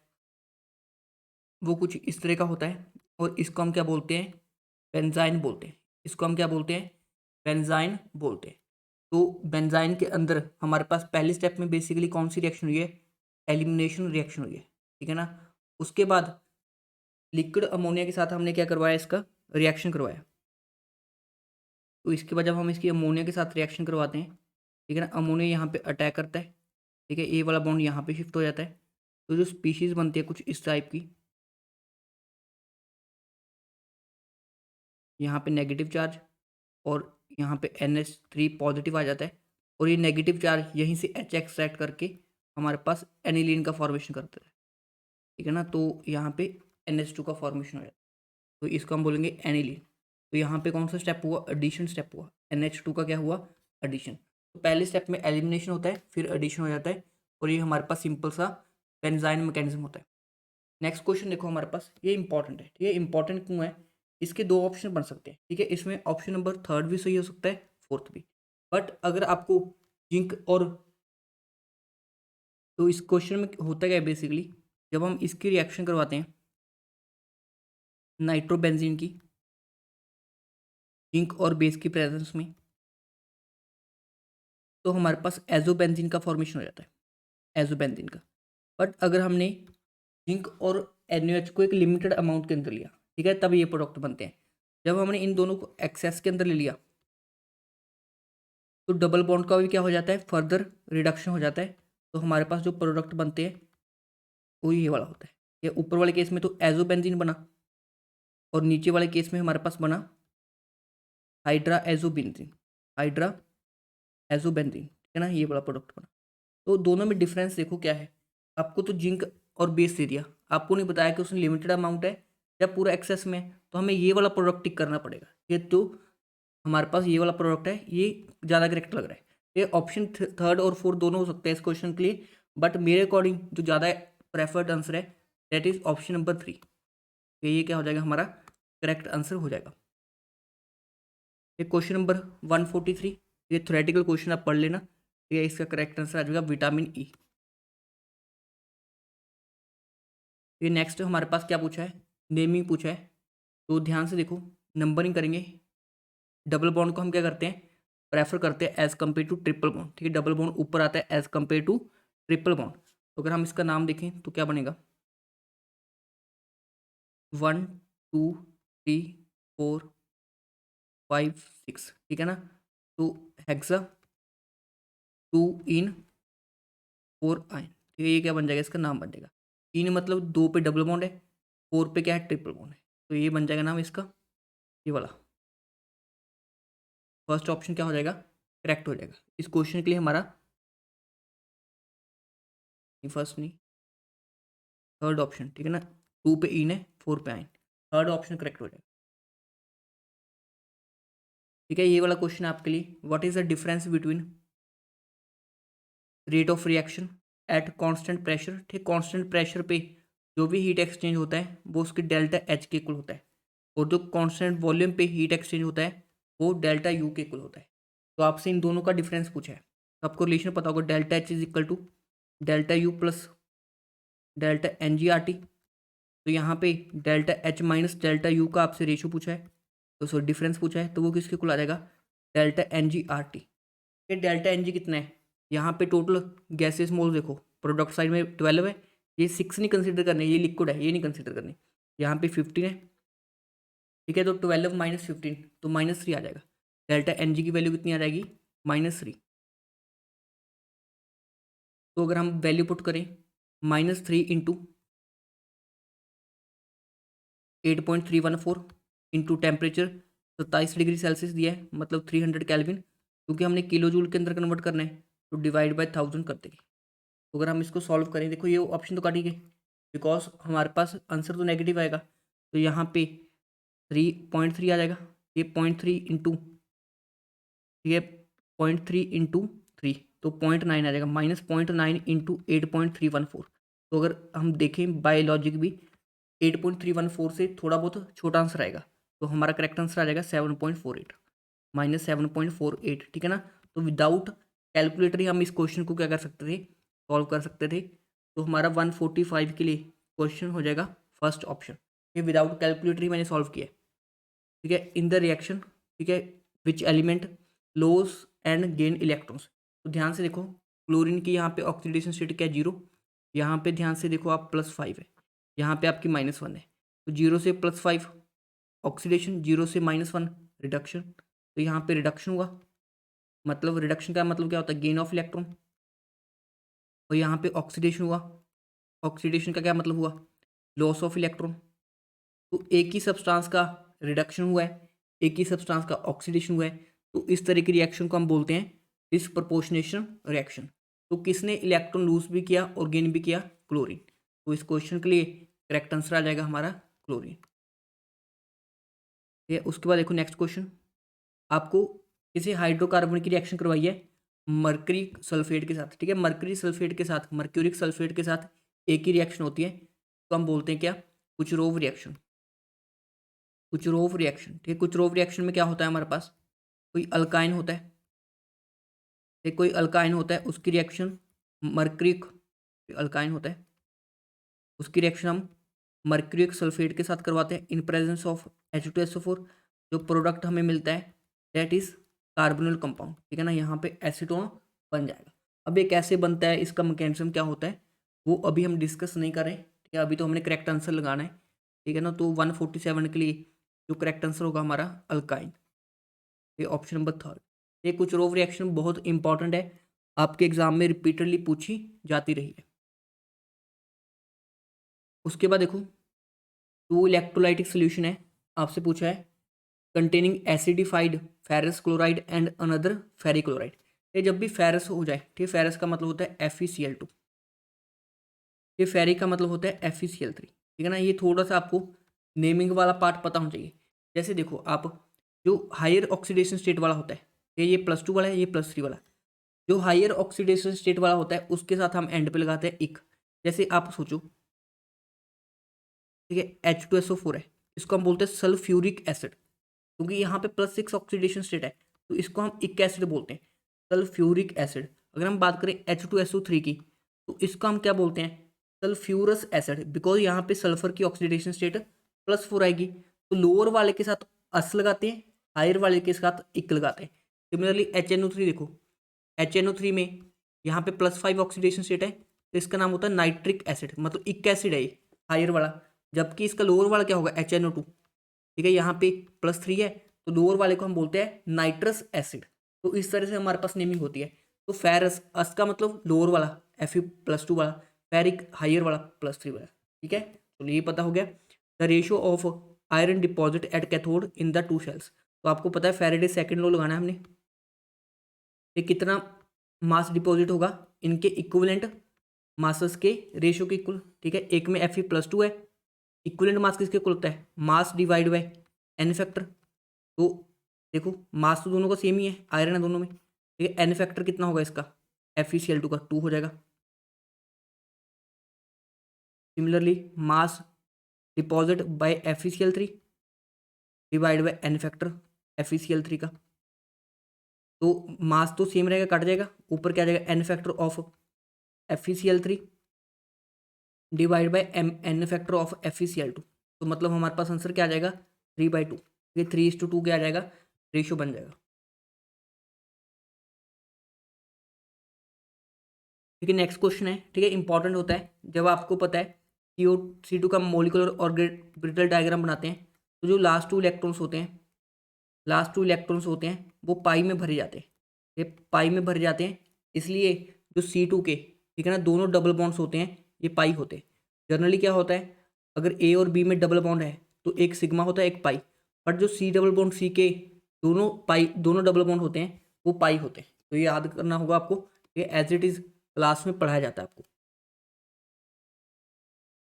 वो कुछ इस तरह का होता है, और इसको हम क्या बोलते हैं, बेंजाइन बोलते हैं। इसको हम क्या बोलते हैं, बेंजाइन बोलते हैं। तो बेंजाइन के अंदर हमारे पास पहले स्टेप में बेसिकली कौन सी रिएक्शन हुई है, एलिमिनेशन रिएक्शन हुई है, ठीक है ना। उसके बाद लिक्विड अमोनिया के साथ हमने क्या करवाया, इसका रिएक्शन करवाया। तो इसके बाद जब हम इसकी अमोनिया के साथ रिएक्शन करवाते हैं, ठीक है ना, अमोनिया यहाँ पे अटैक करता है, ठीक है, ए वाला बॉन्ड यहाँ पे शिफ्ट हो जाता है। तो जो स्पीशीज बनती है कुछ इस टाइप की, यहाँ पे नेगेटिव चार्ज और यहाँ पे NH3 पॉजिटिव आ जाता है, और ये नेगेटिव चार्ज यहीं से H एक्सट्रैक्ट करके हमारे पास एनिलीन का फॉर्मेशन करता है, ठीक है ना। तो यहाँ पे NH2 का फॉर्मेशन हो जाता है, तो इसको हम बोलेंगे एनिलीन। तो यहाँ पे कौन सा स्टेप हुआ, एडिशन स्टेप हुआ, NH2 का क्या हुआ, एडिशन। तो पहले स्टेप में एलिमिनेशन होता है, फिर एडिशन हो जाता है, और ये हमारे पास सिंपल सा बेंजाइन मैकेनिज्म होता है। नेक्स्ट क्वेश्चन देखो हमारे पास, ये इंपॉर्टेंट है, ठीक है। इंपॉर्टेंट क्यों है, इसके दो ऑप्शन बन सकते हैं, ठीक है। इसमें ऑप्शन नंबर थर्ड भी सही हो सकता है, फोर्थ भी। बट अगर आपको जिंक और, तो इस क्वेश्चन में होता क्या है बेसिकली, जब हम इसकी रिएक्शन करवाते हैं नाइट्रोबेंजीन की जिंक और बेस की प्रेजेंस में, तो हमारे पास एजोबेंजीन का फॉर्मेशन हो जाता है, एजोबेंजीन का। बट अगर हमने जिंक और NaOH को एक लिमिटेड अमाउंट के अंदर लिया, ठीक है, तब ये प्रोडक्ट बनते हैं। जब हमने इन दोनों को एक्सेस के अंदर ले लिया, तो डबल बॉन्ड का भी क्या हो जाता है, फर्दर रिडक्शन हो जाता है। तो हमारे पास जो प्रोडक्ट बनते हैं वो ये वाला होता है। ये ऊपर वाले केस में तो एजोबेंजीन बना, और नीचे वाले केस में हमारे पास बना हाइड्रा एजोबेंजीन, हाइड्रा एजोबेंजीन, ठीक है ना, ये वाला प्रोडक्ट बना। तो दोनों में डिफरेंस देखो क्या है, आपको तो जिंक और बेस दे दिया, आपको नहीं बताया कि उसमें लिमिटेड अमाउंट है या पूरा एक्सेस में है, तो हमें ये वाला प्रोडक्ट टिक करना पड़ेगा। ये तो हमारे पास ये वाला प्रोडक्ट है, ये ज़्यादा करेक्ट लग रहा है। ये ऑप्शन थर्ड और फोर्थ दोनों हो सकते हैं इस क्वेश्चन के लिए, बट मेरे अकॉर्डिंग जो ज़्यादा प्रेफर्ड आंसर है दैट इज ऑप्शन नंबर 3। ये क्या हो जाएगा, हमारा करेक्ट आंसर हो जाएगा। ये क्वेश्चन नंबर 143, ये थ्योरेटिकल क्वेश्चन आप पढ़ लेना, ये इसका करेक्ट आंसर आ जाएगा विटामिन ई। ये नेक्स्ट हमारे पास क्या पूछा है, नेमिंग पूछा है। तो ध्यान से देखो, नंबरिंग करेंगे। डबल बॉन्ड को हम क्या करते हैं, प्रेफर करते हैं as compare to triple bond, ठीक है। डबल बॉन्ड ऊपर आता है as compare to triple bond. तो अगर हम इसका नाम देखें तो क्या बनेगा, 1 2 3 4 5 6, ठीक है ना। तो हेक्सा 2 इन 4 आयन, ठीक है। ये क्या बन जाएगा, इसका नाम बन जाएगा। इन मतलब 2 पे डबल बॉन्ड है, 4 पे क्या है, ट्रिपल बॉन्ड है। तो ये बन जाएगा नाम इसका, ये वाला फर्स्ट ऑप्शन क्या हो जाएगा, करेक्ट हो जाएगा इस क्वेश्चन के लिए हमारा। फर्स्ट नहीं, थर्ड ऑप्शन, ठीक है ना। 2 पे इन है, 4 पे आयन, थर्ड ऑप्शन करेक्ट हो जाएगा, ठीक है। ये वाला क्वेश्चन आपके लिए, what is the difference between rate of reaction at constant pressure, ठीक। कांस्टेंट प्रेशर पे जो भी हीट एक्सचेंज होता है वो उसके डेल्टा H के इक्वल होता है, और जो कांस्टेंट वॉल्यूम पे हीट एक्सचेंज होता है वो डेल्टा U के इक्वल होता है। तो आपसे इन दोनों का डिफरेंस पूछा है, तो आपको रिलेशन पता होगा, delta H is equal to delta U plus delta NGRT। तो यहाँ पे delta H minus delta U का आपसे रेशो पूछा है, तो सो डिफरेंस पूछा है, तो वो किसके इक्वल आ जाएगा, डेल्टा NGRT। ये डेल्टा NG कितना है, यहाँ पे टोटल गैसेस मोल देखो, प्रोडक्ट साइड में 12 है, ये 6 नहीं कंसिडर करने, ये लिक्विड है, ये नहीं कंसिडर करने। यहाँ पे 15 है, ठीक है। तो 12 माइनस 15 तो -3 आ जाएगा। डेल्टा NG की वैल्यू कितनी आ जाएगी, -3। तो अगर हम वैल्यू पुट करें, -3 into 8.314 into temperature 27 degree Celsius दिया है, मतलब 300 केल्विन, क्योंकि हमने किलो जूल के अंदर कन्वर्ट करना है, तो डिवाइड बाय 1000 कर देंगे। तो अगर हम इसको सॉल्व करें, देखो ये ऑप्शन तो काट ही गए, बिकॉज हमारे पास आंसर तो नेगेटिव आएगा। तो यहाँ पे 3.3 आ जाएगा, ये 0.3 इंटू, ये 0.3 इंटू 3, तो 0.9 आ जाएगा, -0.9 इंटू 8.314। तो अगर हम देखें बाय लॉजिक भी 8.314 से थोड़ा बहुत छोटा आंसर आएगा, तो हमारा करेक्ट आंसर आ जाएगा 7.48, -7.48, ठीक है ना। तो विदाउट कैलकुलेटर ही हम इस क्वेश्चन को क्या कर सकते थे, सॉल्व कर सकते थे। तो हमारा 145 के लिए क्वेश्चन हो जाएगा फर्स्ट ऑप्शन, ये विदाउट कैलकुलेटर ही मैंने सॉल्व किया, ठीक है। इन द रिएक्शन, ठीक है, which element loss and gain electrons. तो ध्यान से देखो, क्लोरीन की यहाँ पे ऑक्सीडेशन स्टेट क्या है, 0। यहाँ पे ध्यान से देखो आप +5 है, यहाँ पे आपकी -1 है। तो 0 से +5 ऑक्सीडेशन, 0 से -1 रिडक्शन। तो यहाँ पे रिडक्शन हुआ, मतलब रिडक्शन का मतलब क्या होता है, गेन ऑफ इलेक्ट्रॉन। और यहाँ पे ऑक्सीडेशन हुआ, ऑक्सीडेशन का क्या मतलब हुआ, लॉस ऑफ इलेक्ट्रॉन। तो एक ही सब्सटेंस का रिडक्शन हुआ है, एक ही सब्सटेंस का ऑक्सीडेशन हुआ है। तो इस तरह की रिएक्शन को हम बोलते हैं डिस्प्रपोर्शनेशन रिएक्शन। तो किसने इलेक्ट्रॉन लूज भी किया और गेन भी किया, क्लोरीन। तो इस क्वेश्चन के लिए करेक्ट आंसर आ जाएगा हमारा क्लोरीन। ठीक है, उसके बाद देखो नेक्स्ट क्वेश्चन, आपको किसी हाइड्रोकार्बन की रिएक्शन करवाई है मरकरी सल्फेट के साथ। ठीक है, मरकरी सल्फेट के साथ, मर्क्यूरिक सल्फेट के साथ एक ही रिएक्शन होती है, तो हम बोलते हैं क्या, कुचरोव रिएक्शन। कुचरोव रिएक्शन, ठीक है। कुचरोव रिएक्शन में क्या होता है, हमारे पास कोई अल्काइन होता है, ठीक, कोई अल्काइन होता है, उसकी रिएक्शन मर्क्यूरिक अल्काइन होता है, उसकी रिएक्शन हम मर्क्यूरिक सल्फेट के साथ करवाते हैं इन प्रेजेंस ऑफ H2SO4। जो प्रोडक्ट हमें मिलता है दैट इज कार्बोनिल कंपाउंड। ठीक है ना, यहाँ पे एसीटोन बन जाएगा। अब ये कैसे बनता है, इसका मैकेनिज्म क्या होता है, वो अभी हम डिस्कस नहीं करें। ठीक है, अभी तो हमने करेक्ट आंसर लगाना है। ठीक है ना, तो 147 के लिए जो करेक्ट आंसर होगा हमारा अल्काइन, ये ऑप्शन नंबर 3। ये कुचरोव रिएक्शन बहुत इंपॉर्टेंट है, आपके एग्जाम में रिपीटेडली पूछी जाती रही है। उसके बाद देखो, टू इलेक्ट्रोलाइटिक सोल्यूशन है, आपसे पूछा है containing acidified ferrous chloride and another ferric chloride. ये जब भी फेरस हो जाए, ठीक है, फेरस का मतलब होता है FeCl2, ये फेरिक का मतलब होता है FeCl3। ठीक है ना, ये थोड़ा सा आपको नेमिंग वाला पार्ट पता होना चाहिए। जैसे देखो आप, जो हायर ऑक्सीडेशन स्टेट वाला होता है, ये +2 वाला है, ये +3 वाला। जो हायर ऑक्सीडेशन स्टेट वाला होता है उसके साथ हम एंड पे लगाते हैं इक। जैसे आप सोचो, ठीक है, H2SO4 है, इसको हम बोलते हैं सल्फ्यूरिक एसिड, क्योंकि यहाँ पे +6 ऑक्सीडेशन स्टेट है, तो इसको हम इक एसिड बोलते हैं, सल्फ्यूरिक एसिड। अगर हम बात करें H2SO3 की, तो इसको हम क्या बोलते हैं, सल्फ्यूरस एसिड, बिकॉज यहाँ पे सल्फर की ऑक्सीडेशन स्टेट +4 आएगी। तो लोअर वाले के साथ अस लगाते हैं, हायर वाले के साथ इक लगाते हैं। सिमिलरली HNO3 देखो, HNO3 में यहाँ पे +5 ऑक्सीडेशन स्टेट है, तो इसका नाम होता है नाइट्रिक एसिड, मतलब इक एसिड है ये, हायर वाला। जबकि इसका लोअर वाला क्या होगा, HNO2। ठीक है, यहाँ पे +3 है, तो लोअर वाले को हम बोलते हैं नाइट्रस एसिड। तो इस तरह से हमारे पास नेमिंग होती है। तो फेरस, अस का मतलब लोअर वाला, Fe+2 वाला, फेरिक हायर वाला +3 वाला। ठीक है, तो ये पता हो गया। The ratio of iron deposit at cathode in the two shells. तो आपको पता है फेरेडे सेकंड लॉ लगाना है हमने, ये कितना मास डिपॉजिट होगा, इनके इक्विवेलेंट मासेस के रेशियो के इक्वल। ठीक है, एक में Fe+2 है, इक्विवेलेंट मास किसके इक्वल होता है, mass divide by n factor. तो देखो मास तो दोनों का सेम ही है, आयरन है दोनों में। ठीक है, एन फैक्टर कितना होगा इसका, FeCl2 का 2 हो जाएगा। Similarly mass deposit by FeCl3 divide by n factor FeCl3 का, तो मास तो सेम रहेगा, कट जाएगा, ऊपर क्या आ जाएगा, n factor of FeCl3 divide by n factor of FeCl2। तो मतलब हमारे पास आंसर क्या आ जाएगा, 3/2। ये 3:2 क्या आ जाएगा, रेशियो बन जाएगा। ठीक है, नेक्स्ट क्वेश्चन है, ठीक है, इंपॉर्टेंट होता है जब आपको पता है CO2 का मोलिकुलर ऑर्बिटल डायग्राम बनाते हैं, तो जो लास्ट टू इलेक्ट्रॉन्स होते हैं, लास्ट टू इलेक्ट्रॉन्स होते हैं वो पाई में भरे जाते हैं। ये पाई में भर जाते हैं, इसलिए जो C2 के, ठीक है ना, दोनों डबल बॉन्ड्स होते हैं, ये पाई होते हैं। जनरली क्या होता है, अगर A और B में डबल बॉन्ड है तो एक सिग्मा होता है, एक पाई। बट जो C डबल बॉन्ड C के दोनों पाई, दोनों डबल बॉन्ड होते हैं, वो पाई होते हैं। तो ये याद करना होगा आपको, ये एज इट इज क्लास में पढ़ाया जाता है आपको।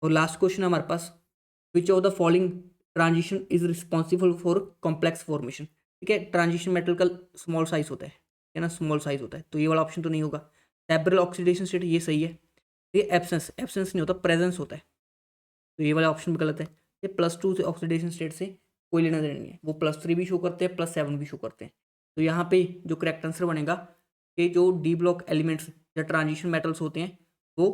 और लास्ट क्वेश्चन है हमारे पास, which of the following transition is responsible for complex formation. ठीक है, ट्रांजिशन मेटल का स्मॉल साइज होता है, ना, स्मॉल साइज होता है, तो ये वाला ऑप्शन तो नहीं होगा। टेब्रल ऑक्सीडेशन स्टेट, ये सही है। ये एब्सेंस, एब्सेंस नहीं होता, प्रेजेंस होता है, तो ये वाला ऑप्शन भी गलत है। ये +2 से ऑक्सीडेशन स्टेट से कोई लेना देना नहीं है, वो +3 भी शो करते हैं, +7 भी शो करते हैं। तो यहाँ पे जो करेक्ट आंसर बनेगा कि जो डी ब्लॉक एलिमेंट्स या ट्रांजिशन मेटल्स होते हैं वो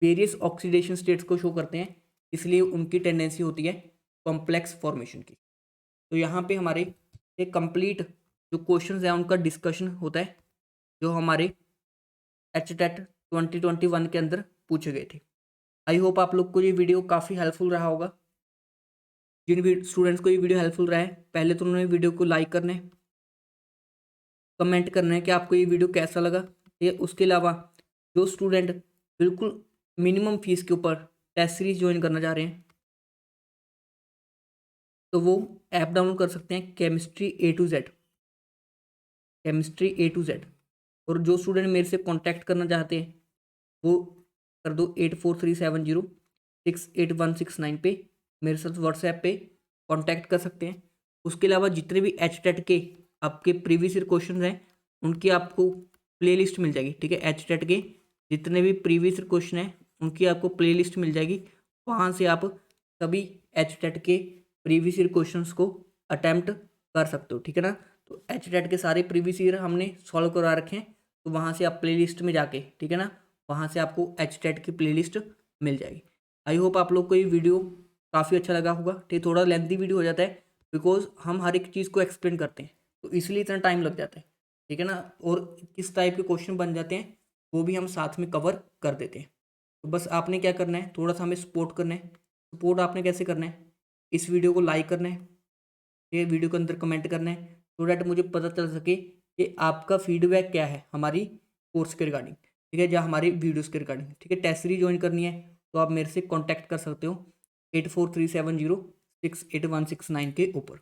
वेरियस ऑक्सीडेशन स्टेट्स को शो करते हैं, इसलिए उनकी टेंडेंसी होती है कॉम्प्लेक्स फॉर्मेशन की। तो यहाँ पे हमारे एक कंप्लीट जो क्वेश्चन हैं उनका डिस्कशन होता है, जो हमारे HTET 2021 के अंदर पूछे गए थे। आई होप आप लोग को ये वीडियो काफ़ी हेल्पफुल रहा होगा। जिन भी स्टूडेंट्स को ये वीडियो हेल्पफुल रहा है, पहले तो उन्होंने वीडियो को लाइक करना है, कमेंट करना है कि आपको ये वीडियो कैसा लगा। ये उसके अलावा जो स्टूडेंट बिल्कुल मिनिमम फीस के ऊपर टेस्ट सीरीज ज्वाइन करना चाह रहे हैं, तो वो ऐप डाउनलोड कर सकते हैं, chemistry A to Z, chemistry A to Z। और जो स्टूडेंट मेरे से कांटेक्ट करना चाहते हैं वो कर दो 8437068169 पे, मेरे साथ व्हाट्सएप पे कांटेक्ट कर सकते हैं। उसके अलावा जितने भी HTET के आपके प्रीवियस ईयर क्वेश्चन हैं उनकी आपको प्लेलिस्ट मिल जाएगी, ठीक है। HTET के जितने भी प्रीवियस ईयर क्वेश्चन हैं उनकी आपको प्लेलिस्ट मिल जाएगी, वहाँ से आप सभी HTET के प्रीवियस ईयर क्वेश्चंस को अटैम्प्ट कर सकते हो, ठीक है ना। तो HTET के सारे प्रीवियस ईयर हमने सॉल्व करवा रखे हैं, तो वहाँ से आप प्लेलिस्ट में जाके, ठीक है ना, वहाँ से आपको HTET की प्लेलिस्ट मिल जाएगी। आई होप आप लोग को ये वीडियो काफ़ी अच्छा लगा होगा, ठीक। थोड़ा लेंथी वीडियो हो जाता है बिकॉज हम हर एक चीज़ को एक्सप्लेन करते हैं, तो इसलिए इतना टाइम लग जाता है, ठीक है ना। और किस टाइप के क्वेश्चन बन जाते हैं वो भी हम साथ में कवर कर देते हैं। तो बस आपने क्या करना है, थोड़ा सा हमें सपोर्ट करना है। सपोर्ट आपने कैसे करना है, इस वीडियो को लाइक करना है, ये वीडियो के अंदर कमेंट करना है, सो डैट मुझे पता चल सके कि आपका फीडबैक क्या है हमारी कोर्स के रिगार्डिंग, ठीक है, या हमारी वीडियोज़ के रिगार्डिंग, ठीक है। टेस्ट सीरीज ज्वाइन करनी है तो आप मेरे से कॉन्टैक्ट कर सकते हो 8437068169 के ऊपर।